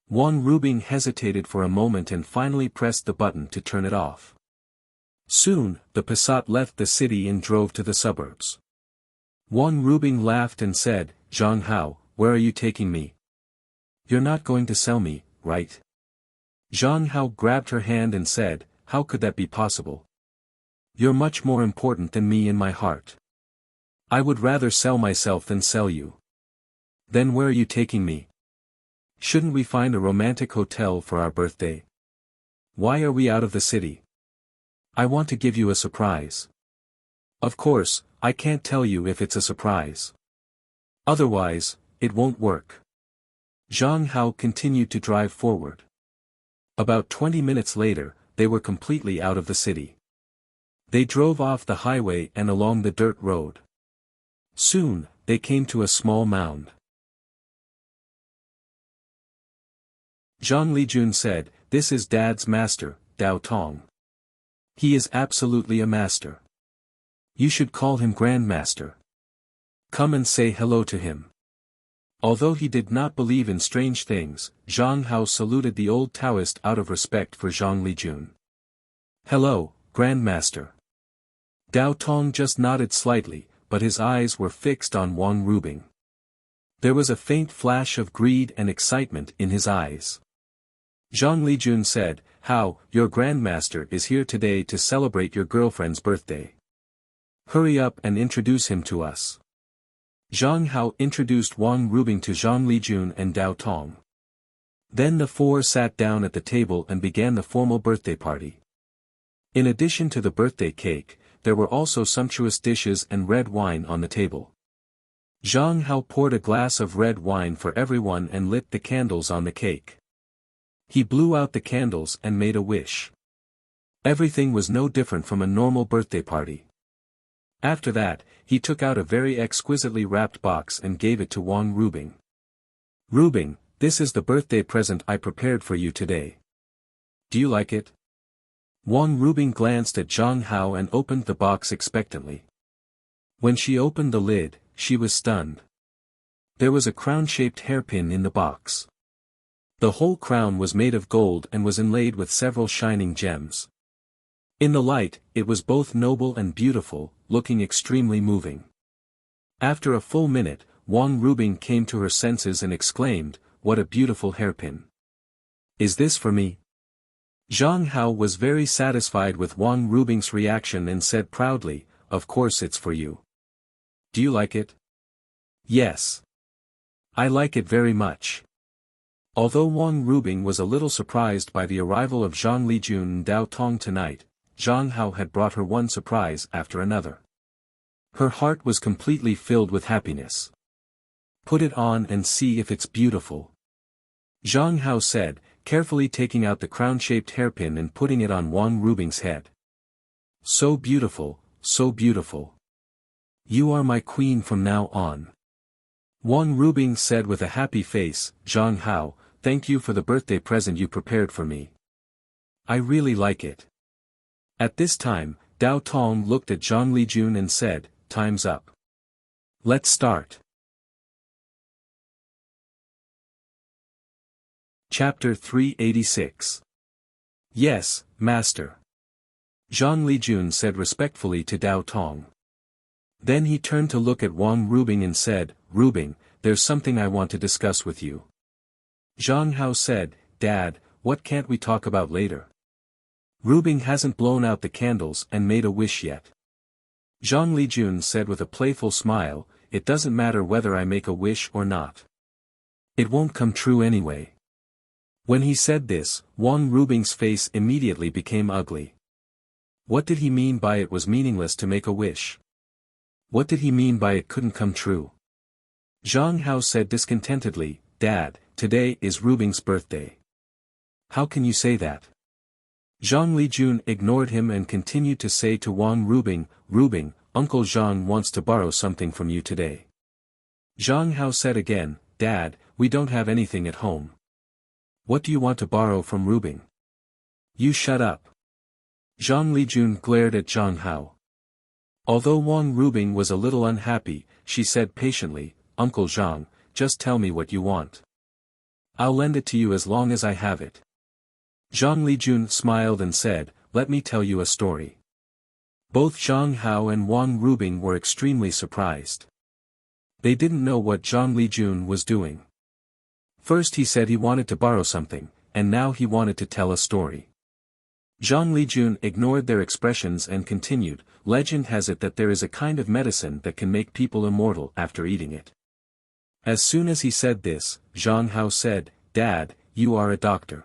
Wang Rubing hesitated for a moment and finally pressed the button to turn it off. Soon, the Passat left the city and drove to the suburbs. Wang Rubing laughed and said, "Zhang Hao, where are you taking me? You're not going to sell me, right?" Zhang Hao grabbed her hand and said, "How could that be possible? You're much more important than me in my heart. I would rather sell myself than sell you." "Then where are you taking me? Shouldn't we find a romantic hotel for our birthday? Why are we out of the city? I want to give you a surprise." "Of course, I can't tell you if it's a surprise. Otherwise, it won't work." Zhang Hao continued to drive forward. About 20 minutes later, they were completely out of the city. They drove off the highway and along the dirt road. Soon, they came to a small mound. Zhang Lijun said, "This is Dad's master, Dao Tong. He is absolutely a master. You should call him Grandmaster. Come and say hello to him." Although he did not believe in strange things, Zhang Hao saluted the old Taoist out of respect for Zhang Lijun. "Hello, Grandmaster." Dao Tong just nodded slightly, but his eyes were fixed on Wang Rubing. There was a faint flash of greed and excitement in his eyes. Zhang Lijun said, "Hao, your Grandmaster is here today to celebrate your girlfriend's birthday. Hurry up and introduce him to us." Zhang Hao introduced Wang Rubing to Zhang Lijun and Dao Tong. Then the four sat down at the table and began the formal birthday party. In addition to the birthday cake, there were also sumptuous dishes and red wine on the table. Zhang Hao poured a glass of red wine for everyone and lit the candles on the cake. He blew out the candles and made a wish. Everything was no different from a normal birthday party. After that, he took out a very exquisitely wrapped box and gave it to Wang Rubing. "Rubing, this is the birthday present I prepared for you today. Do you like it?" Wang Rubing glanced at Zhang Hao and opened the box expectantly. When she opened the lid, she was stunned. There was a crown-shaped hairpin in the box. The whole crown was made of gold and was inlaid with several shining gems. In the light, it was both noble and beautiful, looking extremely moving. After a full minute, Wang Rubing came to her senses and exclaimed, "What a beautiful hairpin! Is this for me?" Zhang Hao was very satisfied with Wang Rubing's reaction and said proudly, "Of course it's for you. Do you like it?" "Yes. I like it very much." Although Wang Rubing was a little surprised by the arrival of Zhang Lijun and Dao Tong tonight, Zhang Hao had brought her one surprise after another. Her heart was completely filled with happiness. "Put it on and see if it's beautiful," Zhang Hao said, carefully taking out the crown-shaped hairpin and putting it on Wang Rubing's head. "So beautiful, so beautiful. You are my queen from now on." Wang Rubing said with a happy face, "Zhang Hao, thank you for the birthday present you prepared for me. I really like it." At this time, Dao Tong looked at Zhang Lijun and said, "Time's up. Let's start." Chapter 386. "Yes, Master," Zhang Lijun said respectfully to Dao Tong. Then he turned to look at Wang Rubing and said, "Rubing, there's something I want to discuss with you." Zhang Hao said, "Dad, what can't we talk about later? Rubing hasn't blown out the candles and made a wish yet." Zhang Lijun said with a playful smile, "It doesn't matter whether I make a wish or not. It won't come true anyway." When he said this, Wang Rubing's face immediately became ugly. What did he mean by it was meaningless to make a wish? What did he mean by it couldn't come true? Zhang Hao said discontentedly, "Dad, today is Rubing's birthday. How can you say that? Zhang Lijun ignored him and continued to say to Wang Rubing, "Rubing, Uncle Zhang wants to borrow something from you today." Zhang Hao said again, "Dad, we don't have anything at home. What do you want to borrow from Rubing?" "You shut up." Zhang Lijun glared at Zhang Hao. Although Wang Rubing was a little unhappy, she said patiently, "Uncle Zhang, just tell me what you want. I'll lend it to you as long as I have it." Zhang Lijun smiled and said, "Let me tell you a story." Both Zhang Hao and Wang Rubing were extremely surprised. They didn't know what Zhang Lijun was doing. First he said he wanted to borrow something, and now he wanted to tell a story. Zhang Lijun ignored their expressions and continued, "Legend has it that there is a kind of medicine that can make people immortal after eating it." As soon as he said this, Zhang Hao said, "Dad, you are a doctor.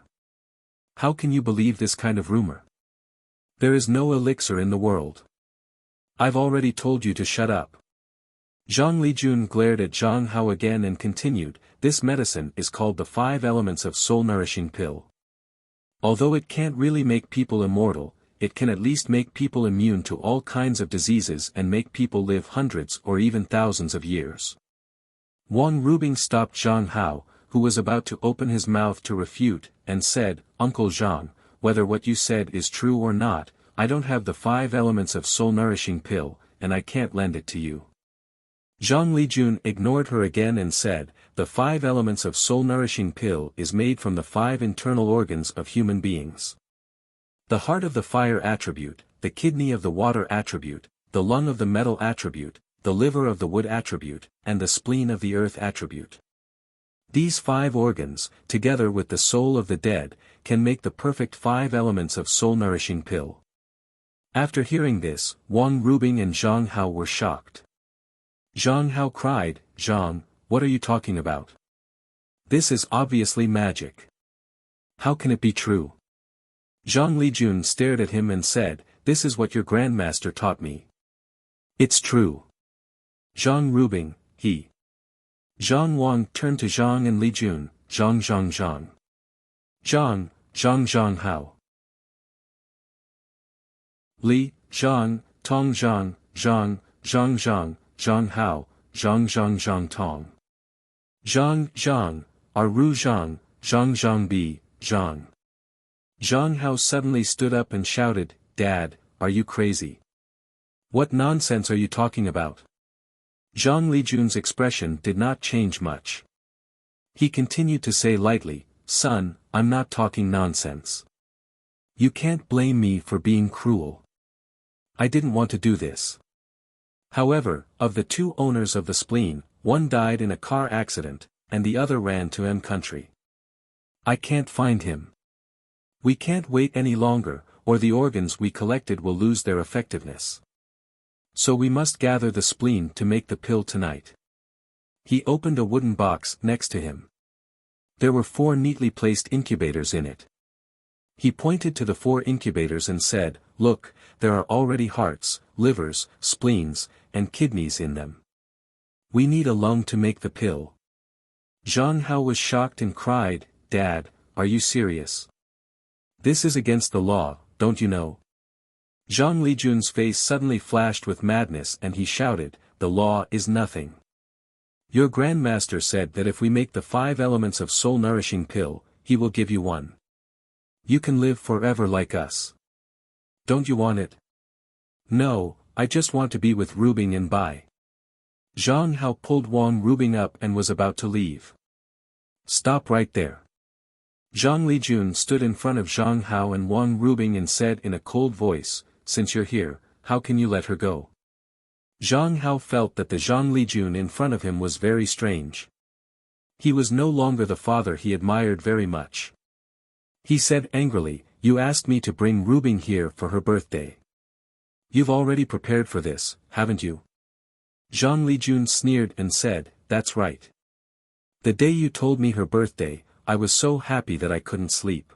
How can you believe this kind of rumor? There is no elixir in the world. I've already told you to shut up." Zhang Lijun glared at Zhang Hao again and continued, "This medicine is called the 5 elements of soul-nourishing pill. Although it can't really make people immortal, it can at least make people immune to all kinds of diseases and make people live hundreds or even thousands of years." Wang Rubing stopped Zhang Hao, who was about to open his mouth to refute, and said, "Uncle Zhang, whether what you said is true or not, I don't have the 5 elements of soul-nourishing pill, and I can't lend it to you." Zhang Lijun ignored her again and said, "The 5 elements of soul-nourishing pill is made from the 5 internal organs of human beings. The heart of the fire attribute, the kidney of the water attribute, the lung of the metal attribute, the liver of the wood attribute, and the spleen of the earth attribute. These 5 organs, together with the soul of the dead, can make the perfect 5 elements of soul-nourishing pill." After hearing this, Wang Rubing and Zhang Hao were shocked. Zhang Hao cried, "Zhang, what are you talking about? This is obviously magic. How can it be true?" Zhang Lijun stared at him and said, "This is what your grandmaster taught me. It's true." Zhang Rubing, he. Zhang Wang turned to Zhang and Lijun, "Zhang Zhang Zhang. Zhang, Zhang Zhang Hao. Li, Zhang, Tong Zhang, Zhang, Zhang Zhang, Zhang Hao, Zhang Zhang Zhang Tong. Zhang, Zhang, Ru Zhang, Zhang Zhang Bi, Zhang." Zhang Hao suddenly stood up and shouted, "Dad, are you crazy? What nonsense are you talking about?" Zhang Lijun's expression did not change much. He continued to say lightly, "Son, I'm not talking nonsense. You can't blame me for being cruel. I didn't want to do this. However, of the 2 owners of the spleen, one died in a car accident, and the other ran to M country. I can't find him. We can't wait any longer, or the organs we collected will lose their effectiveness. So we must gather the spleen to make the pill tonight." He opened a wooden box next to him. There were 4 neatly placed incubators in it. He pointed to the 4 incubators and said, "Look, there are already hearts, livers, spleens, and kidneys in them. We need a lung to make the pill." Zhang Hao was shocked and cried, "Dad, are you serious? This is against the law, don't you know?" Zhang Lijun's face suddenly flashed with madness and he shouted, "The law is nothing. Your grandmaster said that if we make the 5 elements of soul-nourishing pill, he will give you one. You can live forever like us. Don't you want it?" "No, I just want to be with Rubing and Bai." Zhang Hao pulled Wang Rubing up and was about to leave. "Stop right there." Zhang Lijun stood in front of Zhang Hao and Wang Rubing and said in a cold voice, "Since you're here, how can you let her go?" Zhang Hao felt that the Zhang Lijun in front of him was very strange. He was no longer the father he admired very much. He said angrily, "You asked me to bring Rubing here for her birthday. You've already prepared for this, haven't you?" Zhang Lijun sneered and said, "That's right. The day you told me her birthday, I was so happy that I couldn't sleep.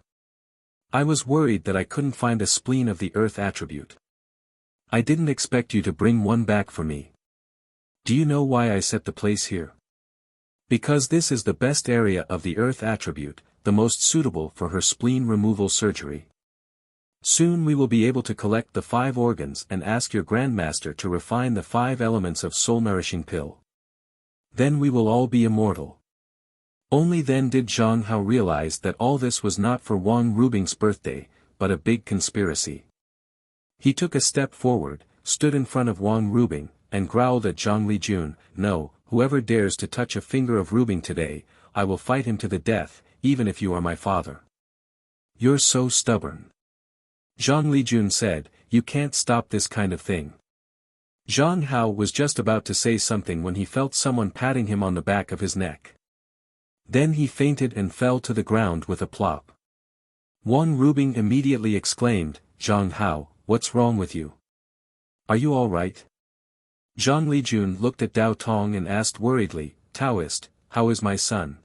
I was worried that I couldn't find a spleen of the earth attribute. I didn't expect you to bring one back for me. Do you know why I set the place here? Because this is the best area of the earth attribute, the most suitable for her spleen removal surgery. Soon we will be able to collect the 5 organs and ask your grandmaster to refine the 5 elements of soul-nourishing pill. Then we will all be immortal. Only then did Zhang Hao realize that all this was not for Wang Rubing's birthday, but a big conspiracy. He took a step forward, stood in front of Wang Rubing, and growled at Zhang Lijun, "No, whoever dares to touch a finger of Rubing today, I will fight him to the death, even if you are my father." "You're so stubborn," Zhang Lijun said, "you can't stop this kind of thing." Zhang Hao was just about to say something when he felt someone patting him on the back of his neck. Then he fainted and fell to the ground with a plop. Wang Rubing immediately exclaimed, "Zhang Hao, what's wrong with you? Are you all right?" Zhang Lijun looked at Dao Tong and asked worriedly, "Taoist, how is my son?"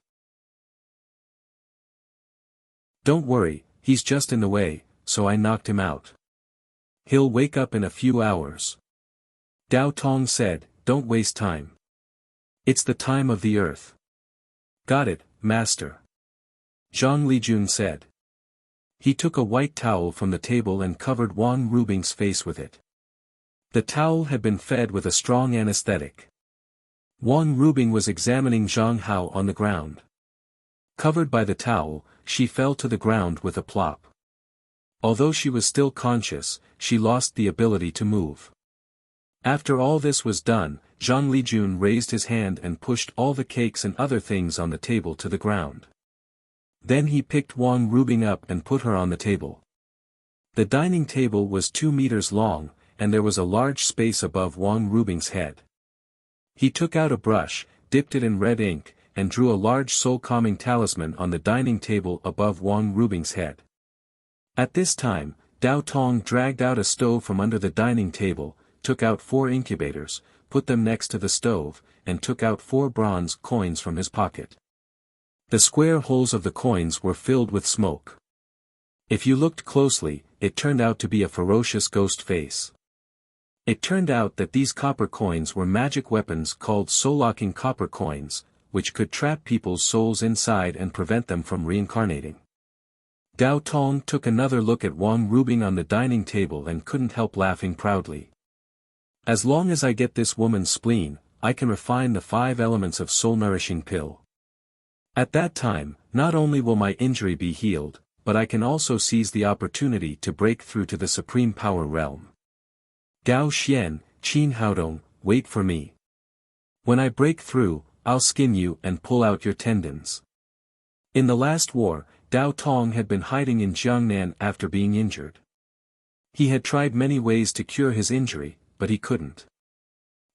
"Don't worry, he's just in the way, so I knocked him out. He'll wake up in a few hours." Dao Tong said, "Don't waste time. It's the time of the earth." "Got it, master," Zhang Lijun said. He took a white towel from the table and covered Wang Rubing's face with it. The towel had been fed with a strong anesthetic. Wang Rubing was examining Zhang Hao on the ground. Covered by the towel, she fell to the ground with a plop. Although she was still conscious, she lost the ability to move. After all this was done, Zhang Lijun raised his hand and pushed all the cakes and other things on the table to the ground. Then he picked Wang Rubing up and put her on the table. The dining table was 2 meters long, and there was a large space above Wang Rubing's head. He took out a brush, dipped it in red ink, and drew a large soul-calming talisman on the dining table above Wang Rubing's head. At this time, Dao Tong dragged out a stove from under the dining table, took out 4 incubators, put them next to the stove, and took out 4 bronze coins from his pocket. The square holes of the coins were filled with smoke. If you looked closely, it turned out to be a ferocious ghost face. It turned out that these copper coins were magic weapons called soul-locking copper coins, which could trap people's souls inside and prevent them from reincarnating. Dao Tong took another look at Wang Rubing on the dining table and couldn't help laughing proudly. "As long as I get this woman's spleen, I can refine the 5 elements of soul-nourishing pill. At that time, not only will my injury be healed, but I can also seize the opportunity to break through to the supreme power realm. Gao Xian, Qin Haodong, wait for me. When I break through, I'll skin you and pull out your tendons." In the last war, Dao Tong had been hiding in Jiangnan after being injured. He had tried many ways to cure his injury, but he couldn't.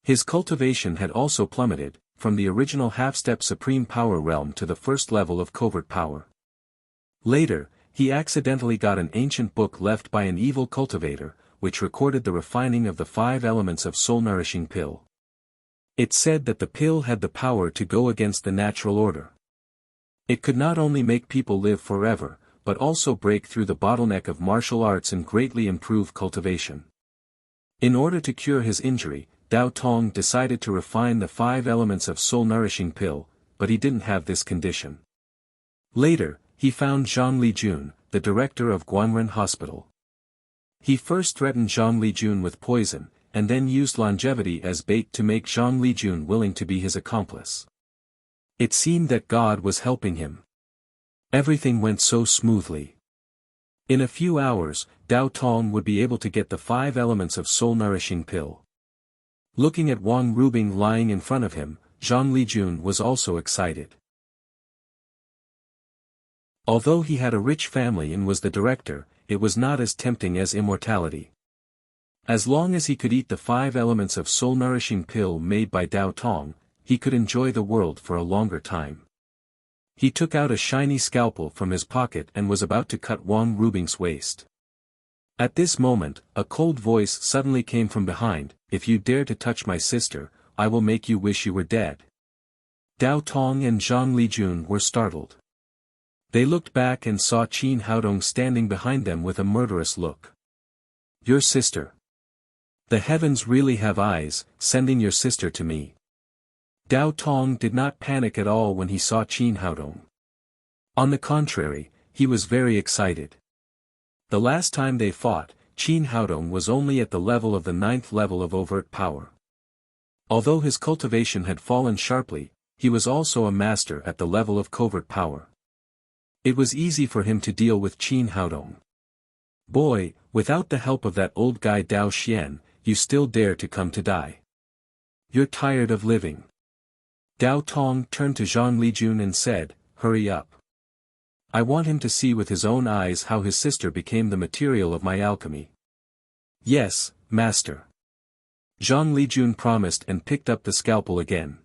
His cultivation had also plummeted, from the original half-step supreme power realm to the first level of covert power. Later, he accidentally got an ancient book left by an evil cultivator, which recorded the refining of the 5 elements of soul-nourishing pill. It said that the pill had the power to go against the natural order. It could not only make people live forever, but also break through the bottleneck of martial arts and greatly improve cultivation. In order to cure his injury, Dao Tong decided to refine the 5 elements of soul-nourishing pill, but he didn't have this condition. Later, he found Zhang Lijun, the director of Guanren Hospital. He first threatened Zhang Lijun with poison, and then used longevity as bait to make Zhang Lijun willing to be his accomplice. It seemed that God was helping him. Everything went so smoothly. In a few hours, Dao Tong would be able to get the 5 elements of soul-nourishing pill. Looking at Wang Rubing lying in front of him, Zhang Lijun was also excited. Although he had a rich family and was the director, it was not as tempting as immortality. As long as he could eat the 5 elements of soul-nourishing pill made by Dao Tong, he could enjoy the world for a longer time. He took out a shiny scalpel from his pocket and was about to cut Wang Rubing's waist. At this moment, a cold voice suddenly came from behind, "If you dare to touch my sister, I will make you wish you were dead." Dao Tong and Zhang Lijun were startled. They looked back and saw Qin Haodong standing behind them with a murderous look. "Your sister. The heavens really have eyes, sending your sister to me." Dao Tong did not panic at all when he saw Qin Haodong. On the contrary, he was very excited. The last time they fought, Qin Haodong was only at the level of the 9th level of overt power. Although his cultivation had fallen sharply, he was also a master at the level of covert power. It was easy for him to deal with Qin Haodong. Boy, without the help of that old guy Dao Xian, you still dare to come to die. You're tired of living. Dao Tong turned to Zhang Lijun and said, hurry up. I want him to see with his own eyes how his sister became the material of my alchemy. Yes, master. Zhang Lijun promised and picked up the scalpel again.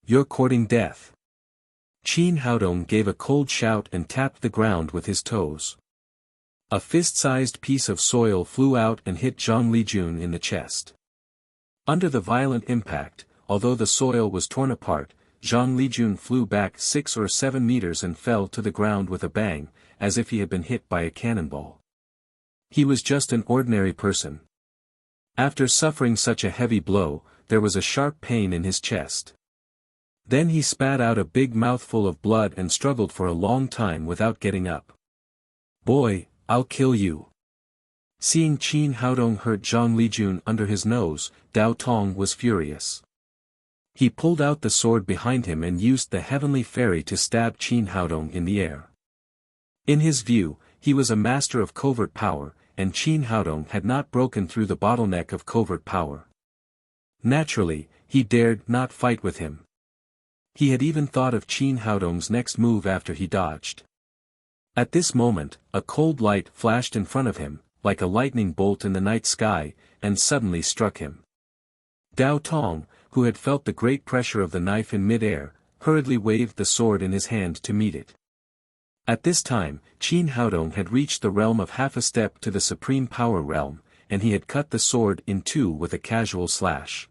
You're courting death. Qin Haodong gave a cold shout and tapped the ground with his toes. A fist-sized piece of soil flew out and hit Zhang Lijun in the chest. Under the violent impact, although the soil was torn apart, Zhang Lijun flew back 6 or 7 meters and fell to the ground with a bang, as if he had been hit by a cannonball. He was just an ordinary person. After suffering such a heavy blow, there was a sharp pain in his chest. Then he spat out a big mouthful of blood and struggled for a long time without getting up. Boy, I'll kill you. Seeing Qin Haodong hurt Zhang Lijun under his nose, Dao Tong was furious. He pulled out the sword behind him and used the heavenly fairy to stab Qin Haodong in the air. In his view, he was a master of covert power, and Qin Haodong had not broken through the bottleneck of covert power. Naturally, he dared not fight with him. He had even thought of Qin Haodong's next move after he dodged. At this moment, a cold light flashed in front of him, like a lightning bolt in the night sky, and suddenly struck him. Dao Tong, who had felt the great pressure of the knife in mid-air, hurriedly waved the sword in his hand to meet it. At this time, Qin Haodong had reached the realm of half a step to the supreme power realm, and he had cut the sword in two with a casual slash.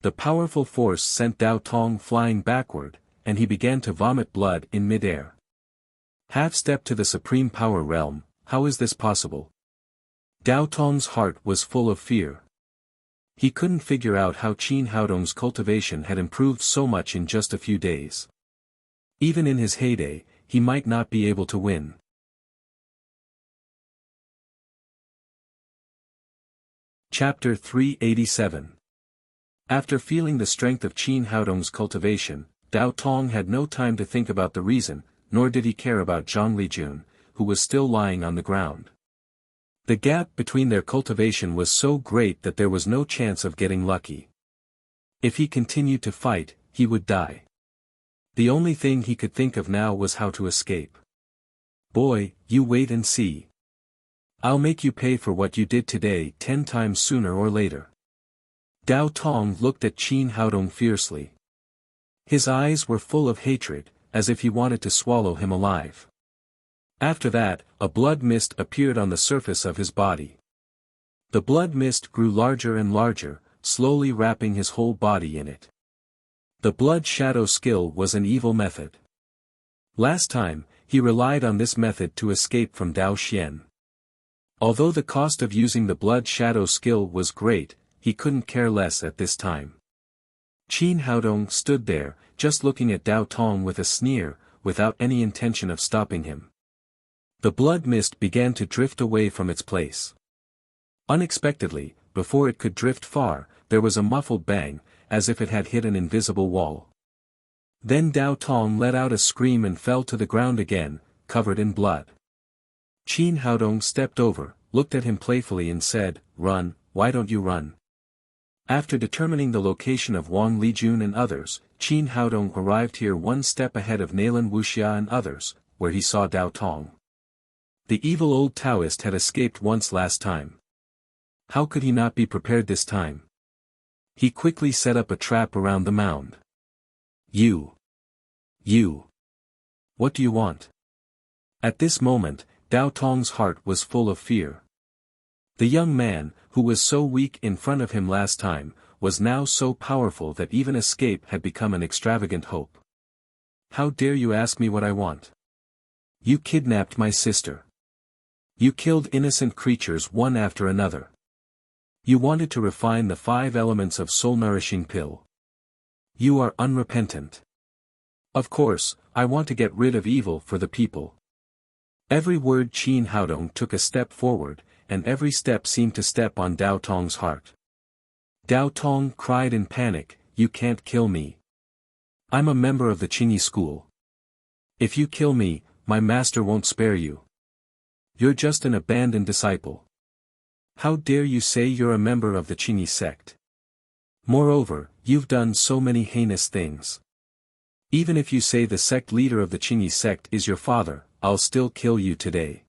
The powerful force sent Dao Tong flying backward, and he began to vomit blood in mid-air. Half-step to the supreme power realm, how is this possible? Dao Tong's heart was full of fear. He couldn't figure out how Qin Haodong's cultivation had improved so much in just a few days. Even in his heyday, he might not be able to win. Chapter 387. After feeling the strength of Qin Haodong's cultivation, Dao Tong had no time to think about the reason, nor did he care about Zhang Lijun, who was still lying on the ground. The gap between their cultivation was so great that there was no chance of getting lucky. If he continued to fight, he would die. The only thing he could think of now was how to escape. Boy, you wait and see. I'll make you pay for what you did today 10 times sooner or later. Dao Tong looked at Qin Haodong fiercely. His eyes were full of hatred, as if he wanted to swallow him alive. After that, a blood mist appeared on the surface of his body. The blood mist grew larger and larger, slowly wrapping his whole body in it. The blood shadow skill was an evil method. Last time, he relied on this method to escape from Dao Xian. Although the cost of using the blood shadow skill was great, he couldn't care less at this time. Qin Haodong stood there, just looking at Dao Tong with a sneer, without any intention of stopping him. The blood mist began to drift away from its place. Unexpectedly, before it could drift far, there was a muffled bang, as if it had hit an invisible wall. Then Dao Tong let out a scream and fell to the ground again, covered in blood. Qin Haodong stepped over, looked at him playfully and said, "Run, why don't you run?" After determining the location of Wang Lijun and others, Qin Haodong arrived here one step ahead of Nalan Wuxia and others, where he saw Dao Tong. The evil old Taoist had escaped once last time. How could he not be prepared this time? He quickly set up a trap around the mound. You. What do you want? At this moment, Dao Tong's heart was full of fear. The young man, who was so weak in front of him last time, was now so powerful that even escape had become an extravagant hope. How dare you ask me what I want? You kidnapped my sister. You killed innocent creatures one after another. You wanted to refine the 5 elements of soul-nourishing pill. You are unrepentant. Of course, I want to get rid of evil for the people. Every word Qin Haodong took a step forward, and every step seemed to step on Dao Tong's heart. Dao Tong cried in panic, "You can't kill me. I'm a member of the Qingyi school. If you kill me, my master won't spare you. You're just an abandoned disciple. How dare you say you're a member of the Qingyi sect? Moreover, you've done so many heinous things. Even if you say the sect leader of the Qingyi sect is your father, I'll still kill you today."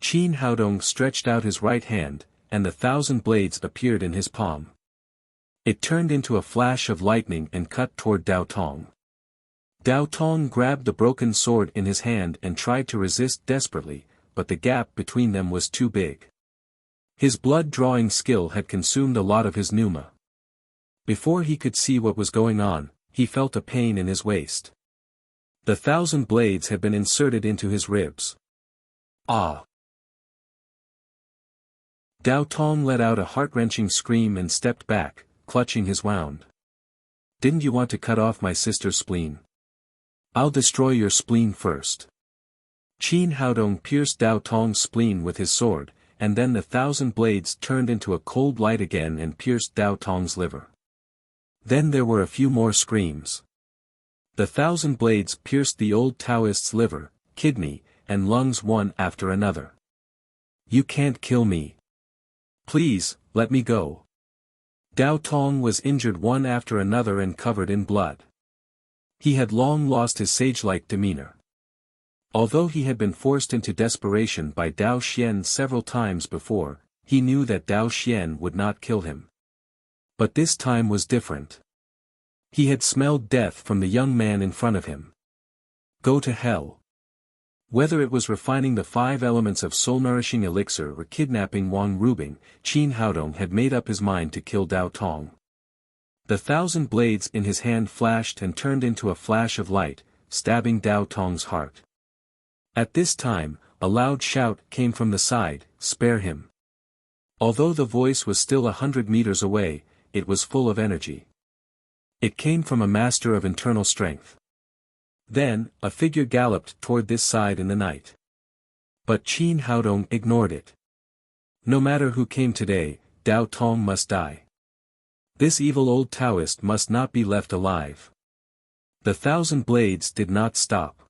Qin Haodong stretched out his right hand, and the 1,000 blades appeared in his palm. It turned into a flash of lightning and cut toward Dao Tong. Dao Tong grabbed the broken sword in his hand and tried to resist desperately, but the gap between them was too big. His blood-drawing skill had consumed a lot of his pneuma. Before he could see what was going on, he felt a pain in his waist. The 1,000 blades had been inserted into his ribs. Ah! Dao Tong let out a heart-wrenching scream and stepped back, clutching his wound. "Didn't you want to cut off my sister's spleen? I'll destroy your spleen first." Qin Haodong pierced Dao Tong's spleen with his sword, and then the 1,000 blades turned into a cold light again and pierced Dao Tong's liver. Then there were a few more screams. The 1,000 blades pierced the old Taoist's liver, kidney, and lungs one after another. "You can't kill me. Please, let me go." Dao Tong was injured one after another and covered in blood. He had long lost his sage-like demeanor. Although he had been forced into desperation by Dao Xian several times before, he knew that Dao Xian would not kill him. But this time was different. He had smelled death from the young man in front of him. Go to hell. Whether it was refining the 5 elements of soul-nourishing elixir or kidnapping Wang Rubing, Qin Haodong had made up his mind to kill Dao Tong. The 1,000 blades in his hand flashed and turned into a flash of light, stabbing Dao Tong's heart. At this time, a loud shout came from the side, "Spare him." Although the voice was still 100 meters away, it was full of energy. It came from a master of internal strength. Then, a figure galloped toward this side in the night. But Qin Haodong ignored it. No matter who came today, Dao Tong must die. This evil old Taoist must not be left alive. The 1,000 blades did not stop.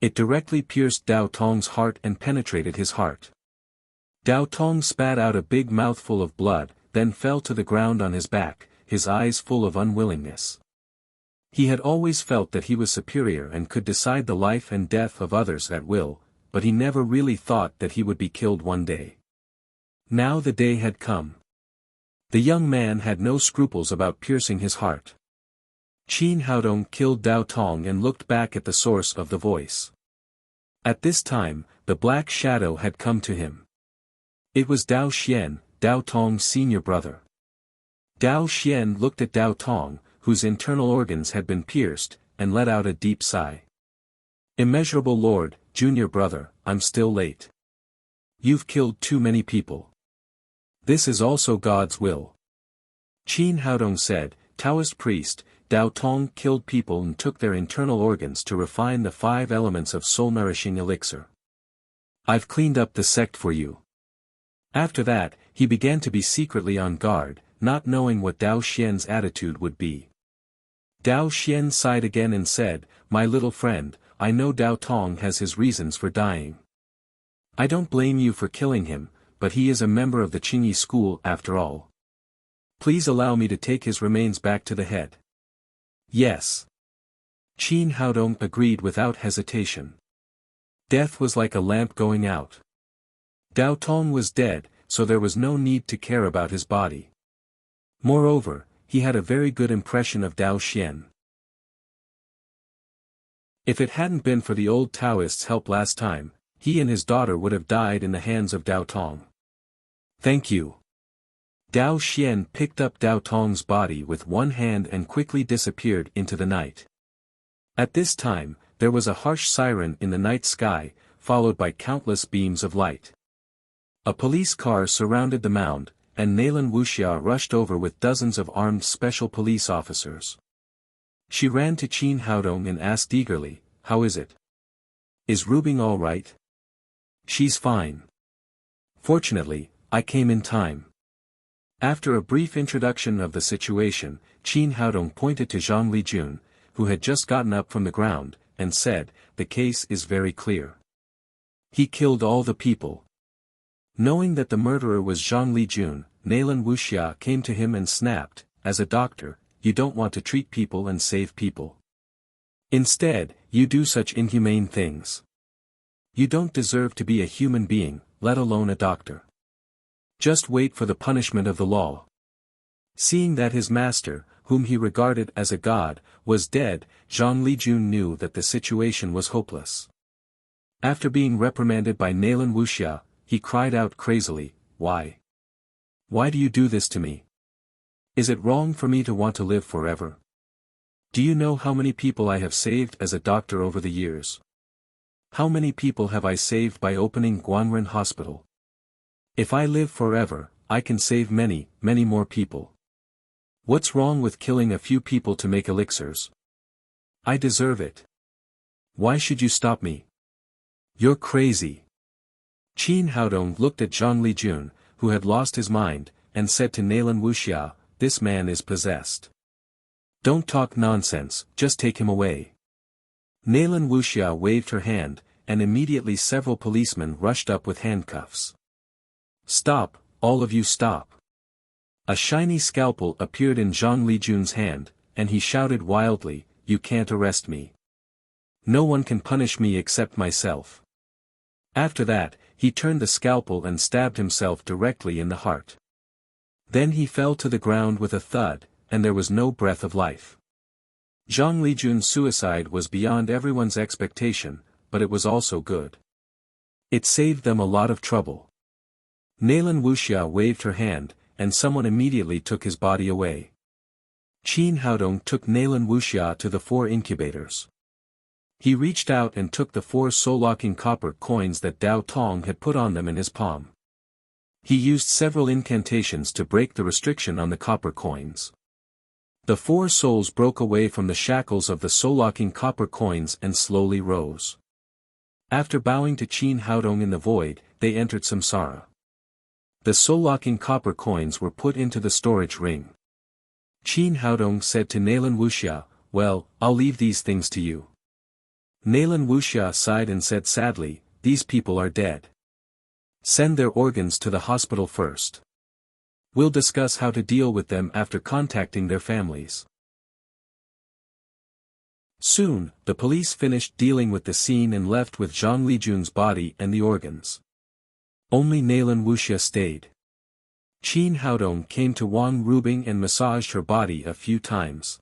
It directly pierced Dao Tong's heart and penetrated his heart. Dao Tong spat out a big mouthful of blood, then fell to the ground on his back, his eyes full of unwillingness. He had always felt that he was superior and could decide the life and death of others at will, but he never really thought that he would be killed one day. Now the day had come. The young man had no scruples about piercing his heart. Qin Haodong killed Dao Tong and looked back at the source of the voice. At this time, the black shadow had come to him. It was Dao Xian, Dao Tong's senior brother. Dao Xian looked at Dao Tong, whose internal organs had been pierced, and let out a deep sigh. "Immeasurable Lord, junior brother, I'm still late. You've killed too many people. This is also God's will." Qin Haodong said, "Taoist priest, Dao Tong killed people and took their internal organs to refine the 5 elements of soul-nourishing elixir. I've cleaned up the sect for you." After that, he began to be secretly on guard, not knowing what Dao Xian's attitude would be. Dao Xian sighed again and said, "My little friend, I know Dao Tong has his reasons for dying. I don't blame you for killing him, but he is a member of the Qingyi school after all. Please allow me to take his remains back to the head." "Yes." Qin Haodong agreed without hesitation. Death was like a lamp going out. Dao Tong was dead, so there was no need to care about his body. Moreover, he had a very good impression of Dao Xian. If it hadn't been for the old Taoist's help last time, he and his daughter would have died in the hands of Dao Tong. "Thank you." Dao Xian picked up Dao Tong's body with one hand and quickly disappeared into the night. At this time, there was a harsh siren in the night sky, followed by countless beams of light. A police car surrounded the mound, and Nalan Wuxia rushed over with dozens of armed special police officers. She ran to Qin Haodong and asked eagerly, "How is it? Is Rubing all right?" She's fine. Fortunately, I came in time. After a brief introduction of the situation, Qin Haodong pointed to Zhang Lijun, who had just gotten up from the ground, and said, "The case is very clear. He killed all the people." Knowing that the murderer was Zhang Lijun, Nalan Wuxia came to him and snapped, "As a doctor, you don't want to treat people and save people. Instead, you do such inhumane things. You don't deserve to be a human being, let alone a doctor. Just wait for the punishment of the law." Seeing that his master, whom he regarded as a god, was dead, Zhang Lijun knew that the situation was hopeless. After being reprimanded by Nalan Wuxia, he cried out crazily, "Why? Why do you do this to me? Is it wrong for me to want to live forever? Do you know how many people I have saved as a doctor over the years? How many people have I saved by opening Guanren Hospital? If I live forever, I can save many, many more people. What's wrong with killing a few people to make elixirs? I deserve it. Why should you stop me? You're crazy." Qin Haodong looked at Zhang Lijun, who had lost his mind, and said to Nalan Wuxia, "This man is possessed. Don't talk nonsense, just take him away." Nalan Wuxia waved her hand, and immediately several policemen rushed up with handcuffs. "Stop, all of you stop." A shiny scalpel appeared in Zhang Lijun's hand, and he shouted wildly, "You can't arrest me. No one can punish me except myself." After that, he turned the scalpel and stabbed himself directly in the heart. Then he fell to the ground with a thud, and there was no breath of life. Zhang Lijun's suicide was beyond everyone's expectation, but it was also good. It saved them a lot of trouble. Nalan Wuxia waved her hand, and someone immediately took his body away. Qin Haodong took Nalan Wuxia to the 4 incubators. He reached out and took the 4 soul-locking copper coins that Dao Tong had put on them in his palm. He used several incantations to break the restriction on the copper coins. The 4 souls broke away from the shackles of the soul-locking copper coins and slowly rose. After bowing to Qin Haodong in the void, they entered samsara. The soul-locking copper coins were put into the storage ring. Qin Haodong said to Nalan Wuxia, "Well, I'll leave these things to you." Nalan Wuxia sighed and said sadly, "These people are dead. Send their organs to the hospital first. We'll discuss how to deal with them after contacting their families." Soon, the police finished dealing with the scene and left with Zhang Lijun's body and the organs. Only Nalan Wuxia stayed. Qin Haodong came to Wang Rubing and massaged her body a few times.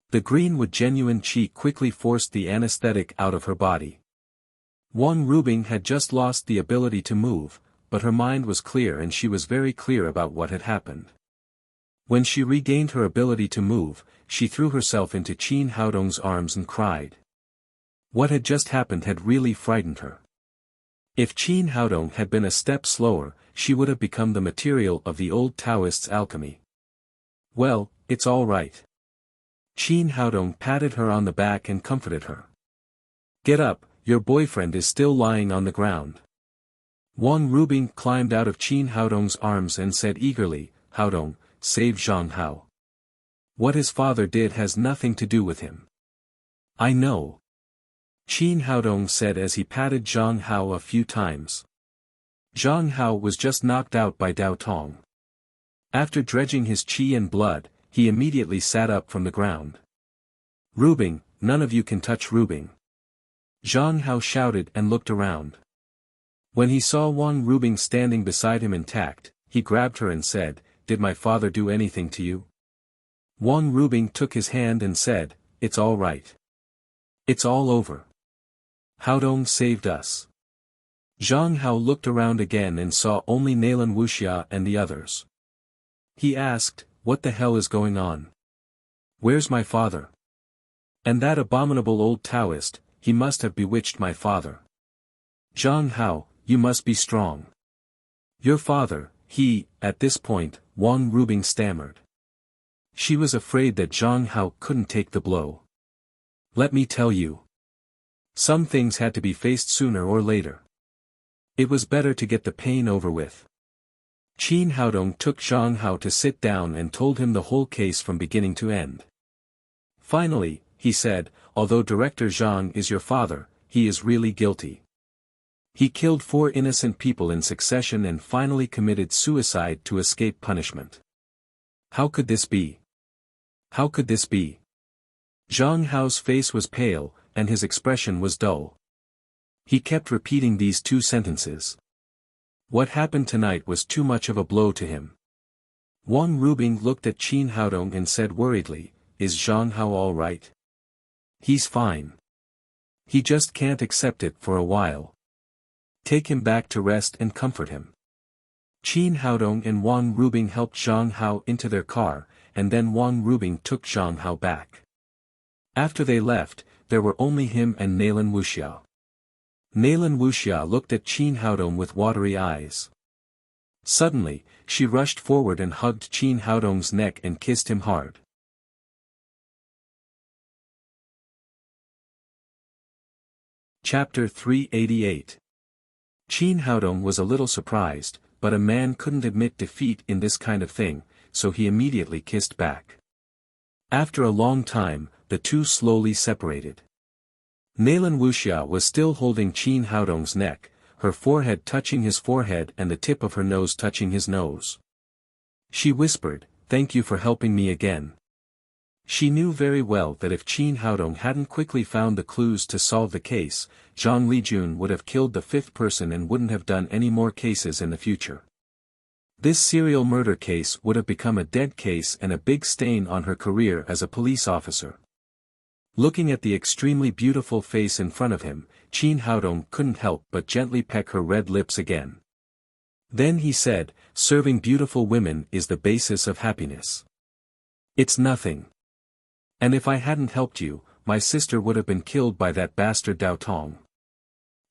The green with genuine qi quickly forced the anesthetic out of her body. Wang Rubing had just lost the ability to move, but her mind was clear and she was very clear about what had happened. When she regained her ability to move, she threw herself into Qin Haodong's arms and cried. What had just happened had really frightened her. If Qin Haodong had been a step slower, she would have become the material of the old Taoists' alchemy. "Well, it's all right." Qin Haodong patted her on the back and comforted her. "Get up, your boyfriend is still lying on the ground." Wang Rubing climbed out of Qin Haodong's arms and said eagerly, "Haodong, save Zhang Hao. What his father did has nothing to do with him." "I know," Qin Haodong said as he patted Zhang Hao a few times. Zhang Hao was just knocked out by Dao Tong. After dredging his qi and blood, he immediately sat up from the ground. "Rubing, none of you can touch Rubing." Zhang Hao shouted and looked around. When he saw Wang Rubing standing beside him intact, he grabbed her and said, "Did my father do anything to you?" Wang Rubing took his hand and said, "It's all right. It's all over. Haodong saved us." Zhang Hao looked around again and saw only Nalan Wuxia and the others. He asked, "What the hell is going on? Where's my father? And that abominable old Taoist, he must have bewitched my father. Zhang Hao, you must be strong. Your father, at this point, Wang Rubing stammered. She was afraid that Zhang Hao couldn't take the blow. "Let me tell you. Some things had to be faced sooner or later. It was better to get the pain over with. Qin Haodong took Zhang Hao to sit down and told him the whole case from beginning to end. Finally, he said, although Director Zhang is your father, he is really guilty. He killed 4 innocent people in succession and finally committed suicide to escape punishment. How could this be? How could this be? Zhang Hao's face was pale, and his expression was dull. He kept repeating these 2 sentences. What happened tonight was too much of a blow to him. Wang Rubing looked at Qin Haodong and said worriedly, "Is Zhang Hao all right?" "He's fine. He just can't accept it for a while. Take him back to rest and comfort him." Qin Haodong and Wang Rubing helped Zhang Hao into their car, and then Wang Rubing took Zhang Hao back. After they left, there were only him and Nalan Wuxia. Nalan Wuxia looked at Qin Haodong with watery eyes. Suddenly, she rushed forward and hugged Qin Haodong's neck and kissed him hard. Chapter 388. Qin Haodong was a little surprised, but a man couldn't admit defeat in this kind of thing, so he immediately kissed back. After a long time, the two slowly separated. Nalan Wuxia was still holding Qin Haodong's neck, her forehead touching his forehead and the tip of her nose touching his nose. She whispered, "Thank you for helping me again." She knew very well that if Qin Haodong hadn't quickly found the clues to solve the case, Zhang Lijun would have killed the 5th person and wouldn't have done any more cases in the future. This serial murder case would have become a dead case and a big stain on her career as a police officer. Looking at the extremely beautiful face in front of him, Qin Haodong couldn't help but gently peck her red lips again. Then he said, "Serving beautiful women is the basis of happiness. It's nothing. And if I hadn't helped you, my sister would have been killed by that bastard Dao Tong."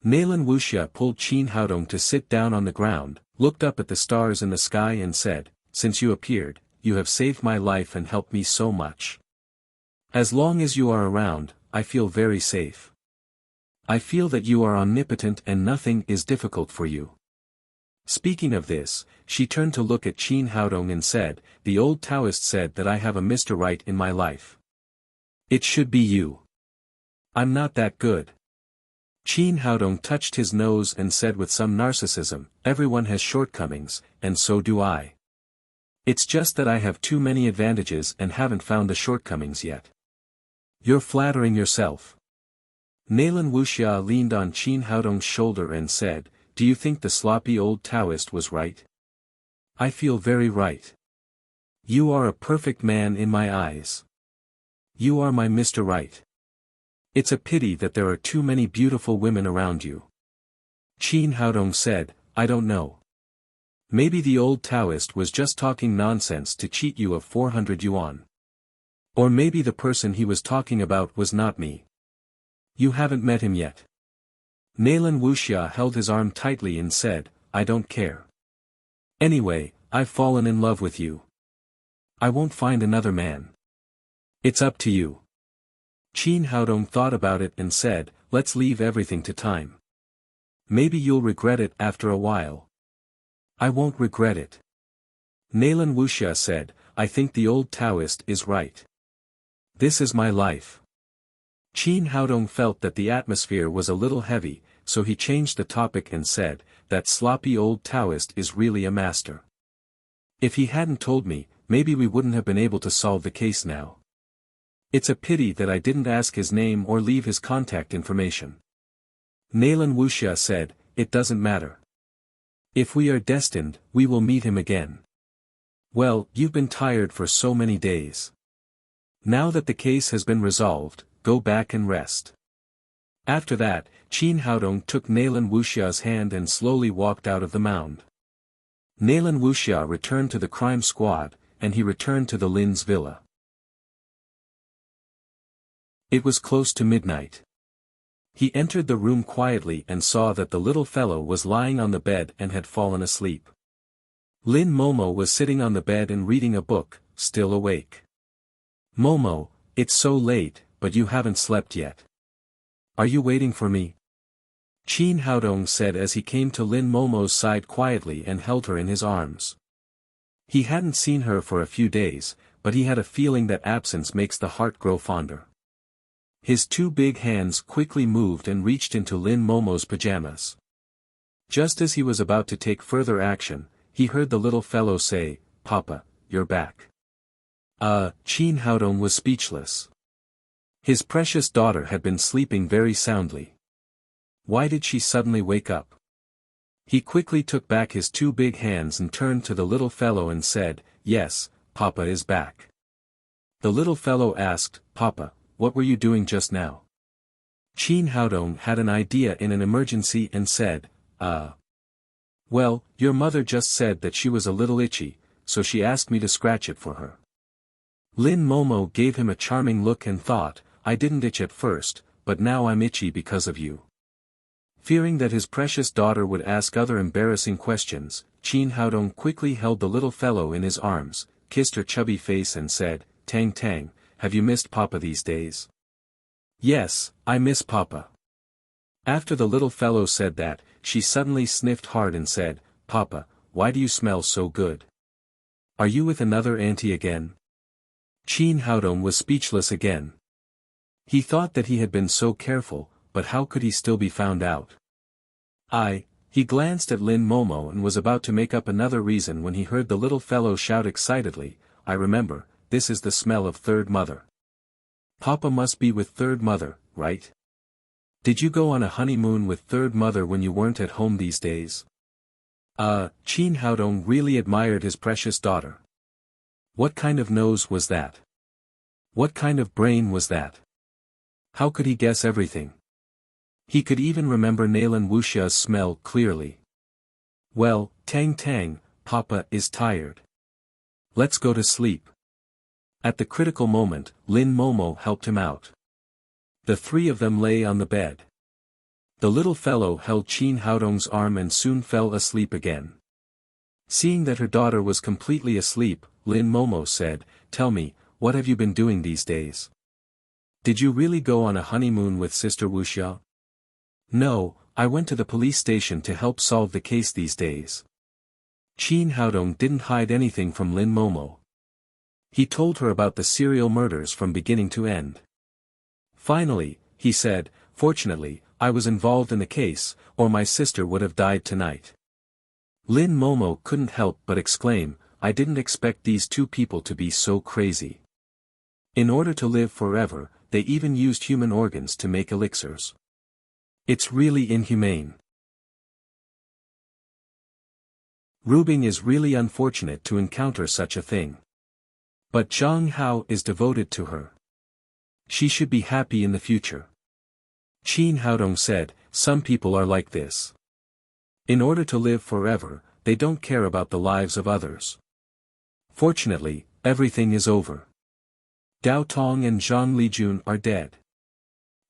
Nalan Wuxia pulled Qin Haodong to sit down on the ground, looked up at the stars in the sky and said, "Since you appeared, you have saved my life and helped me so much. As long as you are around, I feel very safe. I feel that you are omnipotent and nothing is difficult for you." Speaking of this, she turned to look at Qin Haodong and said, "The old Taoist said that I have a Mr. Right in my life. It should be you. I'm not that good." Qin Haodong touched his nose and said with some narcissism, "Everyone has shortcomings, and so do I. It's just that I have too many advantages and haven't found the shortcomings yet." "You're flattering yourself." Nalan Wuxia leaned on Qin Haodong's shoulder and said, "Do you think the sloppy old Taoist was right?" "I feel very right. You are a perfect man in my eyes. You are my Mr. Right. It's a pity that there are too many beautiful women around you." Qin Haodong said, "I don't know. Maybe the old Taoist was just talking nonsense to cheat you of 400 yuan. Or maybe the person he was talking about was not me. You haven't met him yet." Nalan Wuxia held his arm tightly and said, "I don't care. Anyway, I've fallen in love with you. I won't find another man. It's up to you." Qin Haodong thought about it and said, "Let's leave everything to time. Maybe you'll regret it after a while." "I won't regret it." Nalan Wuxia said, "I think the old Taoist is right. This is my life." Qin Haodong felt that the atmosphere was a little heavy, so he changed the topic and said, "That sloppy old Taoist is really a master. If he hadn't told me, maybe we wouldn't have been able to solve the case now. It's a pity that I didn't ask his name or leave his contact information." Nalan Wuxia said, "It doesn't matter. If we are destined, we will meet him again. Well, you've been tired for so many days. Now that the case has been resolved, go back and rest." After that, Qin Haodong took Nalan Wuxia's hand and slowly walked out of the mound. Nalan Wuxia returned to the crime squad, and he returned to the Lin's villa. It was close to midnight. He entered the room quietly and saw that the little fellow was lying on the bed and had fallen asleep. Lin Momo was sitting on the bed and reading a book, still awake. "Momo, it's so late, but you haven't slept yet. Are you waiting for me?" Qin Haodong said as he came to Lin Momo's side quietly and held her in his arms. He hadn't seen her for a few days, but he had a feeling that absence makes the heart grow fonder. His two big hands quickly moved and reached into Lin Momo's pajamas. Just as he was about to take further action, he heard the little fellow say, "Papa, you're back." Qin Haodong was speechless. His precious daughter had been sleeping very soundly. Why did she suddenly wake up? He quickly took back his two big hands and turned to the little fellow and said, "Yes, Papa is back." The little fellow asked, "Papa, what were you doing just now?" Qin Haodong had an idea in an emergency and said, Well, your mother just said that she was a little itchy, so she asked me to scratch it for her." Lin Momo gave him a charming look and thought, "I didn't itch at first, but now I'm itchy because of you." Fearing that his precious daughter would ask other embarrassing questions, Qin Haodong quickly held the little fellow in his arms, kissed her chubby face and said, "Tang Tang, have you missed Papa these days?" "Yes, I miss Papa." After the little fellow said that, she suddenly sniffed hard and said, "Papa, why do you smell so good? Are you with another auntie again?" Qin Haodong was speechless again. He thought that he had been so careful, but how could he still be found out? He glanced at Lin Momo and was about to make up another reason when he heard the little fellow shout excitedly, "I remember, this is the smell of third mother. Papa must be with third mother, right? Did you go on a honeymoon with third mother when you weren't at home these days?" Qin Haodong really admired his precious daughter. What kind of nose was that? What kind of brain was that? How could he guess everything? He could even remember Nalan Wuxia's smell clearly. "Well, Tang Tang, Papa is tired. Let's go to sleep." At the critical moment, Lin Momo helped him out. The three of them lay on the bed. The little fellow held Qin Haodong's arm and soon fell asleep again. Seeing that her daughter was completely asleep, Lin Momo said, "Tell me, what have you been doing these days? Did you really go on a honeymoon with Sister Wuxia?" "No, I went to the police station to help solve the case these days." Qin Haodong didn't hide anything from Lin Momo. He told her about the serial murders from beginning to end. Finally, he said, "Fortunately, I was involved in the case, or my sister would have died tonight." Lin Momo couldn't help but exclaim, "I didn't expect these two people to be so crazy. In order to live forever, they even used human organs to make elixirs. It's really inhumane." Rubing is really unfortunate to encounter such a thing. But Zhang Hao is devoted to her. She should be happy in the future. Qin Haodong said, "Some people are like this. In order to live forever, they don't care about the lives of others. Fortunately, everything is over. Dao Tong and Zhang Lijun are dead.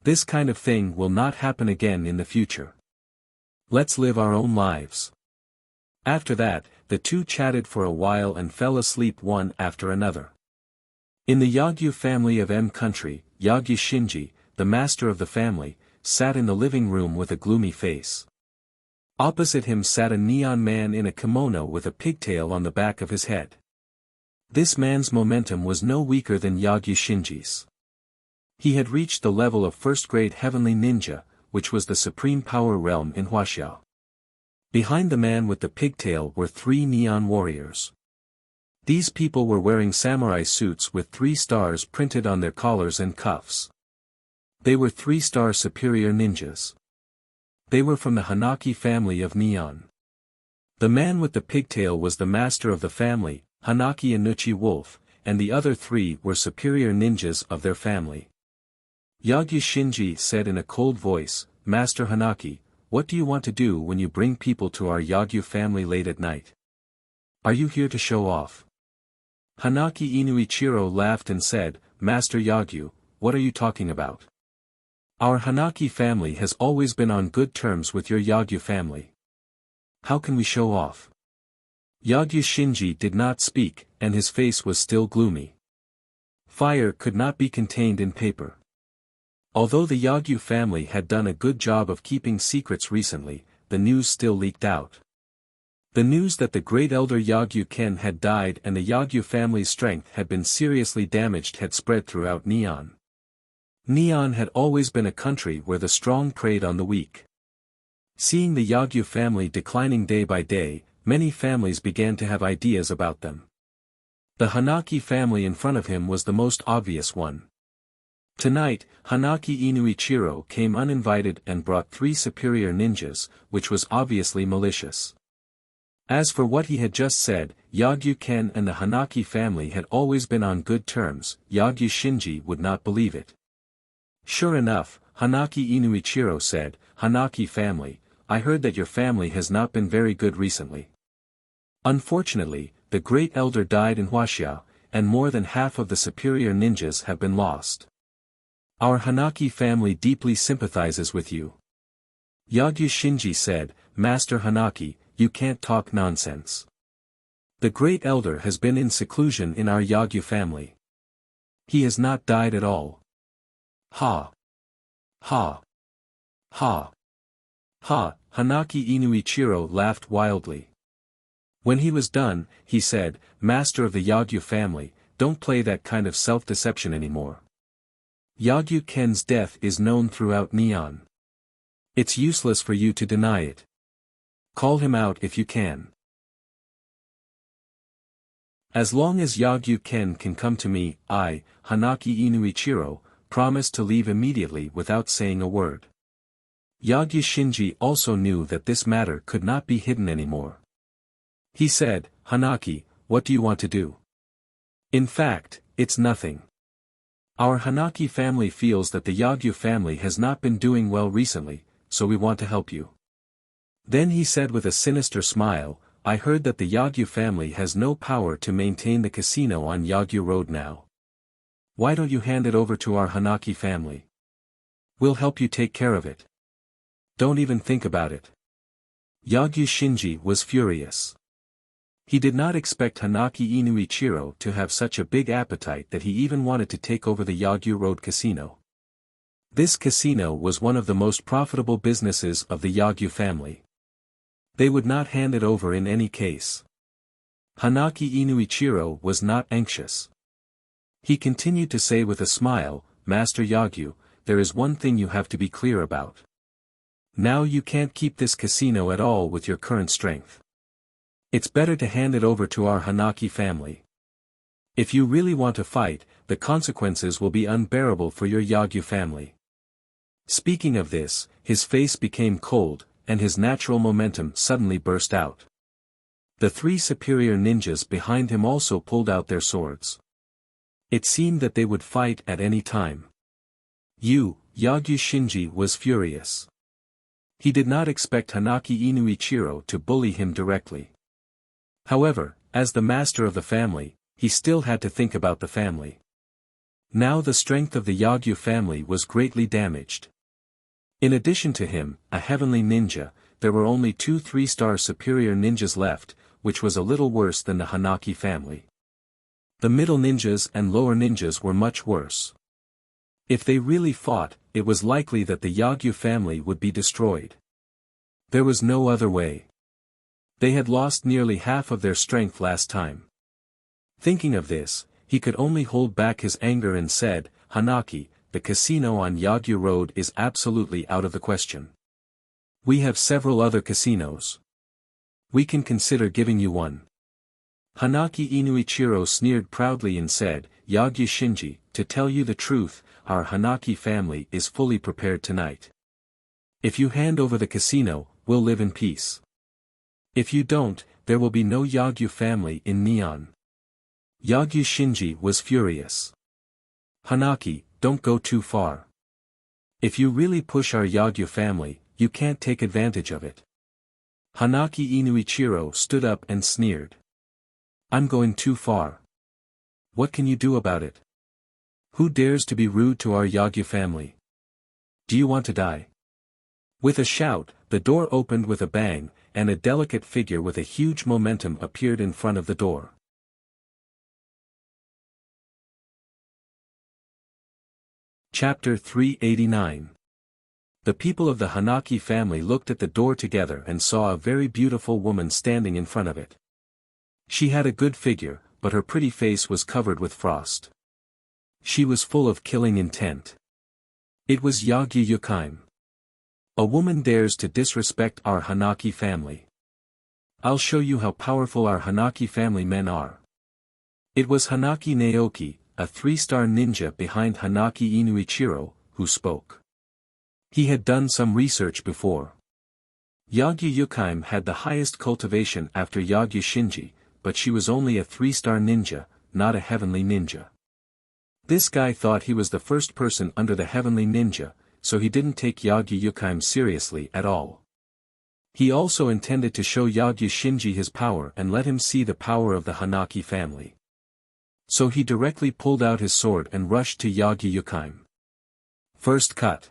This kind of thing will not happen again in the future. Let's live our own lives." After that, the two chatted for a while and fell asleep one after another. In the Yagyu family of M country, Yagyu Shinji, the master of the family, sat in the living room with a gloomy face. Opposite him sat a neon man in a kimono with a pigtail on the back of his head. This man's momentum was no weaker than Yagyu Shinji's. He had reached the level of first-grade heavenly ninja, which was the supreme power realm in Huaxiao. Behind the man with the pigtail were three neon warriors. These people were wearing samurai suits with 3 stars printed on their collars and cuffs. They were 3-star superior ninjas. They were from the Hanaki family of Neon. The man with the pigtail was the master of the family, Hanaki Inuchi Wolf, and the other 3 were superior ninjas of their family. Yagyu Shinji said in a cold voice, "Master Hanaki, what do you want to do when you bring people to our Yagyu family late at night? Are you here to show off?" Hanaki Inuichiro laughed and said, "Master Yagyu, what are you talking about? Our Hanaki family has always been on good terms with your Yagyu family. How can we show off?" Yagyu Shinji did not speak, and his face was still gloomy. Fire could not be contained in paper. Although the Yagyu family had done a good job of keeping secrets recently, the news still leaked out. The news that the great elder Yagyu Ken had died and the Yagyu family's strength had been seriously damaged had spread throughout Neon. Neon had always been a country where the strong preyed on the weak. Seeing the Yagyu family declining day by day, many families began to have ideas about them. The Hanaki family in front of him was the most obvious one. Tonight, Hanaki Inuichiro came uninvited and brought 3 superior ninjas, which was obviously malicious. As for what he had just said, Yagyu Ken and the Hanaki family had always been on good terms. Yagyu Shinji would not believe it. Sure enough, Hanaki Inuichiro said, "Hanaki family, I heard that your family has not been very good recently. Unfortunately, the great elder died in Wuxia, and more than half of the superior ninjas have been lost. Our Hanaki family deeply sympathizes with you." Yagyu Shinji said, "Master Hanaki, you can't talk nonsense. The great elder has been in seclusion in our Yagyu family. He has not died at all." Ha! Ha! Ha! Ha! Hanaki Inuichiro laughed wildly. When he was done, he said, "Master of the Yagyu family, don't play that kind of self-deception anymore. Yagyu Ken's death is known throughout Neon. It's useless for you to deny it. Call him out if you can. As long as Yagyu Ken can come to me, I, Hanaki Inuichiro, promise to leave immediately without saying a word." Yagyu Shinji also knew that this matter could not be hidden anymore. He said, "Hanaki, what do you want to do?" "In fact, it's nothing. Our Hanaki family feels that the Yagyu family has not been doing well recently, so we want to help you." Then he said with a sinister smile, "I heard that the Yagyu family has no power to maintain the casino on Yagyu Road now. Why don't you hand it over to our Hanaki family? We'll help you take care of it. Don't even think about it." Yagyu Shinji was furious. He did not expect Hanaki Inuichiro to have such a big appetite that he even wanted to take over the Yagyu Road casino. This casino was one of the most profitable businesses of the Yagyu family. They would not hand it over in any case. Hanaki Inuichiro was not anxious. He continued to say with a smile, "Master Yagyu, there is one thing you have to be clear about. Now you can't keep this casino at all with your current strength. It's better to hand it over to our Hanaki family. If you really want to fight, the consequences will be unbearable for your Yagyu family." Speaking of this, his face became cold, and his natural momentum suddenly burst out. The 3 superior ninjas behind him also pulled out their swords. It seemed that they would fight at any time. Yagyu Shinji was furious. He did not expect Hanaki Inuichiro to bully him directly. However, as the master of the family, he still had to think about the family. Now the strength of the Yagyu family was greatly damaged. In addition to him, a heavenly ninja, there were only 2 3-star superior ninjas left, which was a little worse than the Hanaki family. The middle ninjas and lower ninjas were much worse. If they really fought, it was likely that the Yagyu family would be destroyed. There was no other way. They had lost nearly half of their strength last time. Thinking of this, he could only hold back his anger and said, "Hanaki, the casino on Yagyu Road is absolutely out of the question. We have several other casinos. We can consider giving you one." Hanaki Inuichiro sneered proudly and said, "Yagyu Shinji, to tell you the truth, our Hanaki family is fully prepared tonight. If you hand over the casino, we'll live in peace. If you don't, there will be no Yagyu family in Neon." Yagyu Shinji was furious. "Hanaki, don't go too far. If you really push our Yagyu family, you can't take advantage of it." Hanaki Inuichiro stood up and sneered. "I'm going too far. What can you do about it? Who dares to be rude to our Yagyu family? Do you want to die?" With a shout, the door opened with a bang, and a delicate figure with a huge momentum appeared in front of the door. Chapter 389. The people of the Hanaki family looked at the door together and saw a very beautiful woman standing in front of it. She had a good figure, but her pretty face was covered with frost. She was full of killing intent. It was Yagyu Yukaim. A woman dares to disrespect our Hanaki family. I'll show you how powerful our Hanaki family men are. It was Hanaki Naoki, a 3-star ninja behind Hanaki Inuichiro, who spoke. He had done some research before. Yagyu Yukaim had the highest cultivation after Yagyu Shinji, but she was only a 3-star ninja, not a heavenly ninja. This guy thought he was the first person under the heavenly ninja, so he didn't take Yagyu Yukaim seriously at all. He also intended to show Yagyu Shinji his power and let him see the power of the Hanaki family. So he directly pulled out his sword and rushed to Yagyu Yukaim. First cut.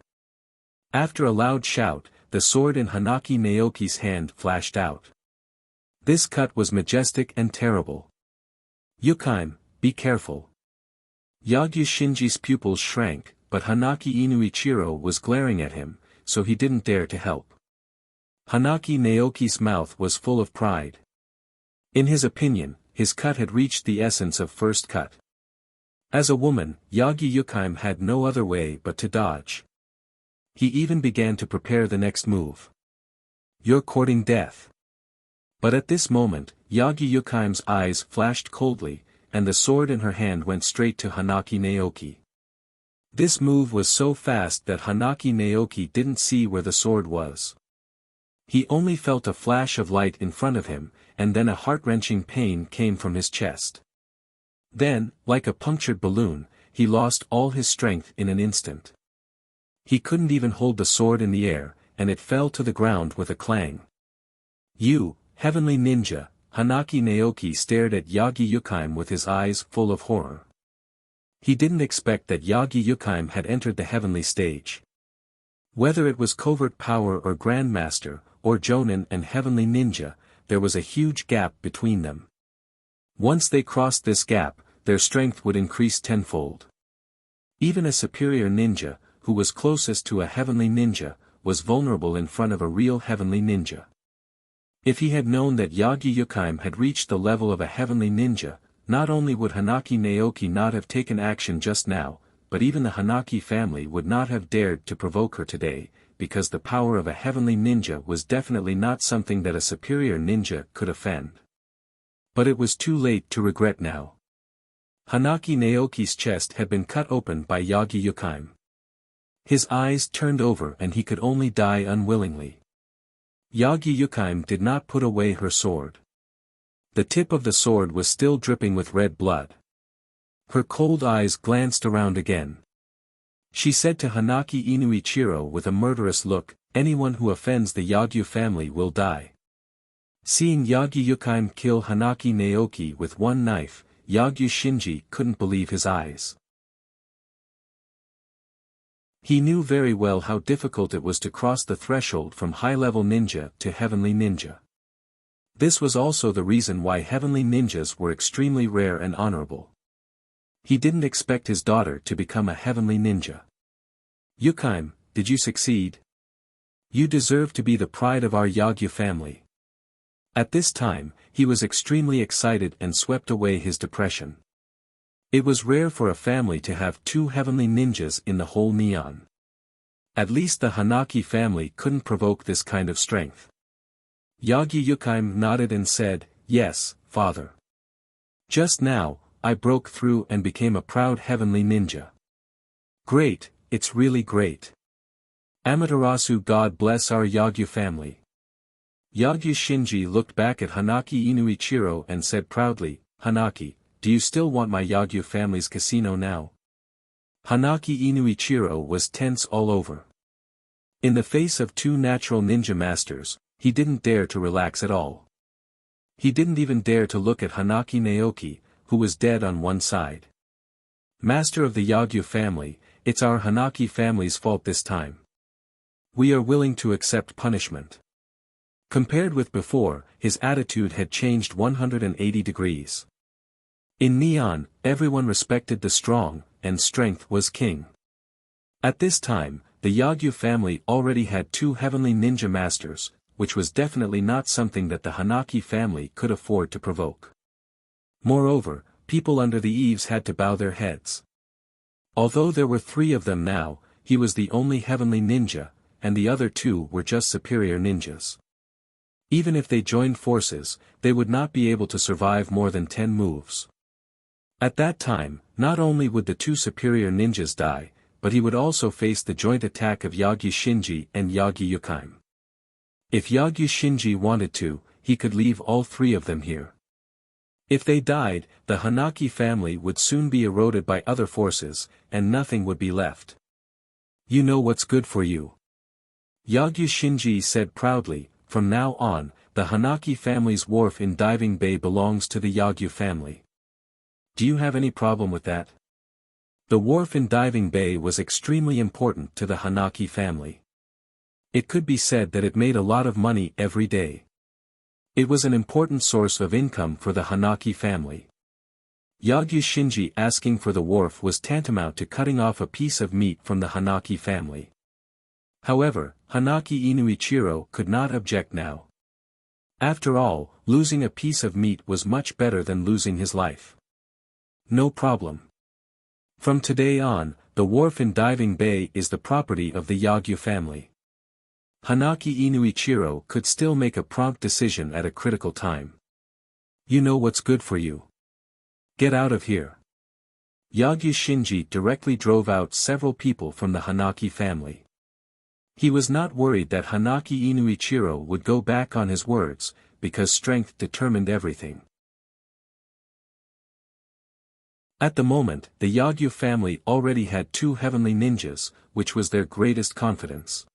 After a loud shout, the sword in Hanaki Naoki's hand flashed out. This cut was majestic and terrible. Yukaim, be careful. Yagyu Shinji's pupils shrank, but Hanaki Inuichiro was glaring at him, so he didn't dare to help. Hanaki Naoki's mouth was full of pride. In his opinion, his cut had reached the essence of first cut. As a woman, Yagyu Yukaim had no other way but to dodge. He even began to prepare the next move. You're courting death. But at this moment, Yagyu Yukaim's eyes flashed coldly, and the sword in her hand went straight to Hanaki Naoki. This move was so fast that Hanaki Naoki didn't see where the sword was. He only felt a flash of light in front of him, and then a heart-wrenching pain came from his chest. Then, like a punctured balloon, he lost all his strength in an instant. He couldn't even hold the sword in the air, and it fell to the ground with a clang. You, heavenly ninja, Hanaki Naoki stared at Yagyu Yukaim with his eyes full of horror. He didn't expect that Yagyu Yukaim had entered the heavenly stage. Whether it was covert power or grandmaster, or jonin and heavenly ninja, there was a huge gap between them. Once they crossed this gap, their strength would increase tenfold. Even a superior ninja, who was closest to a heavenly ninja, was vulnerable in front of a real heavenly ninja. If he had known that Yagyu Yukaim had reached the level of a heavenly ninja, not only would Hanaki Naoki not have taken action just now, but even the Hanaki family would not have dared to provoke her today, because the power of a heavenly ninja was definitely not something that a superior ninja could offend. But it was too late to regret now. Hanaki Naoki's chest had been cut open by Yagyu Yukaim. His eyes turned over and he could only die unwillingly. Yagyu Yukaim did not put away her sword. The tip of the sword was still dripping with red blood. Her cold eyes glanced around again. She said to Hanaki Inuichiro with a murderous look, anyone who offends the Yagyu family will die. Seeing Yagyu Yukaim kill Hanaki Naoki with one knife, Yagyu Shinji couldn't believe his eyes. He knew very well how difficult it was to cross the threshold from high-level ninja to heavenly ninja. This was also the reason why heavenly ninjas were extremely rare and honorable. He didn't expect his daughter to become a heavenly ninja. Yukaim, did you succeed? You deserve to be the pride of our Yagyu family. At this time, he was extremely excited and swept away his depression. It was rare for a family to have 2 heavenly ninjas in the whole Neon. At least the Hanaki family couldn't provoke this kind of strength. Yagyu Yukaim nodded and said, yes, father. Just now, I broke through and became a proud heavenly ninja. Great, it's really great. Amaterasu, God bless our Yagyu family. Yagyu Shinji looked back at Hanaki Inuichiro and said proudly, Hanaki, do you still want my Yagyu family's casino now? Hanaki Inuichiro was tense all over. In the face of 2 natural ninja masters, he didn't dare to relax at all. He didn't even dare to look at Hanaki Naoki, who was dead on one side. Master of the Yagyu family, it's our Hanaki family's fault this time. We are willing to accept punishment. Compared with before, his attitude had changed 180 degrees. In Neon, everyone respected the strong, and strength was king. At this time, the Yagyu family already had 2 heavenly ninja masters, which was definitely not something that the Hanaki family could afford to provoke. Moreover, people under the eaves had to bow their heads. Although there were 3 of them now, he was the only heavenly ninja, and the other 2 were just superior ninjas. Even if they joined forces, they would not be able to survive more than 10 moves. At that time, not only would the 2 superior ninjas die, but he would also face the joint attack of Yagyu Shinji and Yagyu Yukaim. If Yagyu Shinji wanted to, he could leave all 3 of them here. If they died, the Hanaki family would soon be eroded by other forces, and nothing would be left. You know what's good for you. Yagyu Shinji said proudly, from now on, the Hanaki family's wharf in Diving Bay belongs to the Yagyu family. Do you have any problem with that? The wharf in Diving Bay was extremely important to the Hanaki family. It could be said that it made a lot of money every day. It was an important source of income for the Hanaki family. Yagyu Shinji asking for the wharf was tantamount to cutting off a piece of meat from the Hanaki family. However, Hanaki Inuichiro could not object now. After all, losing a piece of meat was much better than losing his life. No problem. From today on, the wharf in Diving Bay is the property of the Yagyu family. Hanaki Inuichiro could still make a prompt decision at a critical time. You know what's good for you. Get out of here. Yagyu Shinji directly drove out several people from the Hanaki family. He was not worried that Hanaki Inuichiro would go back on his words, because strength determined everything. At the moment, the Yagyu family already had 2 heavenly ninjas, which was their greatest confidence.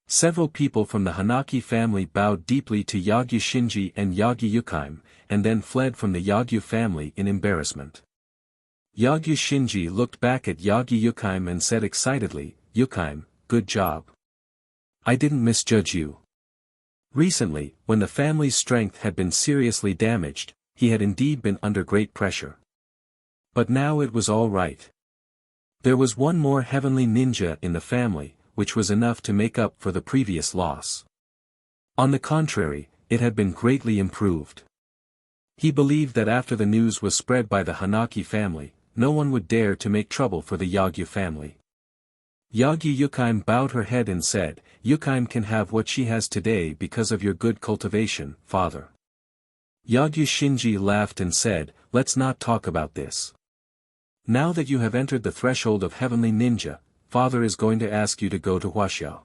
Several people from the Hanaki family bowed deeply to Yagyu Shinji and Yagyu Yukaim, and then fled from the Yagyu family in embarrassment. Yagyu Shinji looked back at Yagyu Yukaim and said excitedly, "Yukaim, good job. I didn't misjudge you." Recently, when the family's strength had been seriously damaged, he had indeed been under great pressure. But now it was all right. There was one more heavenly ninja in the family, which was enough to make up for the previous loss. On the contrary, it had been greatly improved. He believed that after the news was spread by the Hanaki family, no one would dare to make trouble for the Yagyu family. Yagyu Yukaim bowed her head and said, "Yukaim can have what she has today because of your good cultivation, father." Yagyu Shinji laughed and said, "Let's not talk about this. Now that you have entered the threshold of heavenly ninja, father is going to ask you to go to Wuxia."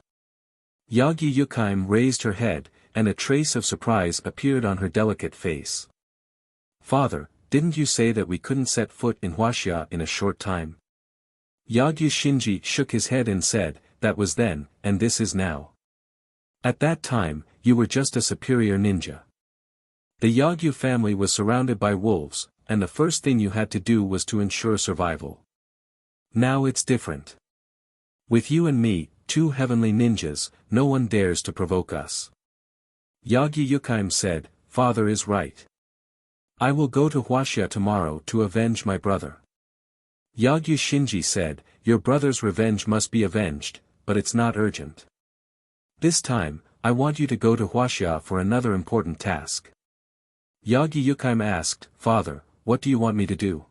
Yagyu Yukaim raised her head, and a trace of surprise appeared on her delicate face. "Father, didn't you say that we couldn't set foot in Wuxia in a short time?" Yagyu Shinji shook his head and said, "That was then, and this is now. At that time, you were just a superior ninja. The Yagyu family was surrounded by wolves, and the first thing you had to do was to ensure survival. Now it's different. With you and me, 2 heavenly ninjas, no one dares to provoke us." Yagyu Yukaim said, "Father is right. I will go to Wuxia tomorrow to avenge my brother." Yagyu Shinji said, "Your brother's revenge must be avenged, but it's not urgent. This time, I want you to go to Wuxia for another important task." Yagyu Yukaim asked, "Father, what do you want me to do?"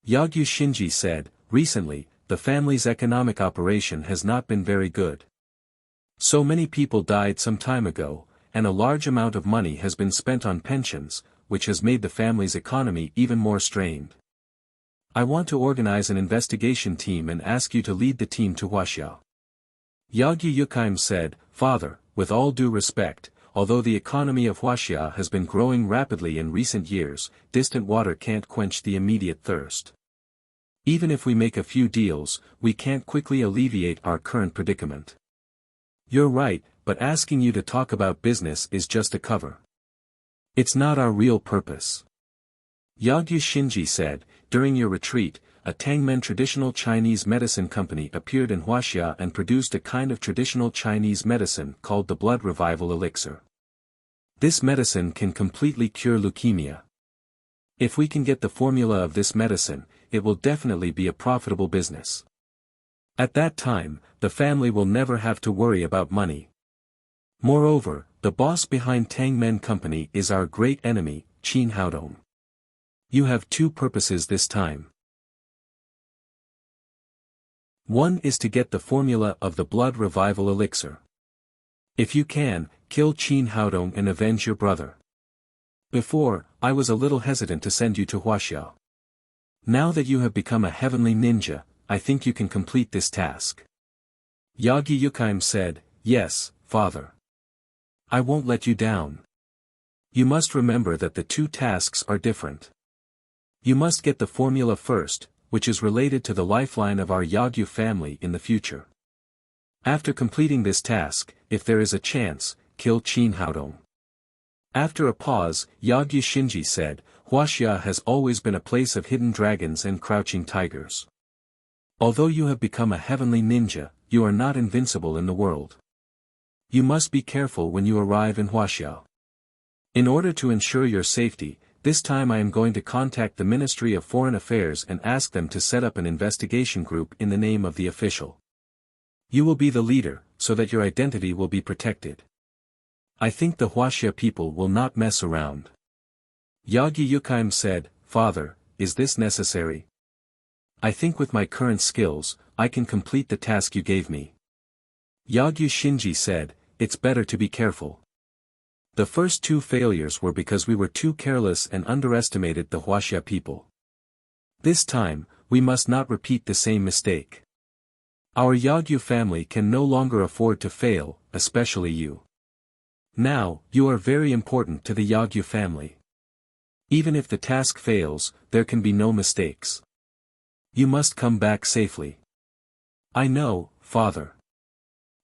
Yagyu Shinji said, "Recently, the family's economic operation has not been very good. So many people died some time ago, and a large amount of money has been spent on pensions, which has made the family's economy even more strained. I want to organize an investigation team and ask you to lead the team to Wuxia." Yagyu Yukaim said, "Father, with all due respect, although the economy of Wuxia has been growing rapidly in recent years, distant water can't quench the immediate thirst. Even if we make a few deals, we can't quickly alleviate our current predicament. You're right, but asking you to talk about business is just a cover. It's not our real purpose." Yagyu Shinji said, "During your retreat, a Tangmen traditional Chinese medicine company appeared in Wuxia and produced a kind of traditional Chinese medicine called the blood revival elixir. This medicine can completely cure leukemia. If we can get the formula of this medicine, it will definitely be a profitable business." At that time, the family will never have to worry about money. Moreover, the boss behind Tangmen Company is our great enemy, Qin Haodong. You have two purposes this time. One is to get the formula of the blood revival elixir. If you can, kill Qin Haodong and avenge your brother. Before, I was a little hesitant to send you to Wuxia. Now that you have become a heavenly ninja, I think you can complete this task. Yagi Yukaim said, Yes, father. I won't let you down. You must remember that the two tasks are different. You must get the formula first, which is related to the lifeline of our Yagyu family in the future. After completing this task, if there is a chance, kill Qin Haodong. After a pause, Yagyu Shinji said, Wuxia has always been a place of hidden dragons and crouching tigers. Although you have become a heavenly ninja, you are not invincible in the world. You must be careful when you arrive in Wuxia. In order to ensure your safety, this time I am going to contact the Ministry of Foreign Affairs and ask them to set up an investigation group in the name of the official. You will be the leader, so that your identity will be protected. I think the Wuxia people will not mess around. Yagi Yukaim said, Father, is this necessary? I think with my current skills, I can complete the task you gave me. Yagyu Shinji said, It's better to be careful. The first two failures were because we were too careless and underestimated the Wuxia people. This time, we must not repeat the same mistake. Our Yagyu family can no longer afford to fail, especially you. Now, you are very important to the Yagyu family. Even if the task fails, there can be no mistakes. You must come back safely. I know, father.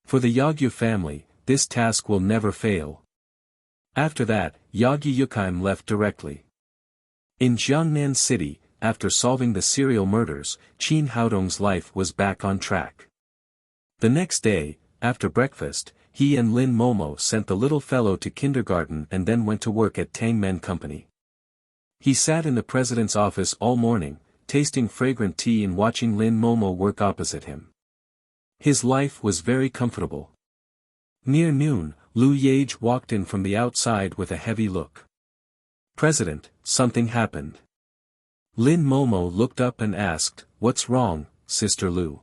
For the Yagyu family, this task will never fail. After that, Yagi Yukaim left directly. In Jiangnan City, after solving the serial murders, Qin Haodong's life was back on track. The next day, after breakfast, he and Lin Momo sent the little fellow to kindergarten and then went to work at Tangmen Company. He sat in the president's office all morning, tasting fragrant tea and watching Lin Momo work opposite him. His life was very comfortable. Near noon, Lu Yage walked in from the outside with a heavy look. President, something happened. Lin Momo looked up and asked, What's wrong, Sister Lu?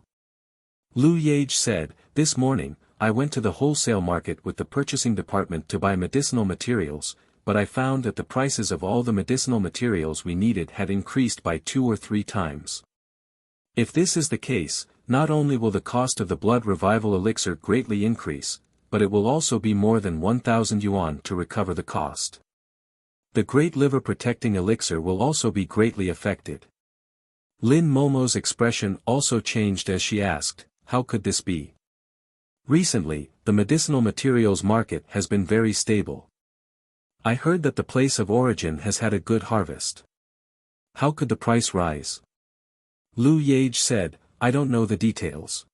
Lu Yage said, This morning, I went to the wholesale market with the purchasing department to buy medicinal materials, but I found that the prices of all the medicinal materials we needed had increased by 2 or 3 times. If this is the case, not only will the cost of the blood revival elixir greatly increase, but it will also be more than 1,000 yuan to recover the cost. The great liver protecting elixir will also be greatly affected. Lin Momo's expression also changed as she asked, How could this be? Recently, the medicinal materials market has been very stable. I heard that the place of origin has had a good harvest. How could the price rise? Lu Yage said, I don't know the details.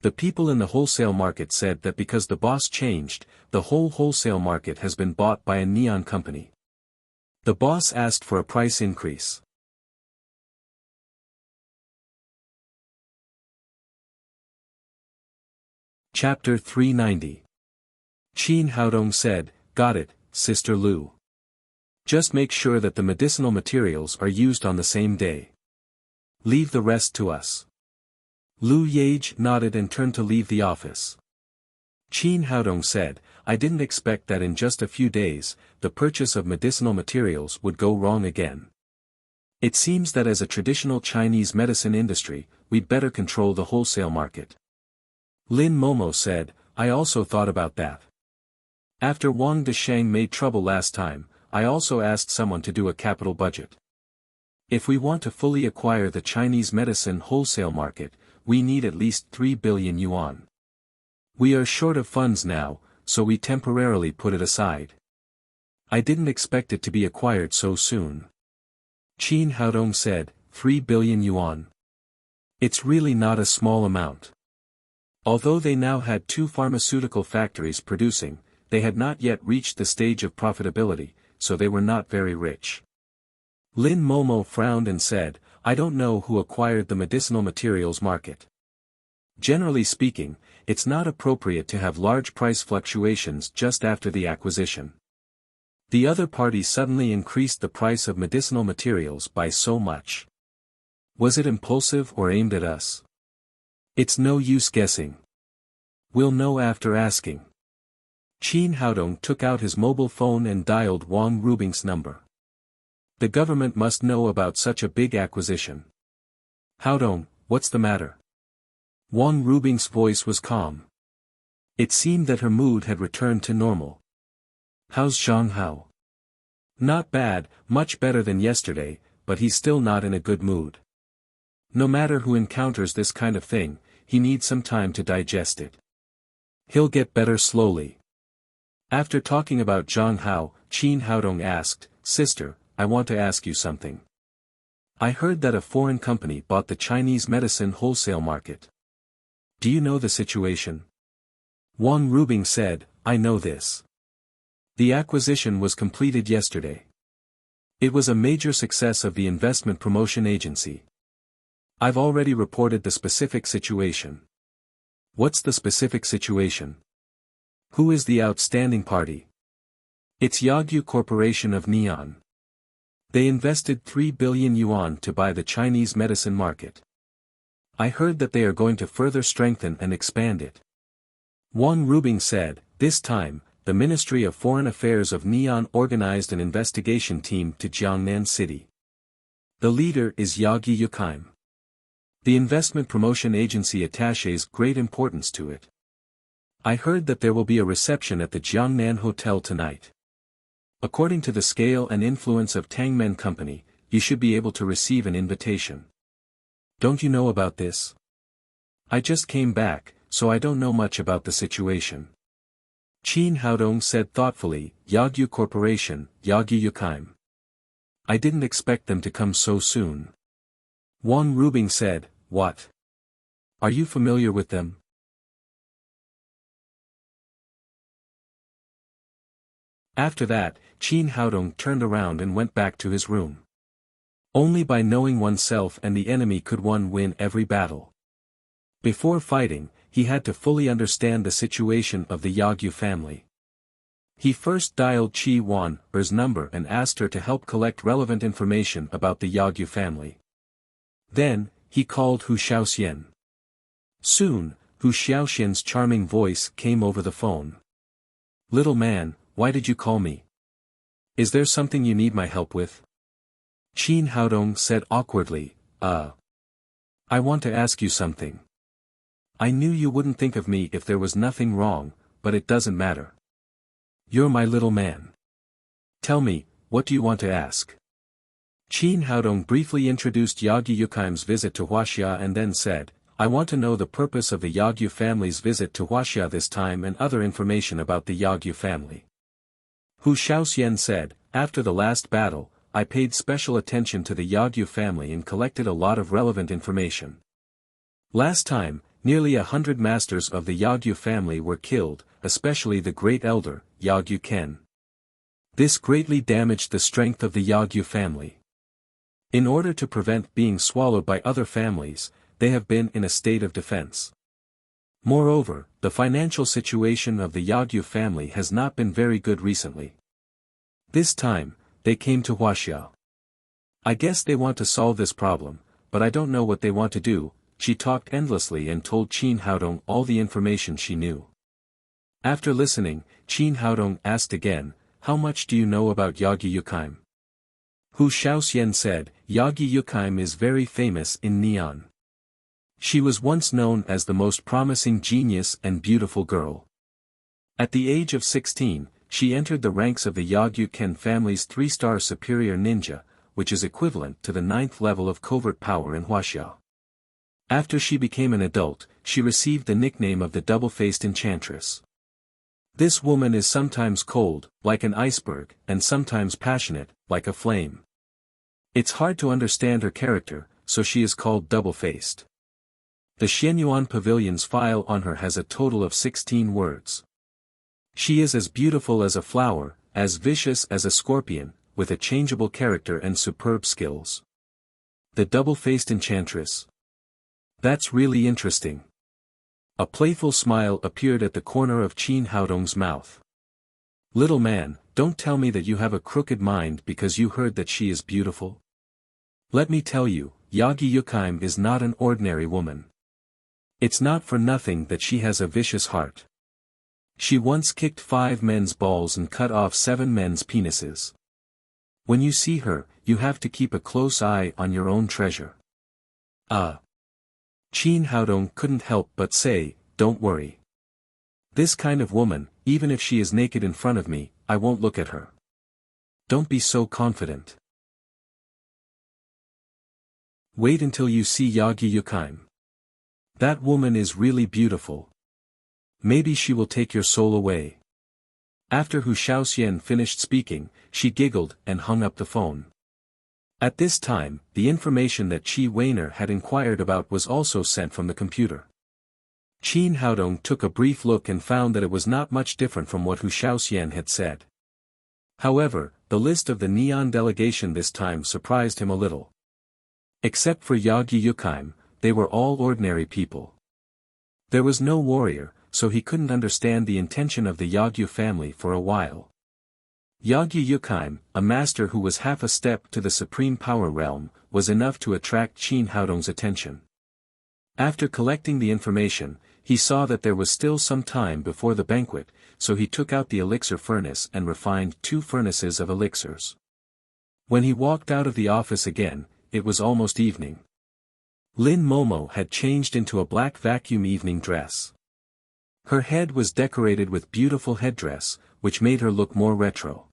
The people in the wholesale market said that because the boss changed, the whole wholesale market has been bought by a neon company. The boss asked for a price increase. Chapter 390. Qin Haodong said, Got it, Sister Lu. Just make sure that the medicinal materials are used on the same day. Leave the rest to us. Lu Yage nodded and turned to leave the office. Qin Haodong said, I didn't expect that in just a few days, the purchase of medicinal materials would go wrong again. It seems that as a traditional Chinese medicine industry, we'd better control the wholesale market. Lin Momo said, I also thought about that. After Wang Desheng made trouble last time, I also asked someone to do a capital budget. If we want to fully acquire the Chinese medicine wholesale market, we need at least 3 billion yuan. We are short of funds now, so we temporarily put it aside. I didn't expect it to be acquired so soon. Qin Haodong said, 3 billion yuan. It's really not a small amount. Although they now had 2 pharmaceutical factories producing, they had not yet reached the stage of profitability, so they were not very rich. Lin Momo frowned and said, I don't know who acquired the medicinal materials market. Generally speaking, it's not appropriate to have large price fluctuations just after the acquisition. The other party suddenly increased the price of medicinal materials by so much. Was it impulsive or aimed at us? It's no use guessing. We'll know after asking. Qin Haodong took out his mobile phone and dialed Wang Rubing's number. The government must know about such a big acquisition. Haodong, what's the matter? Wang Rubing's voice was calm. It seemed that her mood had returned to normal. How's Zhang Hao? Not bad, much better than yesterday, but he's still not in a good mood. No matter who encounters this kind of thing, he needs some time to digest it. He'll get better slowly. After talking about Zhang Hao, Qin Haodong asked, Sister, I want to ask you something. I heard that a foreign company bought the Chinese medicine wholesale market. Do you know the situation? Wang Rubing said, I know this. The acquisition was completed yesterday. It was a major success of the investment promotion agency. I've already reported the specific situation. What's the specific situation? Who is the outstanding party? It's Yagyu Corporation of Neon. They invested 3 billion yuan to buy the Chinese medicine market. I heard that they are going to further strengthen and expand it. Wang Rubing said, this time, the Ministry of Foreign Affairs of Neon organized an investigation team to Jiangnan City. The leader is Yagyu Yukaim. The investment promotion agency attaches great importance to it. I heard that there will be a reception at the Jiangnan Hotel tonight. According to the scale and influence of Tangmen Company, you should be able to receive an invitation. Don't you know about this? I just came back, so I don't know much about the situation. Qin Haodong said thoughtfully, Yagyu Corporation, Yagyu Yukaim. I didn't expect them to come so soon. Wang Rubing said, what? Are you familiar with them? After that, Qin Haodong turned around and went back to his room. Only by knowing oneself and the enemy could one win every battle. Before fighting, he had to fully understand the situation of the Yagyu family. He first dialed Qi Wan-er's number and asked her to help collect relevant information about the Yagyu family. Then, he called Hu Xiaoxian. Soon, Hu Xiaoxian's charming voice came over the phone. Little man, why did you call me? Is there something you need my help with? Qin Haodong said awkwardly, I want to ask you something. I knew you wouldn't think of me if there was nothing wrong, but it doesn't matter. You're my little man. Tell me, what do you want to ask? Qin Haodong briefly introduced Yagyu Yukaim's visit to Wuxia and then said, I want to know the purpose of the Yagyu family's visit to Wuxia this time and other information about the Yagyu family. Hu Xiaoxian said, after the last battle, I paid special attention to the Yagyu family and collected a lot of relevant information. Last time, nearly 100 masters of the Yagyu family were killed, especially the great elder, Yagyu Ken. This greatly damaged the strength of the Yagyu family. In order to prevent being swallowed by other families, they have been in a state of defense. Moreover, the financial situation of the Yagyu family has not been very good recently. This time, they came to Wuxia. I guess they want to solve this problem, but I don't know what they want to do. She talked endlessly and told Qin Haodong all the information she knew. After listening, Qin Haodong asked again, how much do you know about Yagyu Yukaim? Hu Xiaoxian said, Yagyu Yukaim is very famous in Neon. She was once known as the most promising genius and beautiful girl. At the age of 16, she entered the ranks of the Yagyu Ken family's 3-star superior ninja, which is equivalent to the 9th level of covert power in Wuxia. After she became an adult, she received the nickname of the double-faced enchantress. This woman is sometimes cold, like an iceberg, and sometimes passionate, like a flame. It's hard to understand her character, so she is called double-faced. The Xianyuan Pavilion's file on her has a total of 16 words. She is as beautiful as a flower, as vicious as a scorpion, with a changeable character and superb skills. The double-faced enchantress. That's really interesting. A playful smile appeared at the corner of Qin Haodong's mouth. Little man, don't tell me that you have a crooked mind because you heard that she is beautiful. Let me tell you, Yagi Yukime is not an ordinary woman. It's not for nothing that she has a vicious heart. She once kicked 5 men's balls and cut off 7 men's penises. When you see her, you have to keep a close eye on your own treasure. Qin Haodong couldn't help but say, don't worry. This kind of woman, even if she is naked in front of me, I won't look at her. Don't be so confident. Wait until you see Yagi Yukime. That woman is really beautiful. Maybe she will take your soul away. After Hu Shaoxian finished speaking, she giggled and hung up the phone. At this time, the information that Qi Weiner had inquired about was also sent from the computer. Qin Haodong took a brief look and found that it was not much different from what Hu Shaoxian had said. However, the list of the Neon delegation this time surprised him a little. Except for Yagi Yukime, they were all ordinary people. There was no warrior, so he couldn't understand the intention of the Yagyu family for a while. Yagyu Yukime, a master who was half a step to the supreme power realm, was enough to attract Qin Haodong's attention. After collecting the information, he saw that there was still some time before the banquet, so he took out the elixir furnace and refined 2 furnaces of elixirs. When he walked out of the office again, it was almost evening. Lin Momo had changed into a black vacuum evening dress. Her head was decorated with beautiful headdress, which made her look more retro.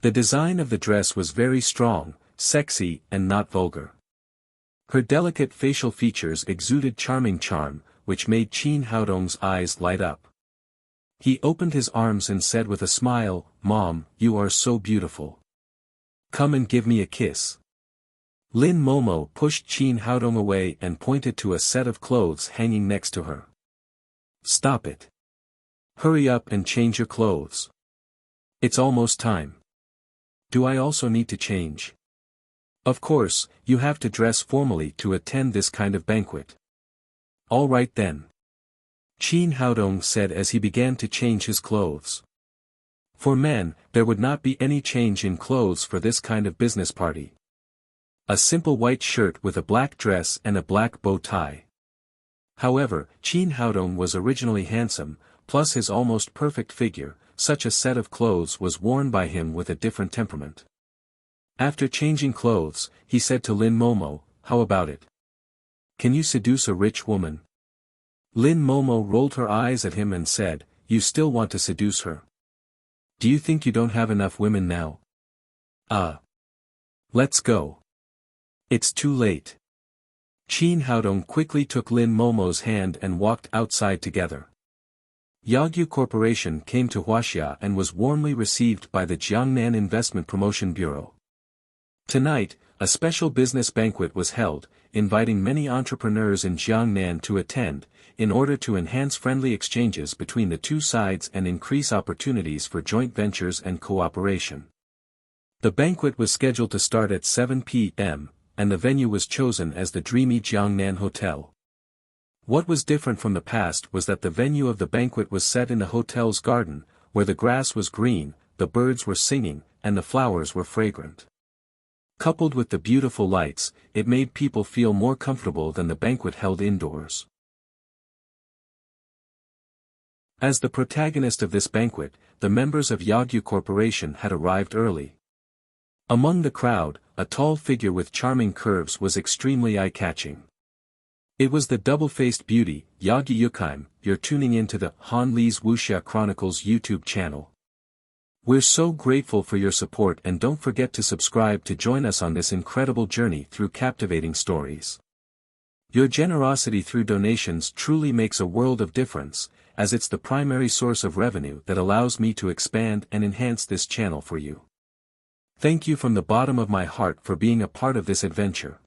The design of the dress was very strong, sexy and not vulgar. Her delicate facial features exuded charming charm, which made Qin Haodong's eyes light up. He opened his arms and said with a smile, "Mom, you are so beautiful. Come and give me a kiss." Lin Momo pushed Qin Haodong away and pointed to a set of clothes hanging next to her. "Stop it. Hurry up and change your clothes. It's almost time." "Do I also need to change?" "Of course, you have to dress formally to attend this kind of banquet." "All right then," Qin Haodong said as he began to change his clothes. For men, there would not be any change in clothes for this kind of business party. A simple white shirt with a black dress and a black bow tie. However, Qin Haodong was originally handsome, plus his almost perfect figure, such a set of clothes was worn by him with a different temperament. After changing clothes, he said to Lin Momo, "How about it? Can you seduce a rich woman?" Lin Momo rolled her eyes at him and said, "You still want to seduce her? Do you think you don't have enough women now?" Let's go. It's too late." Qin Haodong quickly took Lin Momo's hand and walked outside together. Yagyu Corporation came to Wuxia and was warmly received by the Jiangnan Investment Promotion Bureau. Tonight, a special business banquet was held, inviting many entrepreneurs in Jiangnan to attend, in order to enhance friendly exchanges between the two sides and increase opportunities for joint ventures and cooperation. The banquet was scheduled to start at 7 p.m., and the venue was chosen as the dreamy Jiangnan Hotel. What was different from the past was that the venue of the banquet was set in the hotel's garden, where the grass was green, the birds were singing, and the flowers were fragrant. Coupled with the beautiful lights, it made people feel more comfortable than the banquet held indoors. As the protagonist of this banquet, the members of Yagyu Corporation had arrived early. Among the crowd, a tall figure with charming curves was extremely eye-catching. It was the double-faced beauty, Yagi Yukime. You're tuning into the Han Li's Wuxia Chronicles YouTube channel. We're so grateful for your support, and don't forget to subscribe to join us on this incredible journey through captivating stories. Your generosity through donations truly makes a world of difference, as it's the primary source of revenue that allows me to expand and enhance this channel for you. Thank you from the bottom of my heart for being a part of this adventure.